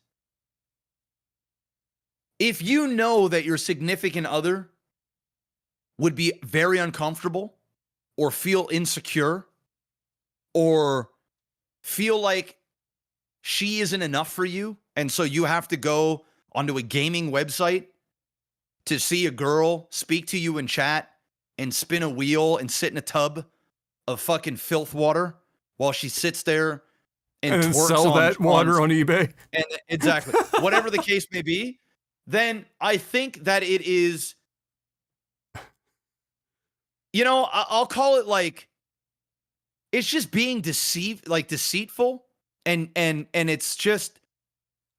if you know that your significant other would be very uncomfortable or feel insecure or feel like she isn't enough for you, and so you have to go onto a gaming website to see a girl speak to you in chat and spin a wheel and sit in a tub of fucking filth water while she sits there and
then
twerks
sell that water on eBay.
And exactly. Whatever the case may be, then I think that it is, I'll call it like, it's just being deceitful, and it's just,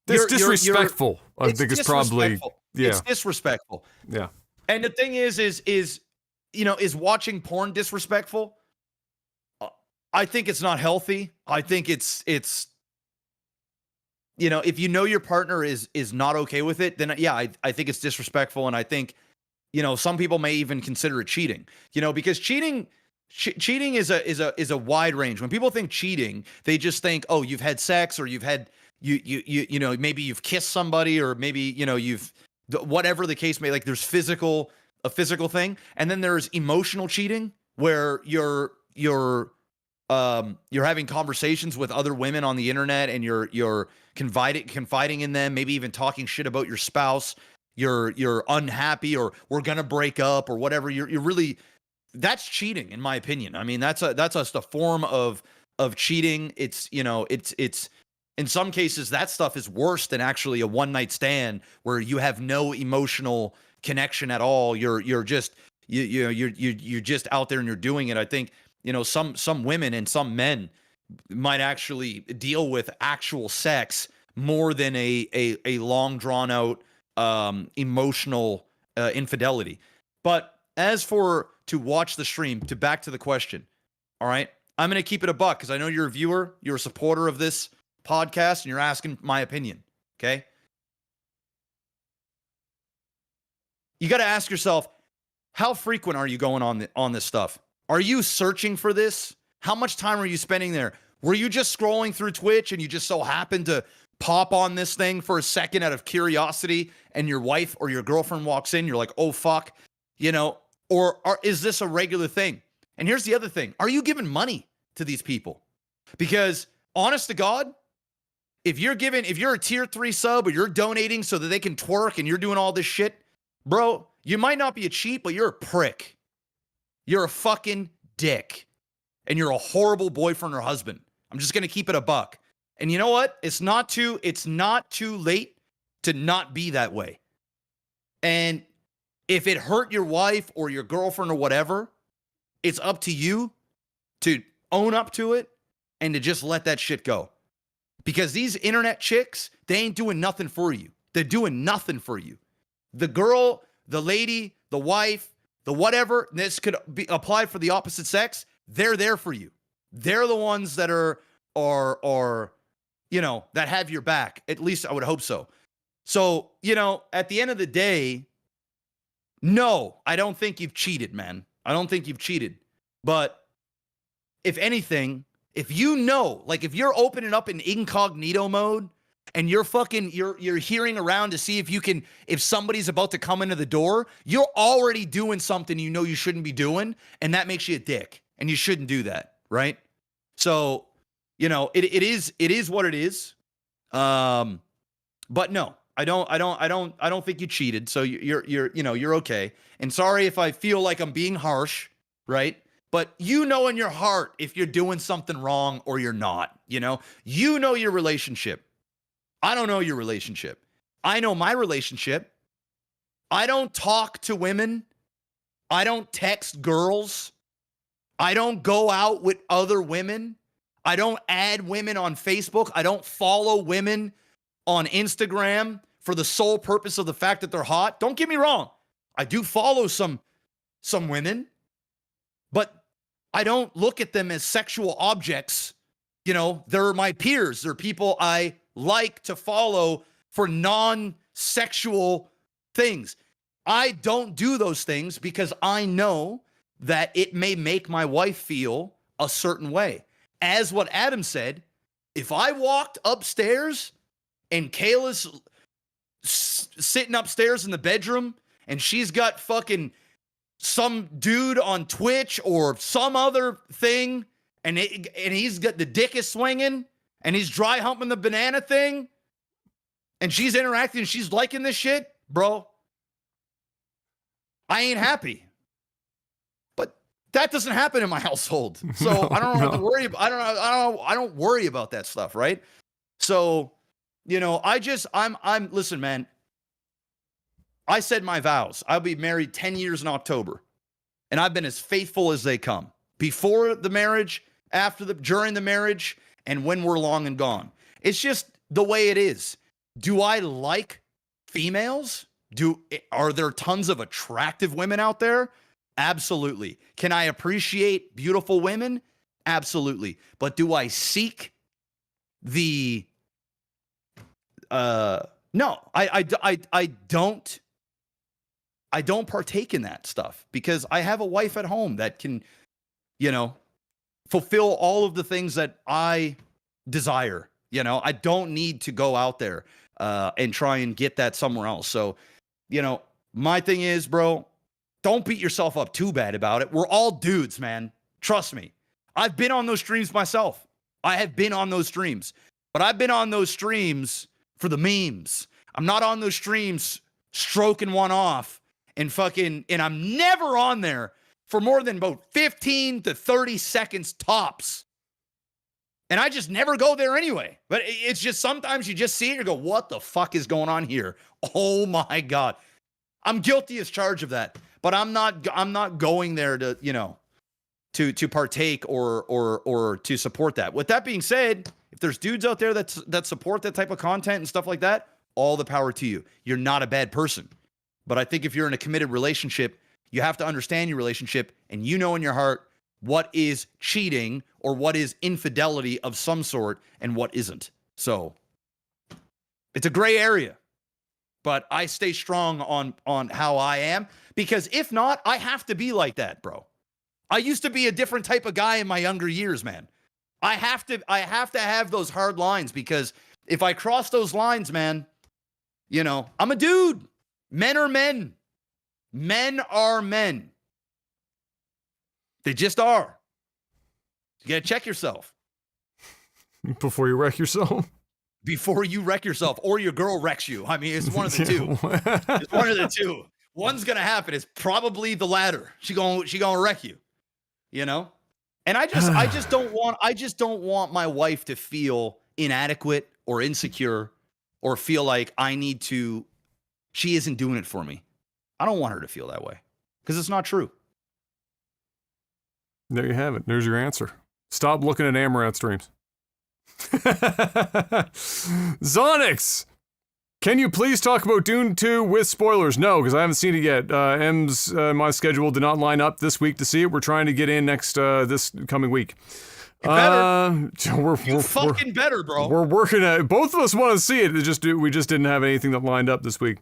it's disrespectful. I think it's probably, yeah.
It's disrespectful.
Yeah.
And the thing is watching porn disrespectful? I think it's not healthy. I think it's if you know your partner is not okay with it, then yeah, I think it's disrespectful, and I think some people may even consider it cheating. Because cheating is a wide range. When people think cheating, they just think, oh, you've had sex, or you've had maybe you've kissed somebody, or maybe you've whatever the case may, like there's a physical thing, and then there's emotional cheating where you're having conversations with other women on the internet, and you're confiding in them, maybe even talking shit about your spouse. You're unhappy, or we're gonna break up, or whatever. You're really, that's cheating, in my opinion. I mean, that's just a form of cheating. It's it's in some cases that stuff is worse than actually a one night stand where you have no emotional connection at all. You're just you're just out there and you're doing it. I think some women and some men might actually deal with actual sex more than a long drawn out emotional infidelity. But as for to watch the stream, to back to the question, all right, I'm going to keep it a buck because I know you're a viewer, you're a supporter of this podcast, and you're asking my opinion, okay? You got to ask yourself, how frequent are you going on this stuff? Are you searching for this? How much time are you spending there? Were you just scrolling through Twitch and you just so happened to pop on this thing for a second out of curiosity, and your wife or your girlfriend walks in, you're like, oh, fuck, or is this a regular thing? And here's the other thing. Are you giving money to these people? Because honest to God, if you're a tier 3 sub, or you're donating so that they can twerk and you're doing all this shit, bro, you might not be a cheat, but you're a prick. You're a fucking dick. And you're a horrible boyfriend or husband. I'm just going to keep it a buck. And you know what? It's not too late to not be that way. And if it hurt your wife or your girlfriend or whatever, it's up to you to own up to it and to just let that shit go. Because these internet chicks, they ain't doing nothing for you. They're doing nothing for you. The girl, the lady, the wife, the whatever, this could be applied for the opposite sex, they're there for you. They're the ones that are that have your back. At least I would hope so. So, at the end of the day, no, I don't think you've cheated, man. I don't think you've cheated. But if anything, if if you're opening up in incognito mode and you're hearing around to see if somebody's about to come into the door, you're already doing something you shouldn't be doing, and that makes you a dick, and you shouldn't do that, right? So, it is what it is. But no, I don't think you cheated. So you're okay. And sorry if I feel like I'm being harsh, right? But in your heart if you're doing something wrong or you're not, your relationship. I don't know your relationship. I know my relationship. I don't talk to women. I don't text girls. I don't go out with other women. I don't add women on Facebook. I don't follow women on Instagram for the sole purpose of the fact that they're hot. Don't get me wrong. I do follow some women, but I don't look at them as sexual objects. They're my peers. They're people I like to follow for non-sexual things. I don't do those things because I know that it may make my wife feel a certain way. As what Adam said, if I walked upstairs and Kayla's sitting upstairs in the bedroom and she's got fucking some dude on Twitch or some other thing, and he's got the dick is swinging, and he's dry humping the banana thing, and she's interacting, and she's liking this shit, bro, I ain't happy. But that doesn't happen in my household, so I don't have to worry. I don't worry about that stuff, right? So, you know, I'm listen, man. I said my vows. I'll be married 10 years in October, and I've been as faithful as they come. Before the marriage, during the marriage, and when we're long and gone. It's just the way it is. Do I like females? Are there tons of attractive women out there? Absolutely. Can I appreciate beautiful women? Absolutely. But do I seek the no, I don't partake in that stuff because I have a wife at home that can, you know, fulfill all of the things that I desire. You know, I don't need to go out there and try and get that somewhere else. So, you know, my thing is, bro, don't beat yourself up too bad about it. We're all dudes, man. Trust me. I've been on those streams myself. I have been on those streams, but I've been on those streams for the memes. I'm not on those streams stroking one off and I'm never on there for more than about 15 to 30 seconds tops. And I just never go there anyway. But it's just sometimes you just see it and go, what the fuck is going on here? Oh my God. I'm guilty as charged of that. But I'm not going there to, you know, to partake or to support that. With that being said, if there's dudes out there that support that type of content and stuff like that, all the power to you. You're not a bad person. But I think if you're in a committed relationship, you have to understand your relationship and you know in your heart what is cheating or what is infidelity of some sort and what isn't. So it's a gray area, but I stay strong on how I am because if not, I have to be like that, bro. I used to be a different type of guy in my younger years, man. I have to have those hard lines because if I cross those lines, man, you know, I'm a dude. Men are men. Men are men. They just are. You got to check yourself.
Before you wreck yourself?
Before you wreck yourself or your girl wrecks you. I mean, it's one of the two. It's one of the two. One's going to happen. It's probably the latter. She gonna wreck you. You know? And I just don't want my wife to feel inadequate or insecure or feel like she isn't doing it for me. I don't want her to feel that way because it's not true.
There you have it. There's your answer. Stop looking at Amaranth streams. Zonix! Can you please talk about Dune 2 with spoilers? No, because I haven't seen it yet. My schedule did not line up this week to see it. We're trying to get in this coming week.
You better.
We're
fucking better, bro.
We're working at it. Both of us want to see it. We just didn't have anything that lined up this week.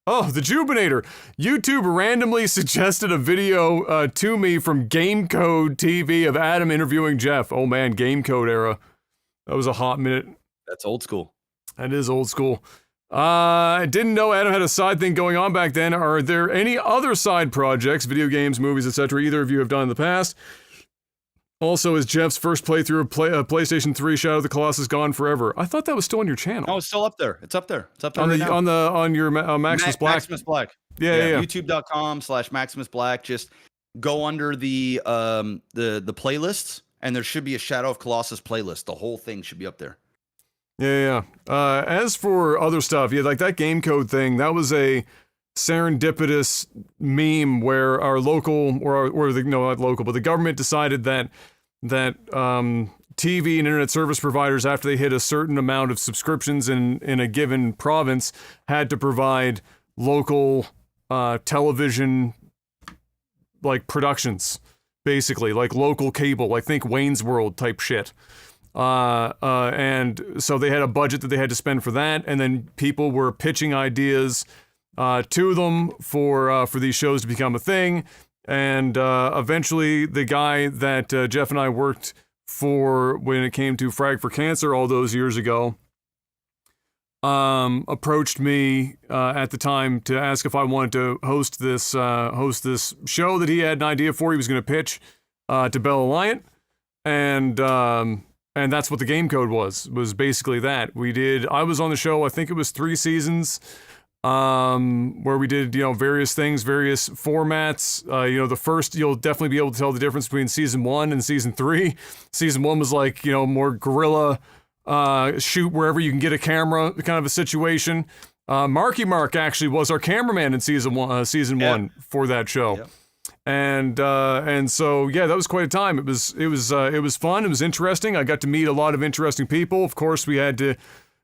Oh, the Jubinator. YouTube randomly suggested a video to me from GameCode TV of Adam interviewing Jeff. Oh man, GameCode era. That was a hot minute.
That's old school.
That is old school. I didn't know Adam had a side thing going on back then. Are there any other side projects, video games, movies, etc., either of you have done in the past? Also, is Jeff's first playthrough of PlayStation 3 Shadow of the Colossus gone forever? I thought that was still on your channel.
No, it's still up there. It's up there. It's up there
on your Maximus Black.
Maximus Black.
Yeah.
YouTube.com/Maximus Black. Just go under the playlists, and there should be a Shadow of Colossus playlist. The whole thing should be up there.
Yeah. As for other stuff, like that GameCode thing, that was a serendipitous meme where our local, not local, but the government decided that TV and internet service providers, after they hit a certain amount of subscriptions in a given province, had to provide local television like productions, basically, like local cable, like think Wayne's World type shit. And so they had a budget that they had to spend for that, and then people were pitching ideas to them for these shows to become a thing, and eventually the guy that Jeff and I worked for when it came to Frag for Cancer all those years ago approached me at the time to ask if I wanted to host this show that he had an idea for. He was going to pitch to Bell Alliant, and that's what the GameCode was basically that. I was on the show, I think it was 3 seasons, where we did, various things, various formats. The first, you'll definitely be able to tell the difference between season 1 and season 3. Season 1 was like, more guerrilla, shoot wherever you can get a camera kind of a situation. Marky Mark actually was our cameraman in season one for that show. Yep. And so that was quite a time. It was fun. It was interesting. I got to meet a lot of interesting people. Of course, we had to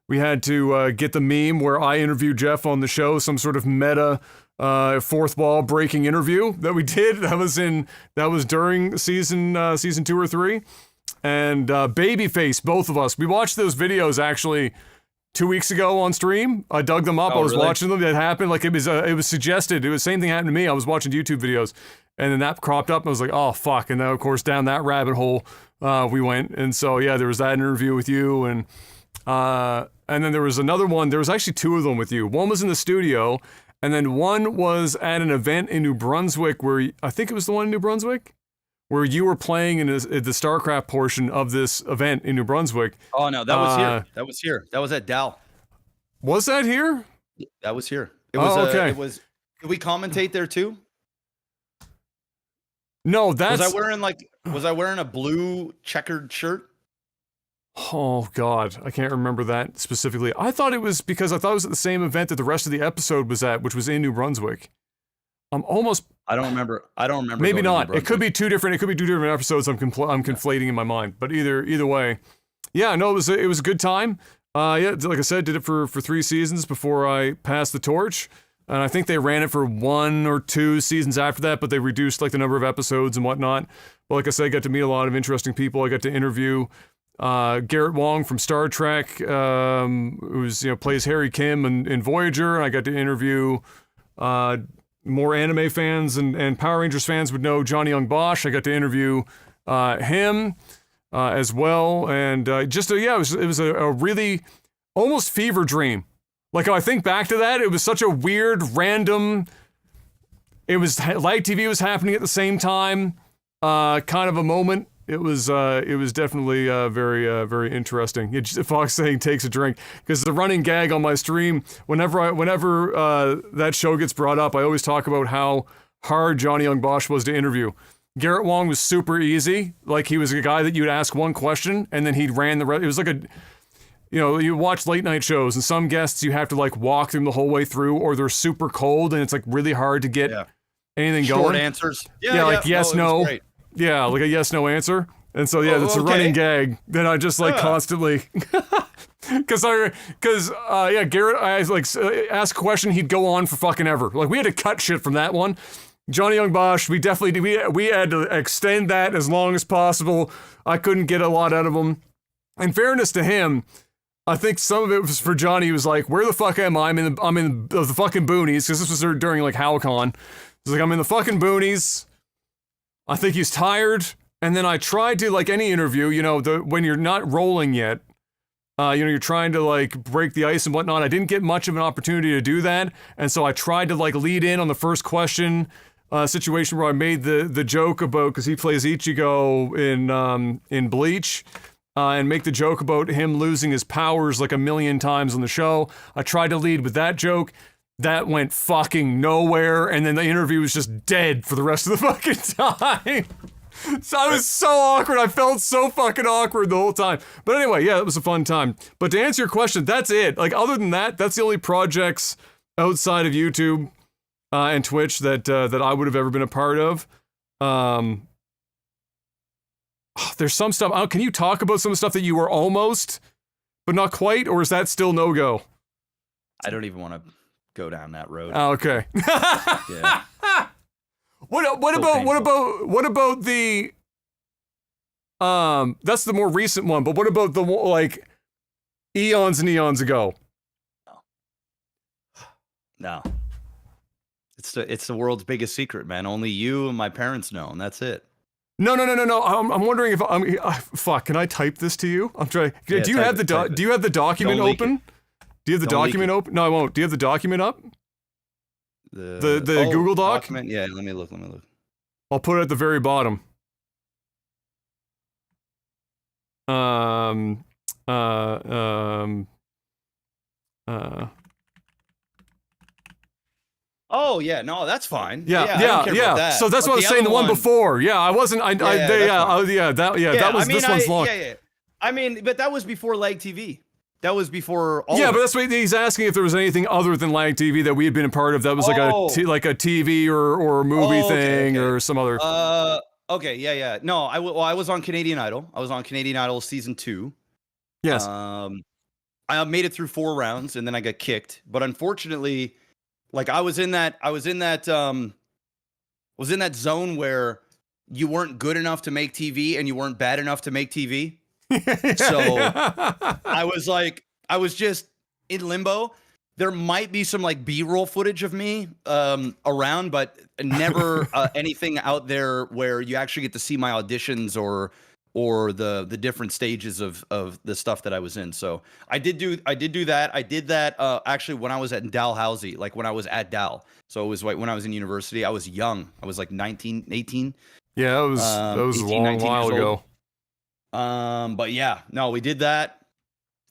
get the meme where I interviewed Jeff on the show, some sort of meta fourth wall breaking interview that we did. That was during season 2 or 3. And Babyface, both of us. We watched those videos actually 2 weeks ago on stream. I dug them up. I was watching them. That happened. Like it was suggested. It was the same thing happened to me. I was watching YouTube videos, and then that cropped up, and I was like, oh fuck. And then of course down that rabbit hole we went. And so there was that interview with you, and then there was another one. There was actually 2 of them with you. One was in the studio, and then one was at an event in New Brunswick where I think it was the one in New Brunswick, where you were playing in the Starcraft portion of this event in New Brunswick.
Oh, no, that was here. That was here. That was at Dal.
Was that here?
That was here. It was,
okay.
Did we commentate there too?
No, that's...
Was I wearing a blue checkered shirt?
Oh, God. I can't remember that specifically. I thought it was because I thought it was at the same event that the rest of the episode was at, which was in New Brunswick. I don't remember.
Maybe
not. It could be 2 different episodes. I'm conflating in my mind. But either way, no, it was a good time. Like I said, did it for 3 seasons before I passed the torch, and I think they ran it for 1 or 2 seasons after that. But they reduced like the number of episodes and whatnot. But like I said, I got to meet a lot of interesting people. I got to interview Garrett Wong from Star Trek, who's plays Harry Kim in Voyager, and I got to interview. More anime fans and Power Rangers fans would know Johnny Young Bosch. I got to interview him as well, and it was a really almost fever dream. Like I think back to that, it was such a weird, random. It was Live TV was happening at the same time, kind of a moment. It was definitely very interesting. Fox saying takes a drink, because the running gag on my stream, whenever that show gets brought up, I always talk about how hard Johnny Young Bosch was to interview. Garrett Wong was super easy. Like he was a guy that you'd ask one question and then he'd ran the rest. It was like you watch late night shows and some guests you have to like walk them the whole way through, or they're super cold and it's like really hard to get anything going.
Short answers.
Yes, no. Yeah, like a yes/no answer. And so that's a running gag that I just like constantly, because Garrett, I like ask a question, he'd go on for fucking ever. Like we had to cut shit from that one. Johnny Young Bosch, we definitely did. We had to extend that as long as possible. I couldn't get a lot out of him. In fairness to him, I think some of it was for Johnny. He was like, "Where the fuck am I? I'm in the fucking boonies," because this was during like HowlCon. He's like, "I'm in the fucking boonies." I think he's tired. And then I tried to, like any interview, when you're not rolling yet, you're trying to like break the ice and whatnot. I didn't get much of an opportunity to do that. And so I tried to like lead in on the first question situation where I made the joke about, because he plays Ichigo in Bleach, and make the joke about him losing his powers like 1,000,000 times on the show. I tried to lead with that joke. That went fucking nowhere, and then the interview was just dead for the rest of the fucking time. So I was so awkward. I felt so fucking awkward the whole time. But anyway, it was a fun time. But to answer your question, that's it. Like other than that, that's the only projects outside of YouTube and Twitch that I would have ever been a part of. There's some stuff. Can you talk about some stuff that you were almost, but not quite, or is that still no go?
I don't even want to go down that road.
Oh, okay.
Yeah.
What about the that's the more recent one, but what about the like eons and eons ago?
No. It's the world's biggest secret, man. Only you and my parents know, and that's it.
No. I'm wondering if fuck. Can I type this to you? I'm trying. Do you have the document open? Do you have the
Don't leak
document
it.
open? No, I won't. Do you have the document up? The Google Doc?
Document? Yeah, let me look.
I'll put it at the very bottom.
Oh yeah, no, that's fine.
Yeah.
I don't care about that.
So that's
But
what I was saying. The one before. Yeah, I wasn't. That was this one's long.
Yeah. I mean, but that was before Lag TV. That was before all.
Yeah,
of
but
it.
that's what he's asking if there was anything other than Lag TV that we had been a part of that was like a TV or a movie thing or some other.
Okay, yeah. No, I was on Canadian Idol. I was on Canadian Idol season 2.
Yes.
I made it through 4 rounds and then I got kicked. But unfortunately, like I was in that zone where you weren't good enough to make TV and you weren't bad enough to make TV. So I was just in limbo. There might be some like B-roll footage of me around, but never anything out there where you actually get to see my auditions or the different stages of the stuff that I was in. So I did do that. I did that actually when I was at Dalhousie, like when I was at Dal. So it was like when I was in university. I was young. I was like 19, 18.
Yeah, that was 18, a long while ago.
But yeah, no, we did that.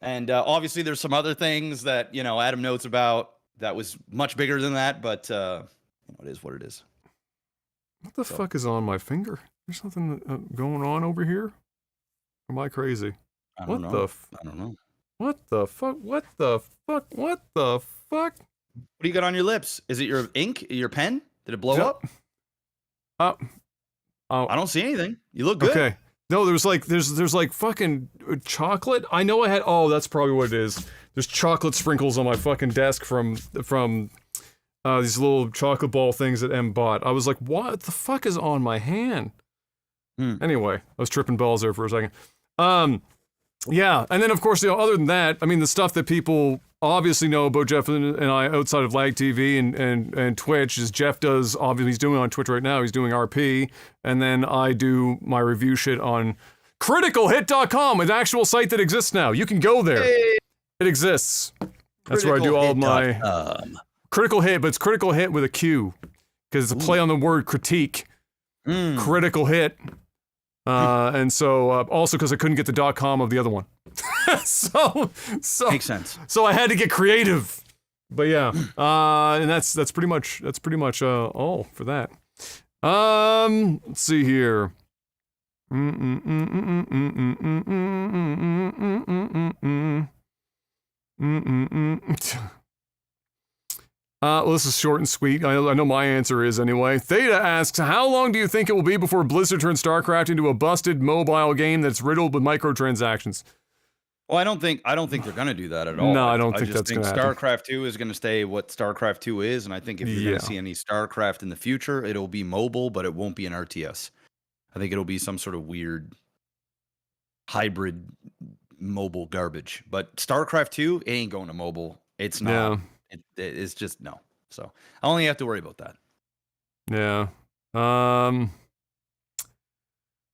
And obviously there's some other things that, Adam notes about that was much bigger than that, but it is what it is.
What the fuck is on my finger? There's something going on over here? Am I crazy?
I don't know. I don't know.
What the fuck? What the fuck? What the fuck?
What do you got on your lips? Is it your ink? Your pen? Did it blow up? I don't see anything. You look good.
Okay. No, there's like fucking chocolate. I know I had. Oh, that's probably what it is. There's chocolate sprinkles on my fucking desk from these little chocolate ball things that M bought. I was like, what the fuck is on my hand? Anyway, I was tripping balls there for a second. Yeah, and then of course, other than that, I mean, the stuff that people obviously know about Jeff and I outside of Lag TV and Twitch is Jeff does, obviously he's doing on Twitch right now, he's doing RP, and then I do my review shit on criticalhit.com, an actual site that exists now. You can go there. Hey. It exists. That's where I do all of my Critical Hit, but it's Critical Hit with a Q, because it's a play on the word critique. Critical Hit. And so also because I couldn't get the .com of the other one. so
makes sense.
So I had to get creative. But yeah. And that's pretty much all for that. Let's see here. Well, this is short and sweet. I know my answer is anyway. Theta asks, how long do you think it will be before Blizzard turns StarCraft into a busted mobile game that's riddled with microtransactions?
Well, I don't think they're gonna do that at all.
No, I don't think that's gonna happen.
StarCraft 2 is gonna stay what StarCraft 2 is, and I think if you're gonna see any StarCraft in the future, it'll be mobile, but it won't be an RTS. I think it'll be some sort of weird hybrid mobile garbage. But StarCraft 2, it ain't going to mobile. It's not. Yeah. It's just no. So I only have to worry about that.
Yeah.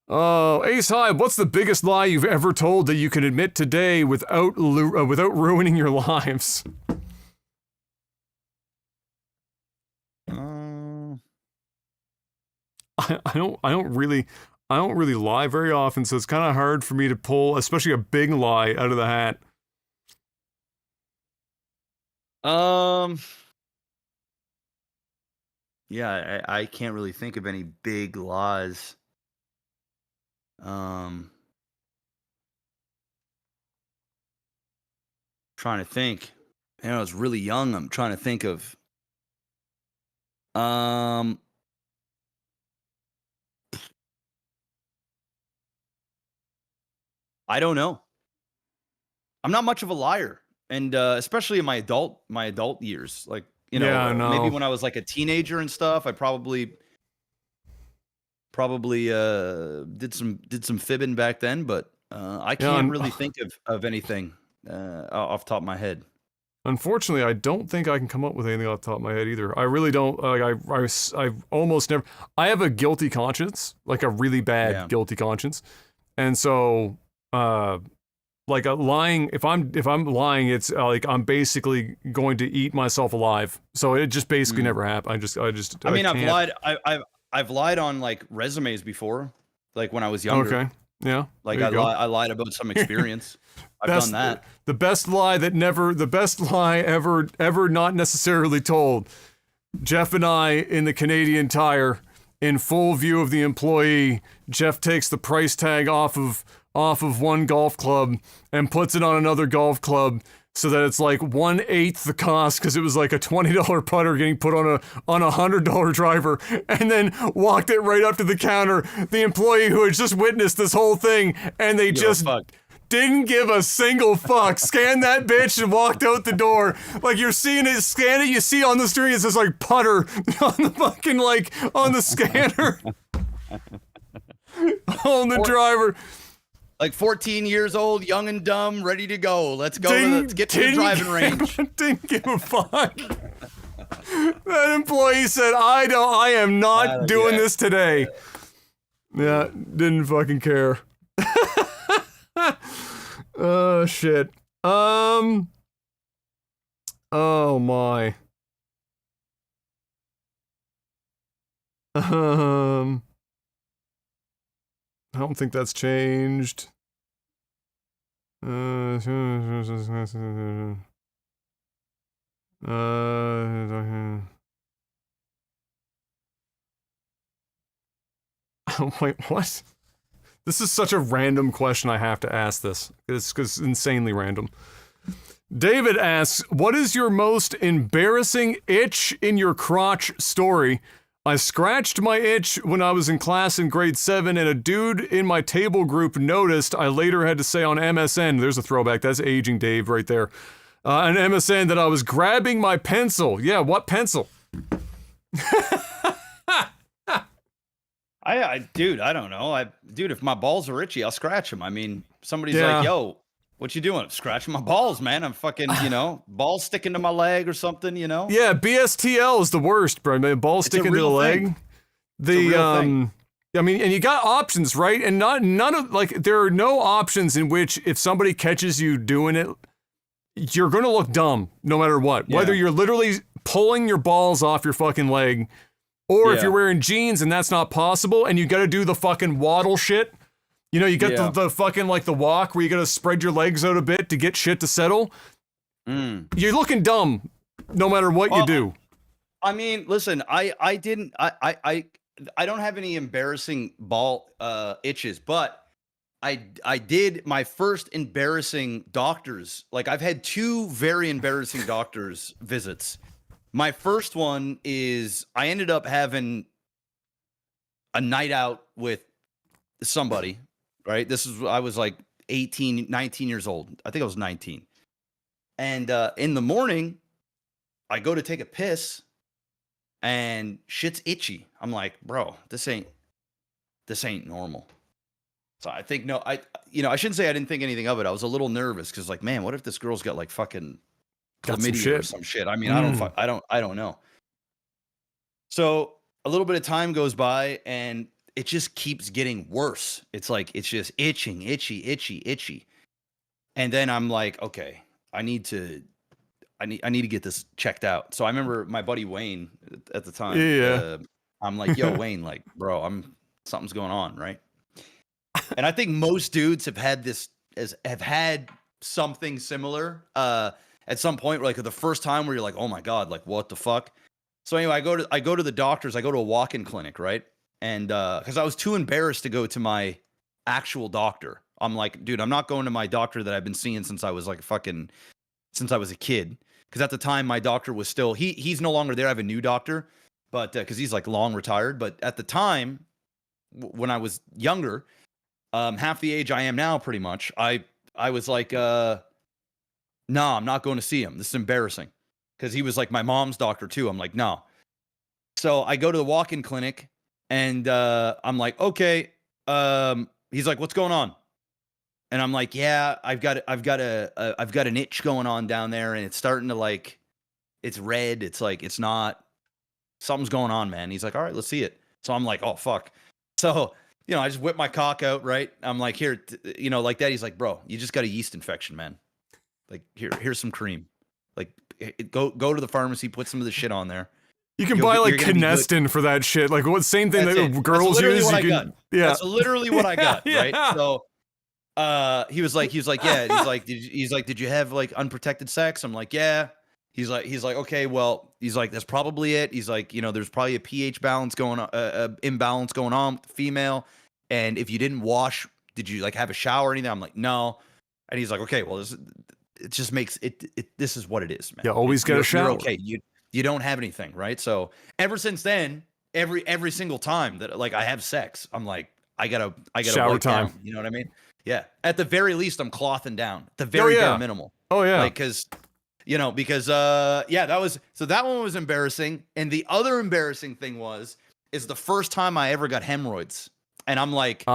Oh, Ace High, what's the biggest lie you've ever told that you can admit today without ruining your lives? I don't really lie very often, so it's kind of hard for me to pull, especially a big lie, out of the hat.
Yeah, I can't really think of any big lies. Trying to think. I was really young. I'm trying to think of. I don't know. I'm not much of a liar, and especially in my adult years, like maybe when I was like a teenager and stuff, I probably did some fibbing back then, but I can't really think of anything off the top of my head.
Unfortunately, I don't think I can come up with anything off the top of my head either. I really don't. Like I've almost never. I have a guilty conscience, like a really bad guilty conscience, and so Like lying, if I'm lying, it's like I'm basically going to eat myself alive. So it just basically never happened.
I mean, I've
can't.
lied. I've lied on like resumes before, like when I was younger.
Okay. Yeah.
Like
there you go.
I lied about some experience. I've done that.
The best lie ever not necessarily told. Jeff and I in the Canadian Tire, in full view of the employee, Jeff takes the price tag off of one golf club and puts it on another golf club so that it's like 1/8 the cost, because it was like a $20 putter getting put on a $100 driver, and then walked it right up to the counter. The employee who had just witnessed this whole thing, and they just didn't give a single fuck. Scanned that bitch and walked out the door. Like, you're seeing it, scan it, you see on the screen, it says like putter on the fucking, like, on the scanner. On the driver.
Like 14 years old, young and dumb, ready to go. Let's go. Let's get to the driving range.
Didn't give a fuck. That employee said, I am not doing this today. Yeah, didn't fucking care. Oh, shit. Oh, my. I don't think that's changed. Oh, wait, what? This is such a random question. I have to ask this. It's insanely random. David asks, what is your most embarrassing itch in your crotch story? I scratched my itch when I was in class in grade 7, and a dude in my table group noticed. I later had to say on MSN, there's a throwback, that's aging Dave right there, on MSN, that I was grabbing my pencil. Yeah, what pencil?
Dude, I don't know. Dude, if my balls are itchy, I'll scratch them. I mean, somebody's like, yo, what you doing? I'm scratching my balls, man. I'm fucking, balls sticking to my leg or something,
Yeah, BSTL is the worst, bro. Man, balls sticking to the leg. I mean, and you got options, right? And none of, like, there are no options in which if somebody catches you doing it, you're gonna look dumb no matter what. Yeah. Whether you're literally pulling your balls off your fucking leg, or if you're wearing jeans and that's not possible, and you gotta do the fucking waddle shit. You got the fucking, like, the walk where you gotta spread your legs out a bit to get shit to settle. You're looking dumb no matter what you do.
I mean, listen, I don't have any embarrassing ball itches, but I did my first embarrassing doctor's. Like, I've had 2 very embarrassing doctor's visits. My first one is I ended up having a night out with somebody, right? I was like 18, 19 years old. I think I was 19. And in the morning, I go to take a piss and shit's itchy. I'm like, bro, this ain't normal. So I think, I shouldn't say I didn't think anything of it. I was a little nervous because, like, man, what if this girl's got like fucking chlamydia or some shit? I mean, I don't know. So a little bit of time goes by and it just keeps getting worse. It's like, it's just itching. And then I'm like, okay, I need to get this checked out. So I remember my buddy Wayne at the time. I'm like, yo, Wayne, like, bro, something's going on, right? And I think most dudes have had something similar at some point, like the first time where you're like, oh my God, like, what the fuck? So anyway, I go to the doctors. I go to a walk-in clinic, right? And because I was too embarrassed to go to my actual doctor. I'm like, dude, I'm not going to my doctor that I've been seeing since I was like since I was a kid. Because at the time, my doctor was still, he's no longer there. I have a new doctor, but because he's like long retired. But at the time, when I was younger, half the age I am now, pretty much, I was like, no, I'm not going to see him. This is embarrassing. Because he was like my mom's doctor too. I'm like, no. So I go to the walk-in clinic and I'm like, okay. He's like, what's going on? And I'm like, yeah, I've got an itch going on down there, and it's starting to, like, it's red. It's like, something's going on, man. He's like, all right, let's see it. So I'm like, oh fuck. So you know, I just whip my cock out, right? I'm like, here, you know, like that. He's like, bro, you just got a yeast infection, man. Like, here's some cream. Like, go to the pharmacy, put some of the shit on there.
You can buy like Canestin for that shit. Like what? Same thing that girls use.
What
Yeah,
that's literally what I got.
Yeah.
Right. So, he was like, yeah. He's like, did you have like unprotected sex? I'm like, yeah. He's like, okay, well, he's like, that's probably it. He's like, you know, there's probably a pH balance going on, imbalance going on with the female. And if you didn't wash, did you like have a shower or anything? I'm like, no. And he's like, okay, well, it just makes it. This is what it is, man.
You always got a shower.
You're okay. You don't have anything, right? So ever since then, every single time that like I have sex, I'm like, I gotta
shower time.
Down, you know what I mean? Yeah. At the very least, I'm clothing down. At the very bare minimal.
Oh yeah.
Like, because that one was embarrassing. And the other embarrassing thing is the first time I ever got hemorrhoids. And I'm like, what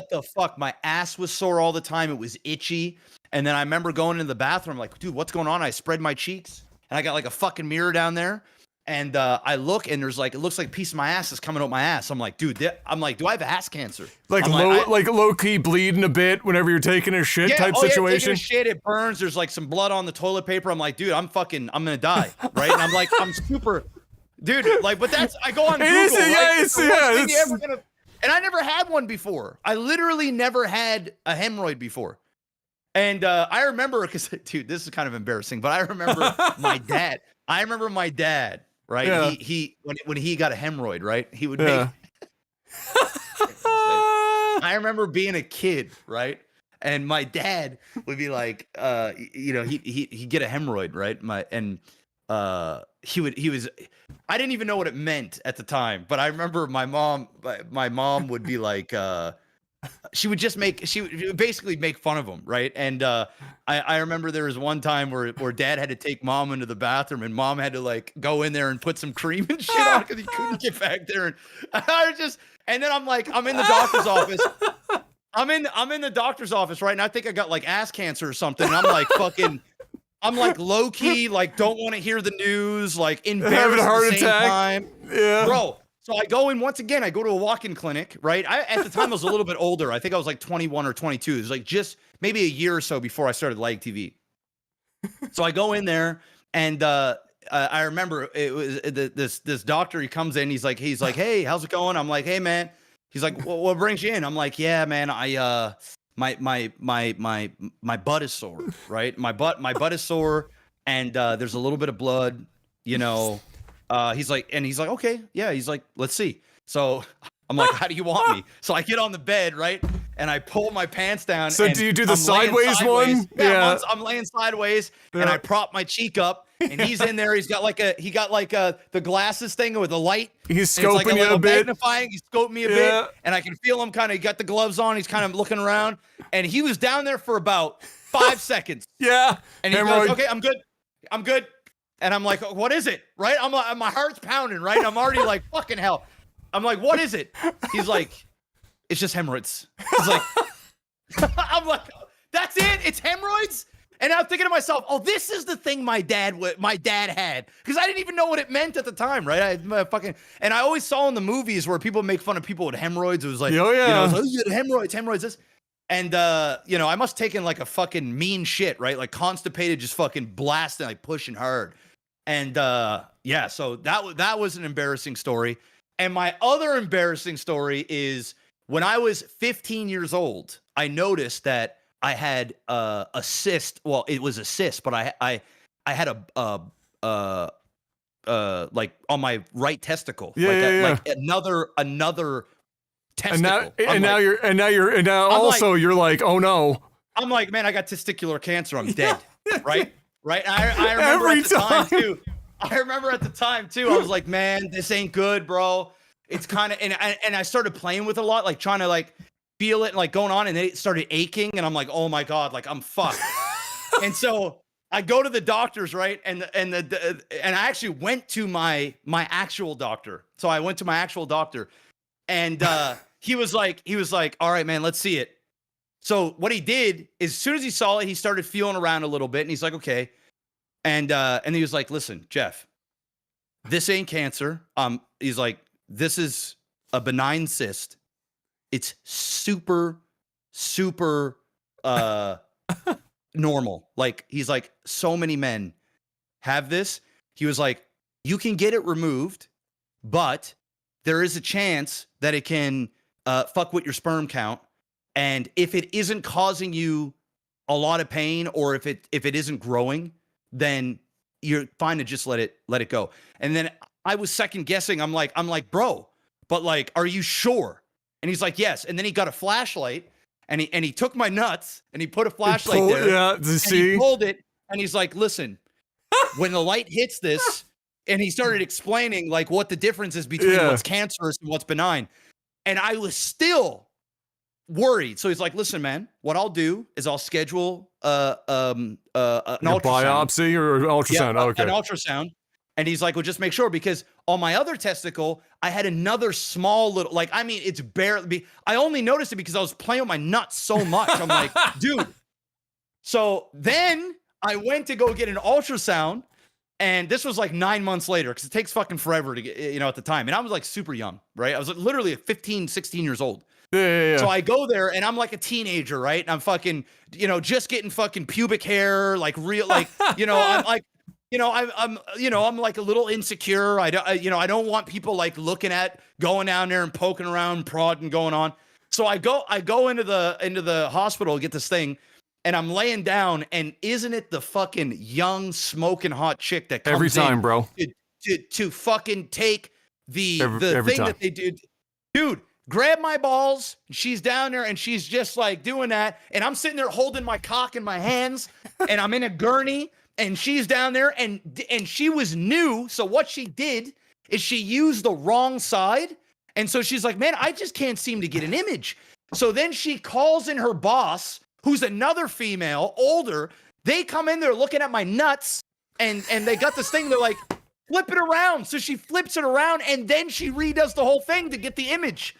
the fuck? My ass was sore all the time. It was itchy. And then I remember going into the bathroom, like, dude, what's going on? I spread my cheeks and I got like a fucking mirror down there. And I look and there's like, it looks like a piece of my ass is coming out my ass. I'm like, dude, do I have ass cancer?
Like low key bleeding a bit whenever you're taking a shit type situation.
Yeah, taking a shit, it burns. There's like some blood on the toilet paper. I'm like, dude, I'm gonna die, right? And I'm like, I'm super, dude. Like, but I go on Google. And I never had one before. I literally never had a hemorrhoid before. And I remember, because dude, this is kind of embarrassing, but I remember my dad. Right? Yeah. He when he got a hemorrhoid, right? He would make. I remember being a kid, right? And my dad would be like, he'd get a hemorrhoid, right? He was. I didn't even know what it meant at the time, but I remember my mom would be like, she would basically make fun of him, right? And I remember there was one time where dad had to take mom into the bathroom and mom had to like go in there and put some cream and shit on because he couldn't get back there. And and then I'm in the doctor's office. I'm in the doctor's office, right? And I think I got like ass cancer or something. And I'm like I'm like low key, like don't want to hear the news, like embarrassed at the same time.
Yeah.
Bro. So I go in once again, I go to a walk-in clinic, right? At the time I was a little bit older. I think I was like 21 or 22. It was like just maybe a year or so before I started liking TV. So I go in there and I remember it was this doctor, he comes in, he's like, hey, how's it going? I'm like, hey man. He's like, well, what brings you in? I'm like, yeah, man, my butt is sore, right? My butt is sore and there's a little bit of blood, you know. He's like, okay, yeah. He's like, let's see. So I'm like, how do you want me? So I get on the bed, right? And I pull my pants down.
So do you do the sideways one?
Yeah. I'm laying sideways and I prop my cheek up and he's in there. He got like the glasses thing with the light.
He's scoping you a bit.
Magnifying. He's scoping me a bit. And I can feel him kind of got the gloves on. He's kind of looking around and he was down there for about 5 seconds.
Yeah.
And he goes, okay, I'm good. And I'm like, what is it? Right? I'm like, my heart's pounding, right? I'm already like, fucking hell. I'm like, what is it? He's like, it's just hemorrhoids. He's like, I'm like, that's it? It's hemorrhoids? And I'm thinking to myself, oh, this is the thing my dad had. Because I didn't even know what it meant at the time, right? And I always saw in the movies where people make fun of people with hemorrhoids. It was like, hemorrhoids, this. And, I must have taken like a fucking mean shit, right? Like constipated, just fucking blasting, like pushing hard. And, so that was an embarrassing story. And my other embarrassing story is when I was 15 years old, I noticed that I had a cyst. Well, it was a cyst, but I had like on my right testicle, like another testicle.
And now you're like, oh no.
I'm like, man, I got testicular cancer. I'm dead. Right. I remember I remember at the time too. I was like, man, this ain't good, bro. It's kind of, and I started playing with it a lot, like trying to like feel it and like going on, and then it started aching, and I'm like, oh my God, like I'm fucked. And so I go to the doctors, right? And I actually went to my actual doctor. So I went to my actual doctor, and he was like, all right, man, let's see it. So what he did is, as soon as he saw it, he started feeling around a little bit, and he's like, okay. And he was like, listen, Jeff, this ain't cancer. He's like, this is
a benign cyst. It's super normal. Like, he's like, so many men have this. He was like, you can get it removed, but there is a chance that it can fuck with your sperm count. And if it isn't causing you a lot of pain, or if it isn't growing, then you're fine to just let it go. And then I was second guessing. I'm like, bro, but like, are you sure? And he's like, yes. And then he got a flashlight and he took my nuts and he put a flashlight there.
Yeah, to see.
He pulled it and he's like, listen, when the light hits this, and he started explaining like what the difference is between what's cancerous and what's benign. And I was still worried. So he's like, listen, man, what I'll do is I'll schedule an ultrasound.
Biopsy or ultrasound? Okay.
An ultrasound. And he's like, well, just make sure, because on my other testicle, I had another small little, like, I mean, it's barely, I only noticed it because I was playing with my nuts so much. I'm like, dude. So then I went to go get an ultrasound, and this was like 9 months later, because it takes fucking forever to get, at the time. And I was like super young, right? I was like literally 15, 16 years old.
Yeah.
So I go there and I'm like a teenager, right? And I'm fucking, just getting fucking pubic hair, like real, like, I'm like, I'm like a little insecure. I don't want people like looking at, going down there and poking around, prodding going on. So I go into the hospital, get this thing, and I'm laying down, and isn't it the fucking young smoking hot chick that comes
every time, bro,
to fucking take the
every
thing
time
that they do, dude. Grab my balls. She's down there and she's just like doing that. And I'm sitting there holding my cock in my hands, and I'm in a gurney, and she's down there, and she was new. So what she did is she used the wrong side. And so she's like, man, I just can't seem to get an image. So then she calls in her boss, who's another female, older. They come in there looking at my nuts, and they got this thing. They're like, flip it around. So she flips it around, and then she redoes the whole thing to get the image.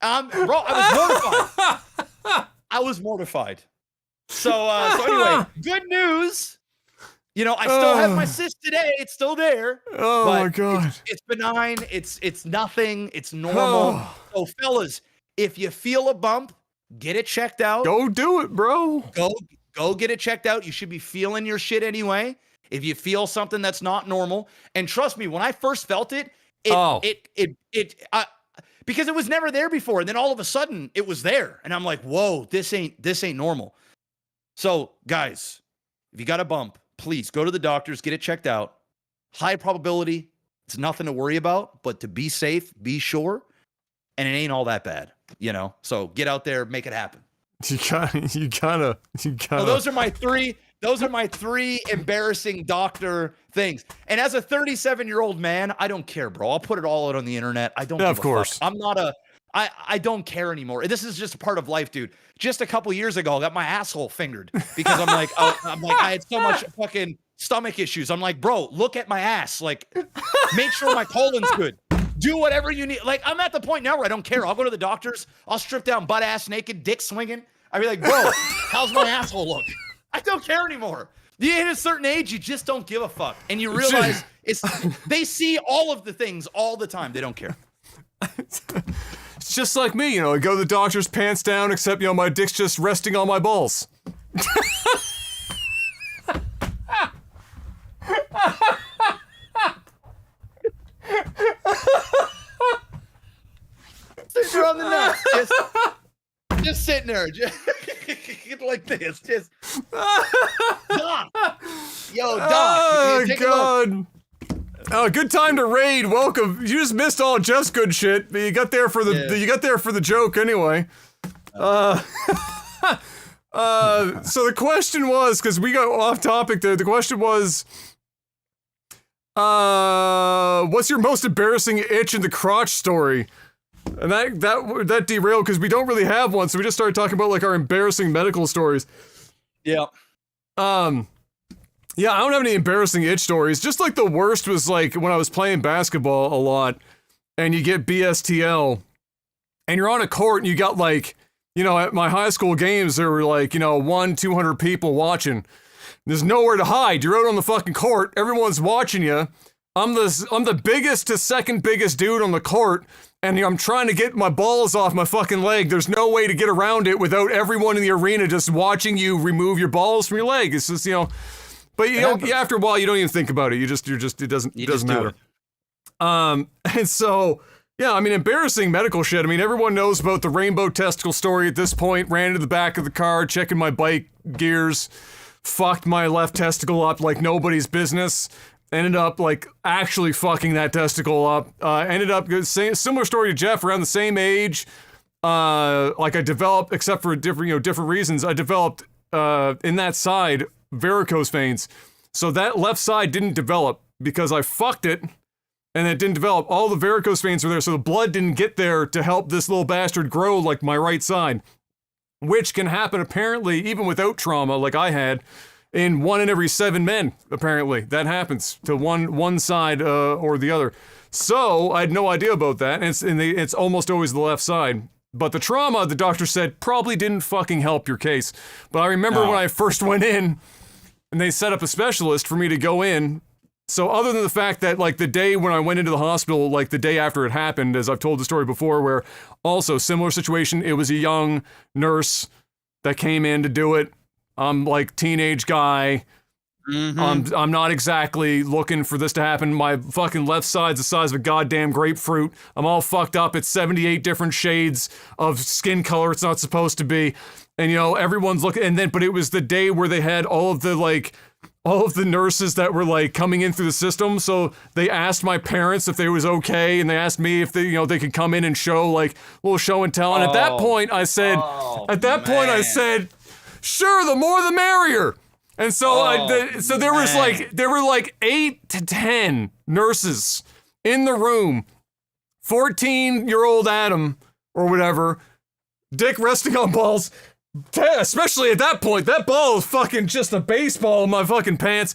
Bro, I was mortified. So anyway, good news. I still have my cyst today. It's still there.
Oh my God.
It's benign. It's nothing. It's normal. So fellas, if you feel a bump, get it checked out.
Go do it, bro.
Go get it checked out. You should be feeling your shit anyway. If you feel something that's not normal, and trust me, when I first felt it, because it was never there before, and then all of a sudden it was there, and I'm like, whoa, this ain't normal. So guys, if you got a bump, please go to the doctors, get it checked out. High probability, it's nothing to worry about, but to be safe, be sure, and it ain't all that bad, So get out there, make it happen.
You gotta.
So those are my three embarrassing doctor things. And as a 37-year-old man, I don't care, bro. I'll put it all out on the internet. I don't give
of course.
a fuck. I don't care anymore. This is just a part of life, dude. Just a couple years ago, I got my asshole fingered because I'm like, I had so much fucking stomach issues. I'm like, bro, look at my ass. Like, make sure my colon's good. Do whatever you need. Like, I'm at the point now where I don't care. I'll go to the doctors. I'll strip down butt ass naked, dick swinging. I'll be like, bro, how's my asshole look? I don't care anymore. You hit a certain age, you just don't give a fuck. And you realize they see all of the things all the time. They don't care.
It's just like me, I go to the doctor's, pants down, except, my dick's just resting on my balls.
Sitting there on the nuts. Just sitting there. Just like this. Just. Doc. Yo, Doc.
Oh, God. Oh, good time to raid. Welcome. You just missed all Jeff's good shit, but you got there for the joke anyway. So the question was, because we got off topic there, the question was, what's your most embarrassing itch in the crotch story? And that derailed because we don't really have one, so we just started talking about like our embarrassing medical stories.
Yeah.
Yeah, I don't have any embarrassing itch stories. Just like the worst was like when I was playing basketball a lot and you get BSTL and you're on a court and you got like, at my high school games, there were like, 200 people watching. There's nowhere to hide. You're out on the fucking court. Everyone's watching you. I'm the biggest to second biggest dude on the court. and I'm trying to get my balls off my fucking leg. There's no way to get around it without everyone in the arena just watching you remove your balls from your leg. It's just, but after a while, you don't even think about it. It doesn't matter. And so, yeah, I mean, embarrassing medical shit. I mean, everyone knows about the rainbow testicle story at this point. Ran into the back of the car, checking my bike gears, fucked my left testicle up like nobody's business. Ended up like actually fucking that testicle up. Ended up similar story to Jeff, around the same age. Like I developed, except for different reasons, I developed in that side varicose veins. So that left side didn't develop because I fucked it, and it didn't develop. All the varicose veins were there, so the blood didn't get there to help this little bastard grow like my right side, which can happen apparently even without trauma, like I had. In 1 in every 7 men, apparently. That happens to one side or the other. So, I had no idea about that, and it's almost always the left side. But the trauma, the doctor said, probably didn't fucking help your case. But I remember when I first went in, and they set up a specialist for me to go in. So other than the fact that, like, the day when I went into the hospital, like, the day after it happened, as I've told the story before, where also, similar situation, it was a young nurse that came in to do it. I'm like teenage guy. Mm-hmm. I'm not exactly looking for this to happen. My fucking left side's the size of a goddamn grapefruit. I'm all fucked up. It's 78 different shades of skin color it's not supposed to be. And everyone's looking, but it was the day where they had all of the nurses that were like coming in through the system. So they asked my parents if they was okay, and they asked me if they, they could come in and show like a little show and tell. And at that point I said, sure, the more the merrier. And so there were like 8 to 10 nurses in the room. 14-year-old Adam or whatever, dick resting on balls. Especially at that point, that ball was fucking just a baseball in my fucking pants.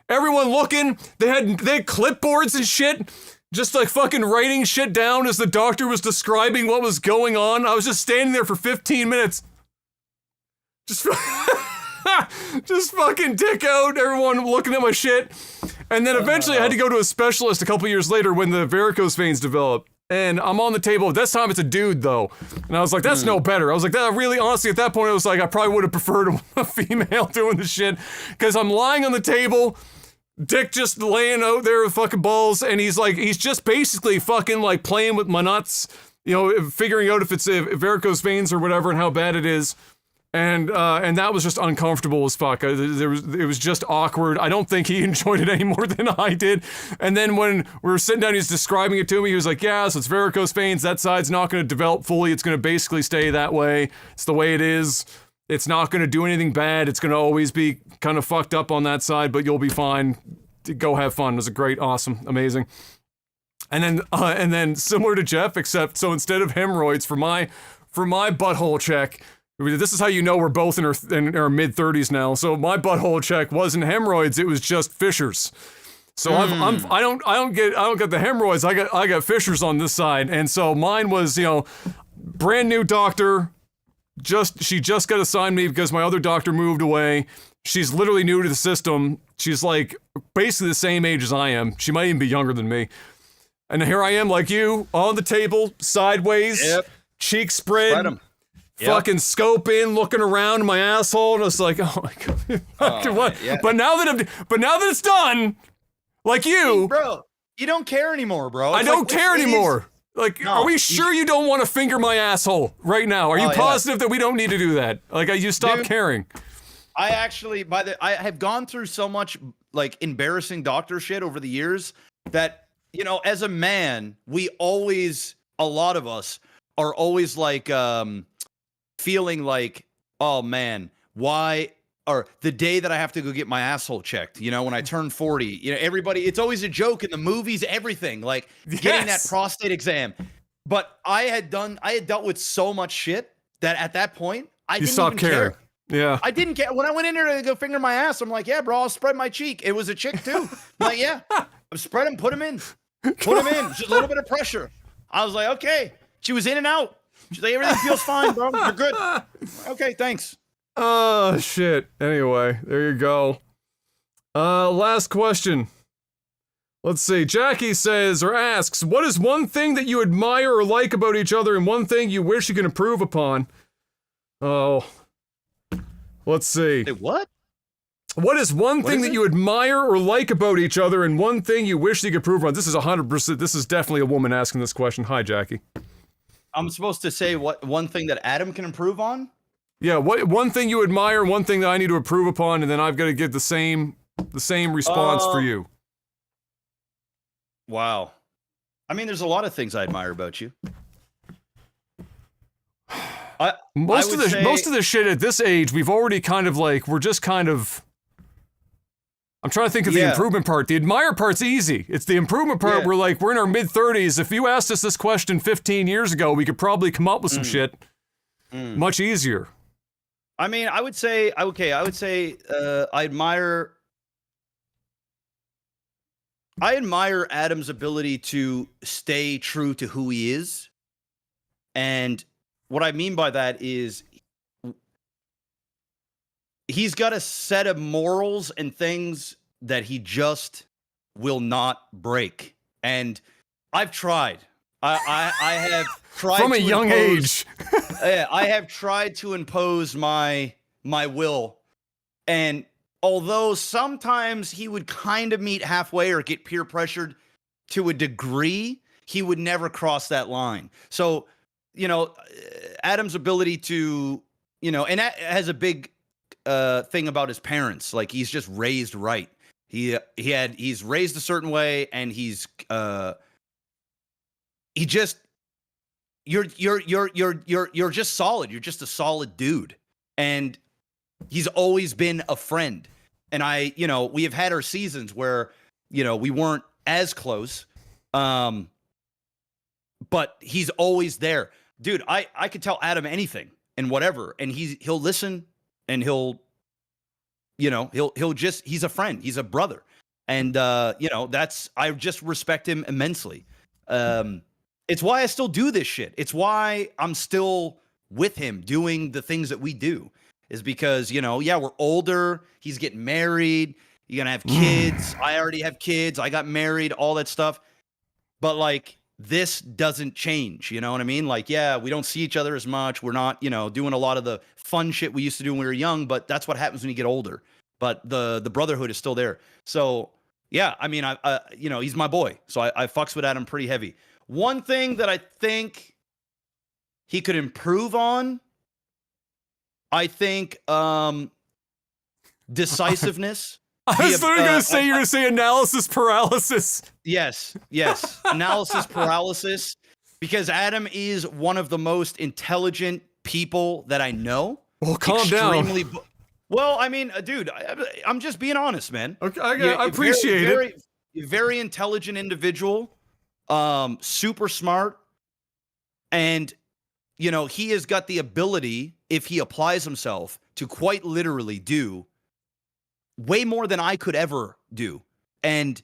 Everyone looking, they had clipboards and shit, just like fucking writing shit down as the doctor was describing what was going on. I was just standing there for 15 minutes. Just fucking dick out, everyone looking at my shit. And then eventually I had to go to a specialist a couple years later when the varicose veins developed. And I'm on the table. This time it's a dude, though. And I was like, that's no better. I was like, that really, honestly, at that point, I was like, I probably would have preferred a female doing the shit. Because I'm lying on the table, dick just laying out there with fucking balls. And he's just basically fucking like playing with my nuts, figuring out if it's varicose veins or whatever and how bad it is. And that was just uncomfortable as fuck. It was just awkward. I don't think he enjoyed it any more than I did. And then when we were sitting down, he was describing it to me. He was like, yeah, so it's varicose veins. That side's not going to develop fully. It's going to basically stay that way. It's the way it is. It's not going to do anything bad. It's going to always be kind of fucked up on that side, but you'll be fine. Go have fun. It was a great, awesome, amazing. And then similar to Jeff, except so instead of hemorrhoids for my butthole check, this is how you know we're both in our mid-30s now. So my butthole check wasn't hemorrhoids; it was just fissures. So I don't get the hemorrhoids. I got fissures on this side, and so mine was brand new doctor. She just got assigned me because my other doctor moved away. She's literally new to the system. She's like basically the same age as I am. She might even be younger than me. And here I am, like you, on the table, sideways, cheek spread. Fucking scope in, looking around my asshole, and I was like, "Oh my god, what?" Yeah. But now that it's done, like you,
bro, you don't care anymore, bro.
I don't care anymore. Are we sure you don't want to finger my asshole right now? Are you positive that we don't need to do that? Like, you stop caring.
I actually, I have gone through so much like embarrassing doctor shit over the years that as a man, a lot of us are always like. Feeling like, oh man, why, or the day that I have to go get my asshole checked, when I turn 40, everybody, it's always a joke in the movies, everything, like getting that prostate exam. But I had dealt with so much shit that at that point, I didn't even care.
Yeah.
I didn't care. When I went in there to go finger my ass, I'm like, yeah, bro, I'll spread my cheek. It was a chick too. I'm like, yeah, spread him, put him in. Just a little bit of pressure. I was like, okay. She was in and out. She's like, everything feels fine, bro. You're good. Okay, thanks.
Oh, shit. Anyway, there you go. Last question. Let's see. Jackie says or asks, what is one thing that you admire or like about each other and one thing you wish you could improve upon? Oh. Let's see.
Say what?
What is one thing that you admire or like about each other and one thing you wish you could improve on? This is 100%. This is definitely a woman asking this question. Hi, Jackie.
I'm supposed to say what one thing that Adam can improve on?
Yeah, what one thing you admire, one thing that I need to improve upon, and then I've got to give the same response for you.
Wow. I mean, there's a lot of things I admire about you.
Most of the shit at this age, we've already kind of like, we're just kind of. I'm trying to think of the improvement part. The admire part's easy. It's the improvement part.
Yeah.
We're in our mid-30s. If you asked us this question 15 years ago, we could probably come up with some shit much easier.
I mean, I would say I admire Adam's ability to stay true to who he is. And what I mean by that is he's got a set of morals and things that he just will not break. And I've tried. I have tried
from a young age.
I have tried to impose my will. And although sometimes he would kind of meet halfway or get peer pressured to a degree, he would never cross that line. So, you know, Adam's ability to, you know, and that has a big thing about his parents. Like, he's just raised right. He's raised a certain way, and you're just solid. You're just a solid dude. And he's always been a friend. And we have had our seasons where, we weren't as close. But he's always there. Dude, I could tell Adam anything and whatever, and he'll listen, and he'll just, he's a friend, he's a brother. And I just respect him immensely. It's why I still do this shit. It's why I'm still with him doing the things that we do, is because, we're older. He's getting married. You're going to have kids. I already have kids. I got married, all that stuff. But like, this doesn't change. You know what I mean? Like, yeah, we don't see each other as much. We're not, doing a lot of the fun shit we used to do when we were young, but that's what happens when you get older. But the brotherhood is still there. So yeah, I mean, he's my boy. So I fucks with Adam pretty heavy. One thing that I think he could improve on, I think, decisiveness.
I was literally going to say, you're going to say analysis paralysis.
Yes. Analysis paralysis. Because Adam is one of the most intelligent people that I know.
Well, calm down.
Well, I mean, dude, I'm just being honest, man.
Okay, I appreciate it.
Very intelligent individual. Super smart. And, he has got the ability, if he applies himself, to quite literally do way more than I could ever do. And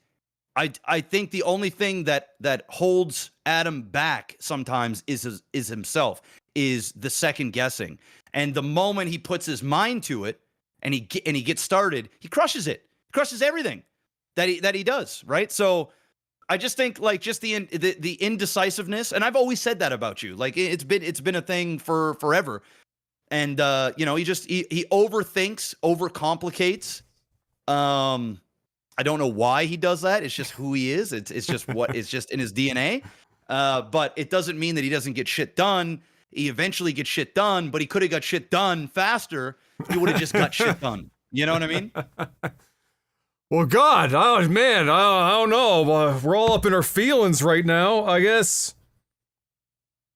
I think the only thing that holds Adam back sometimes is himself, is the second guessing. And the moment he puts his mind to it and he gets started, he crushes it. He crushes everything that he does, right? So I just think, like, just the indecisiveness, and I've always said that about you. Like, it's been a thing for forever. And he overthinks, overcomplicates. I don't know why he does that. It's just who he is. It's just it's just in his DNA. But it doesn't mean that he doesn't get shit done. He eventually gets shit done, but he could have got shit done faster. He would have just got shit done. You know what I mean?
Well, God, I don't know. We're all up in our feelings right now. I guess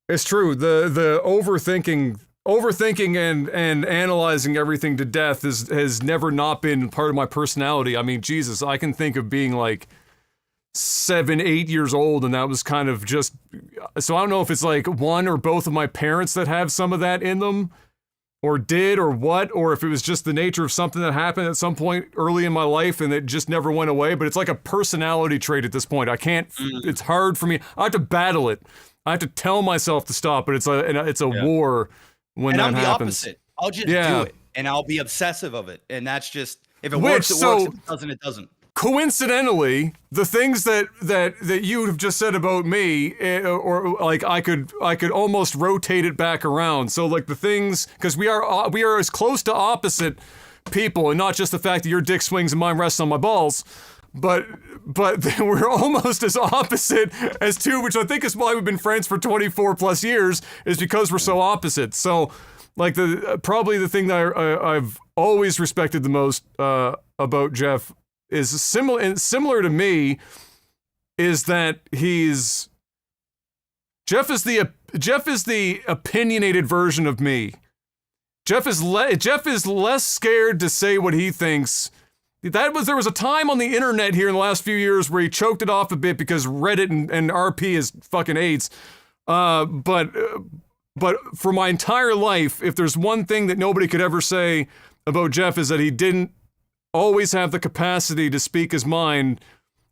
it's true. The overthinking and analyzing everything to death has never not been part of my personality. I mean, Jesus, I can think of being like 7, 8 years old, and that was kind of just, so I don't know if it's like one or both of my parents that have some of that in them, or did, or what, or if it was just the nature of something that happened at some point early in my life and it just never went away. But it's like a personality trait at this point. I can't, it's hard for me. I have to battle it. I have to tell myself to stop, but it's a war when that happens. And I'm the opposite.
I'll just do it, and I'll be obsessive of it. And that's just, if it works, it works. If it doesn't, it doesn't.
coincidentally, the things that you have just said about me, or like I could almost rotate it back around. So like the things, because we are as close to opposite people, and not just the fact that your dick swings and mine rests on my balls, but we're almost as opposite as two, which I think is why we've been friends for 24 plus years, is because we're so opposite. So like probably the thing that I've always respected the most about Jeff is similar to me, is that Jeff is the opinionated version of me. Jeff is less scared to say what he thinks. There was a time on the internet here in the last few years where he choked it off a bit because Reddit and RP is fucking AIDS. But for my entire life, if there's one thing that nobody could ever say about Jeff, is that he didn't always have the capacity to speak his mind,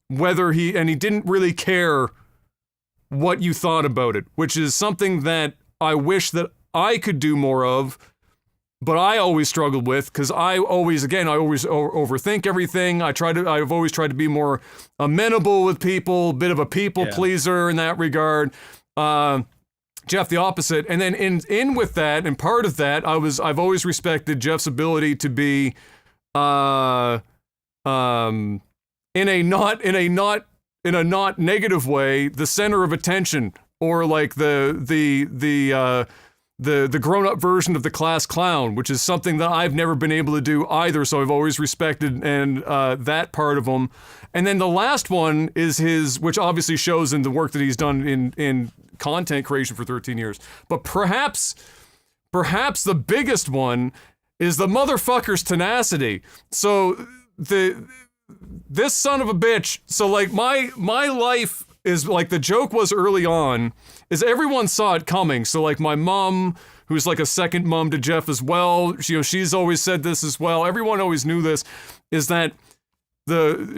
and he didn't really care what you thought about it, which is something that I wish that I could do more of, but I always struggled with, because I always overthink everything. I've always tried to be more amenable with people, a bit of a people pleaser in that regard. Jeff the opposite. And then in with that, and part of that, I've always respected Jeff's ability to be in a not negative way, the center of attention, or like the grown-up version of the class clown, which is something that I've never been able to do either, so I've always respected that part of him. And then the last one is which obviously shows in the work that he's done in content creation for 13 years. But perhaps the biggest one is the motherfucker's tenacity. So this son of a bitch, so like my life is like, the joke was early on, is everyone saw it coming. So like my mom, who's like a second mom to Jeff as well, she's always said this as well. Everyone always knew this, is that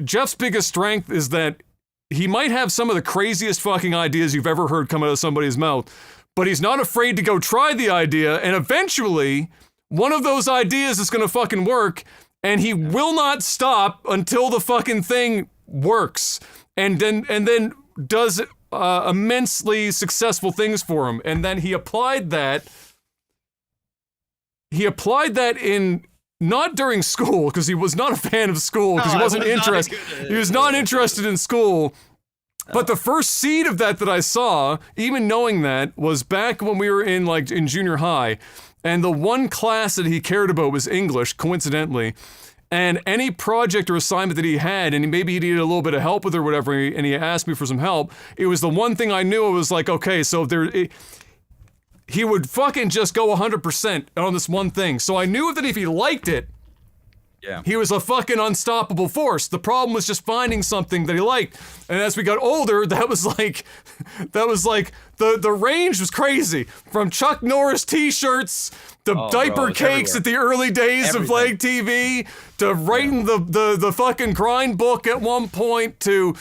Jeff's biggest strength is that he might have some of the craziest fucking ideas you've ever heard come out of somebody's mouth, but he's not afraid to go try the idea, and eventually one of those ideas is gonna fucking work, and he will not stop until the fucking thing works, and then does immensely successful things for him. And then he applied that in, not during school, because he was not a fan of school, because he wasn't interested. He was not interested in school. But the first seed of that I saw, even knowing that, was back when we were in junior high, and the one class that he cared about was English, coincidentally. And any project or assignment that he had, and maybe he needed a little bit of help with or whatever, and he asked me for some help, it was the one thing I knew. It was like, okay, so he would fucking just go 100% on this one thing. So I knew that if he liked it, he was a fucking unstoppable force. The problem was just finding something that he liked. And as we got older, that was like the range was crazy. From Chuck Norris t-shirts, to diaper cakes at the early days of Leg TV, to writing the fucking grind book at one point, to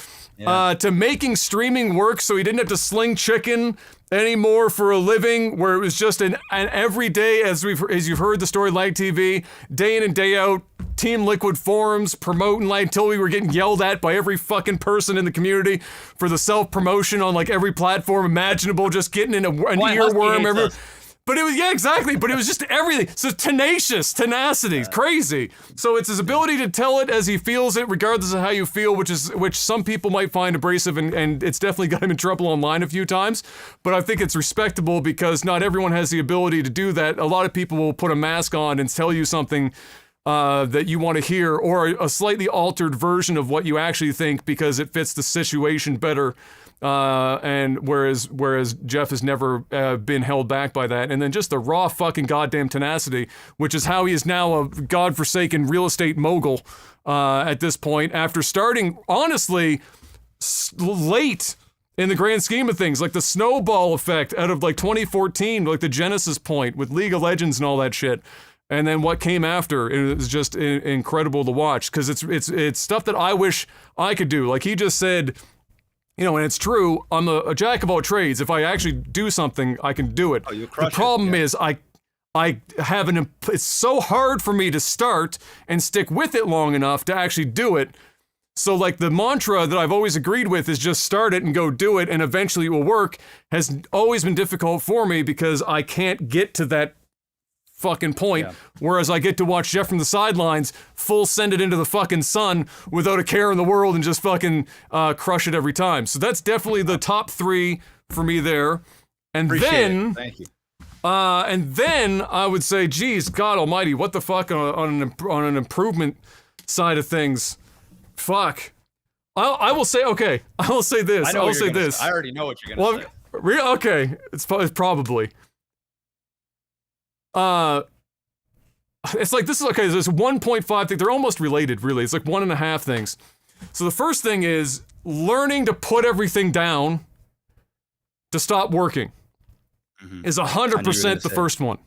making streaming work so he didn't have to sling chicken anymore for a living, where it was just an everyday, as you've heard the story, Lag TV, day in and day out, Team Liquid forums, promoting until we were getting yelled at by every fucking person in the community for the self-promotion on like every platform imaginable, just getting in an earworm. But it was, exactly. But it was just everything. So tenacity, crazy. So it's his ability to tell it as he feels it, regardless of how you feel, which some people might find abrasive, and it's definitely got him in trouble online a few times. But I think it's respectable, because not everyone has the ability to do that. A lot of people will put a mask on and tell you something that you want to hear, or a slightly altered version of what you actually think, because it fits the situation better. And whereas Jeff has never been held back by that. And then just the raw fucking goddamn tenacity, which is how he is now a godforsaken real estate mogul at this point, after starting, honestly, late in the grand scheme of things, like the snowball effect out of like 2014, like the Genesis point with League of Legends and all that shit. And then what came after, it was just incredible to watch, because it's stuff that I wish I could do. Like he just said, and it's true, I'm a jack of all trades. If I actually do something, I can do it. The problem is I have it's so hard for me to start and stick with it long enough to actually do it. So like the mantra that I've always agreed with is just start it and go do it and eventually it will work has always been difficult for me because I can't get to that fucking point. Whereas I get to watch Jeff from the sidelines full send it into the fucking sun without a care in the world and just fucking crush it every time. So that's definitely the top 3 for me there. And
Thank you.
And then I would say, geez, God almighty, what the fuck on an improvement side of things? Fuck. I will say, okay, I will say this. I will say this.
I already know what you're going to say.
Okay, it's probably. It's like, this is, okay, there's 1.5 thing. They're almost related, really. It's like 1.5 things. So the first thing is learning to put everything down to stop working is 100% the first one.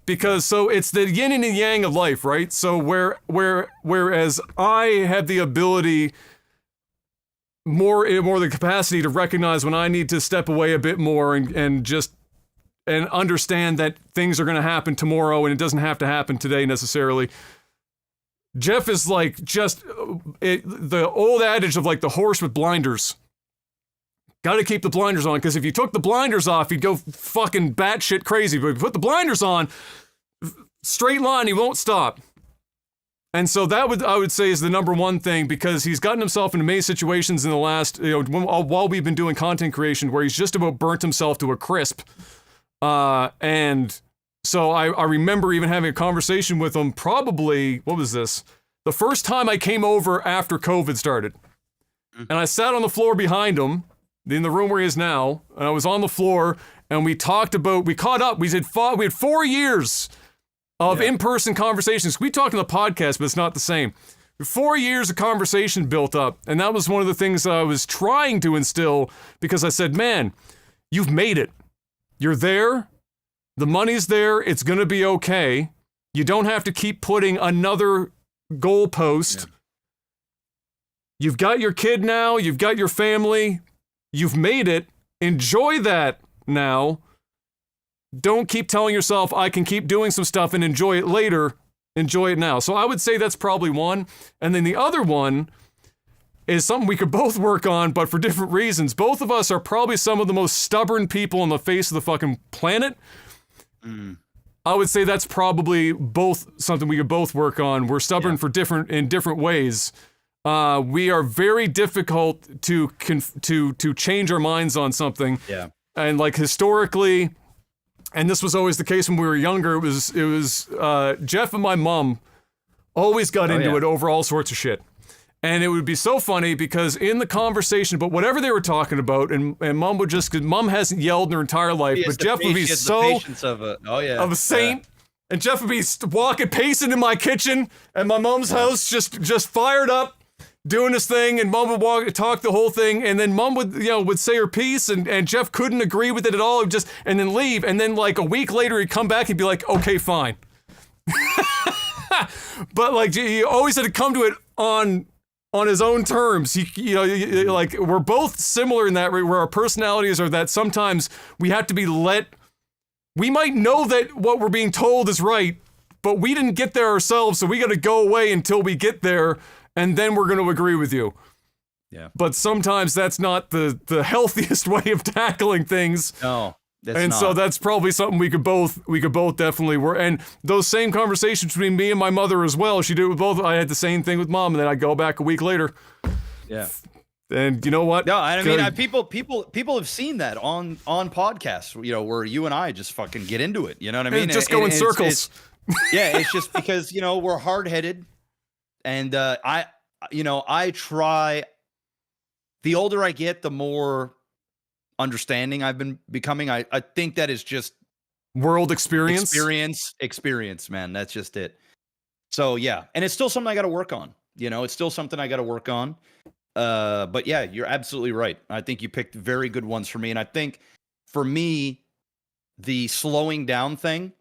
Because so it's the yin and the yang of life, right? So whereas I have the ability more the capacity to recognize when I need to step away a bit more and understand that things are going to happen tomorrow and it doesn't have to happen today necessarily. Jeff is like the old adage of like the horse with blinders. Got to keep the blinders on, because if you took the blinders off, you'd go fucking batshit crazy. But if you put the blinders on, straight line, he won't stop. And so that I would say is the number one thing, because he's gotten himself into many situations in the last, while we've been doing content creation, where he's just about burnt himself to a crisp. And so I remember even having a conversation with him, probably, what was this? The first time I came over after COVID started. And I sat on the floor behind him, in the room where he is now, and I was on the floor, and we caught up, we had 4 years of in-person conversations. We talked on the podcast, but it's not the same. 4 years of conversation built up, and that was one of the things that I was trying to instill, because I said, man, you've made it. You're there, the money's there, it's gonna be okay. You don't have to keep putting another goalpost. Yeah. You've got your kid now, you've got your family, you've made it. Enjoy that now. Don't keep telling yourself, I can keep doing some stuff and enjoy it later. Enjoy it now. So I would say that's probably one. And then the other one is something we could both work on, but for different reasons. Both of us are probably some of the most stubborn people on the face of the fucking planet. I would say that's probably both something we could both work on. We're stubborn in different ways. We are very difficult to change our minds on something. Yeah. And like historically, and this was always the case when we were younger, it was Jeff and my mom always got into it over all sorts of shit. And it would be so funny because in the conversation about whatever they were talking about, and mom would just, because mom hasn't yelled in her entire life, but Jeff would be so of a saint. And Jeff would be pacing in my kitchen at my mom's house, just fired up, doing his thing, and mom would talk the whole thing, and then mom would say her piece, and Jeff couldn't agree with it at all, and then leave, and then like a week later he'd come back and be like, okay, fine. But like he always had to come to it on his own terms. Like we're both similar in that, where our personalities are that sometimes we have to be we might know that what we're being told is right, but we didn't get there ourselves, so we got to go away until we get there, and then we're going to agree with you. Yeah. But sometimes that's not the healthiest way of tackling things. No. So that's probably something we could both definitely work. And those same conversations between me and my mother as well. She did it with both. I had the same thing with mom, and then I'd go back a week later. Yeah. And you know what?
No, I mean, people have seen that on podcasts, where you and I just fucking get into it. You know what I mean?
And just go in circles.
It's just because, we're hard-headed, and I try. The older I get, the more understanding I've been becoming. I think that is just
world experience,
man. That's just it. So yeah, and it's still something I got to work on. It's still something I got to work on. But yeah, you're absolutely right. I think you picked very good ones for me, and I think for me, the slowing down thing,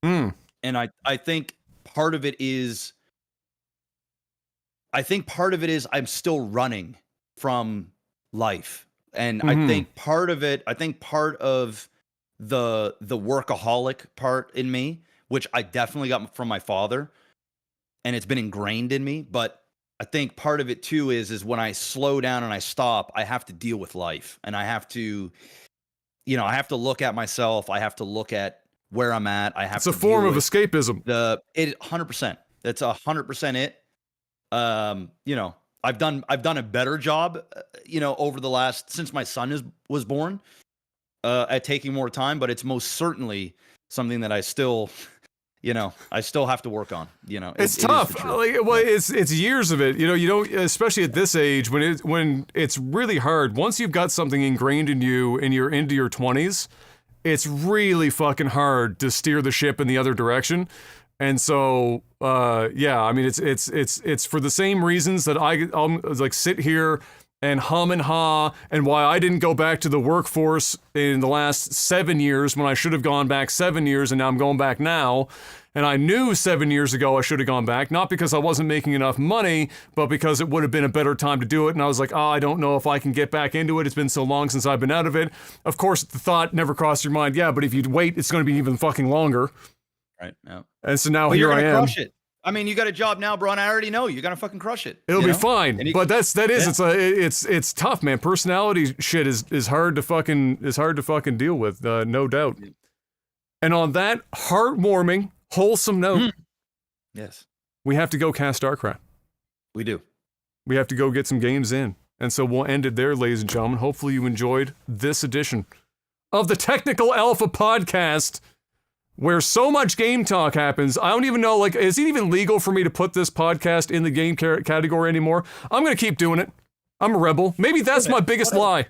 and I think part of it is, I'm still running from life. And I think part of the workaholic part in me, which I definitely got from my father, and it's been ingrained in me, but
I think part of it too is when I slow down and I stop, I have to deal with life, and I have to, I have to look at myself. I have to look at where I'm at. I have
It's
to
a form
deal
of
with
escapism.
100%. That's 100% it. I've done a better job, over the last, since my son was born, at taking more time, but it's most certainly something that I still have to work on.
It's tough. It's years of it. You don't, especially at this age when it's really hard. Once you've got something ingrained in you and you're into your 20s, it's really fucking hard to steer the ship in the other direction. And so, I mean, it's for the same reasons that I'll like sit here and hum and ha, and why I didn't go back to the workforce in the last 7 years when I should have gone back 7 years, and now I'm going back now. And I knew 7 years ago I should have gone back, not because I wasn't making enough money, but because it would have been a better time to do it. And I was like, I don't know if I can get back into it. It's been so long since I've been out of it. Of course, the thought never crossed your mind, yeah, but if you wait, it's going to be even fucking longer.
Right. Yeah.
And so now here I am.
Crush it. I mean, you got a job now, bro, and I already know you're gonna fucking crush it.
It'll be fine. But it's tough, man. Personality shit is hard to fucking deal with, no doubt. Yeah. And on that heartwarming, wholesome note,
yes,
we have to go cast Starcraft.
We do.
We have to go get some games in. And so we'll end it there, ladies and gentlemen. Hopefully you enjoyed this edition of the Technical Alpha Podcast, where so much game talk happens. I don't even know, like, is it even legal for me to put this podcast in the game category anymore? I'm going to keep doing it. I'm a rebel. Maybe that's my biggest lie.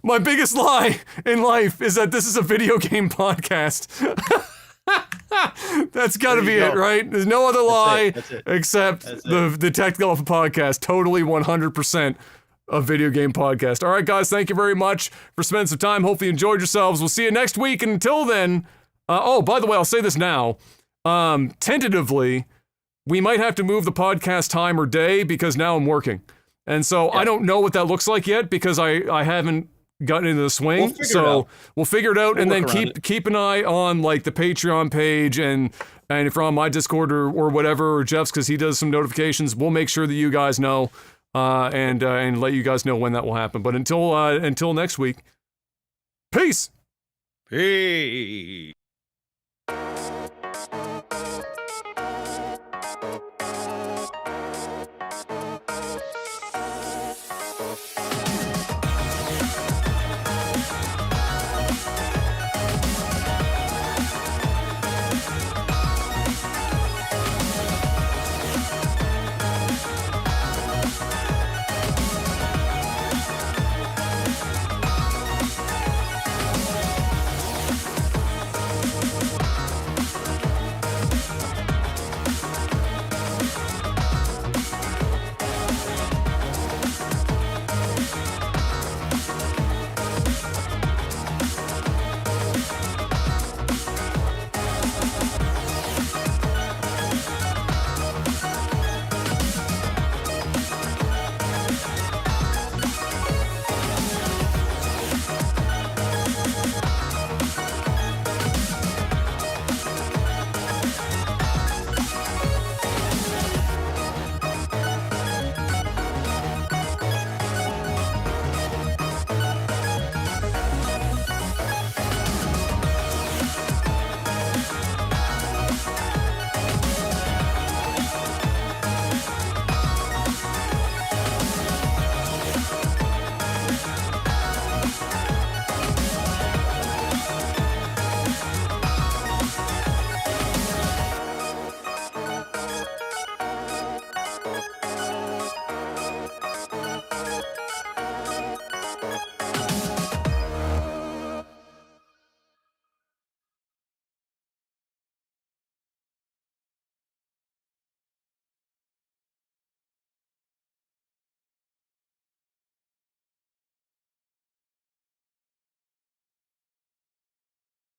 my biggest lie in life is that this is a video game podcast. That's got to be it, right? There's no other lie except the Technical Alpha Podcast. Totally 100%. A video game podcast. All right, guys, thank you very much for spending some time. Hopefully you enjoyed yourselves. We'll see you next week. And until then, by the way, I'll say this now. Tentatively, we might have to move the podcast time or day because now I'm working. And so I don't know what that looks like yet because I haven't gotten into the swing. We'll figure it out, and then keep an eye on like the Patreon page and if you're on my Discord or whatever, or Jeff's, because he does some notifications. We'll make sure that you guys know. And let you guys know when that will happen. But until next week, peace.
Peace.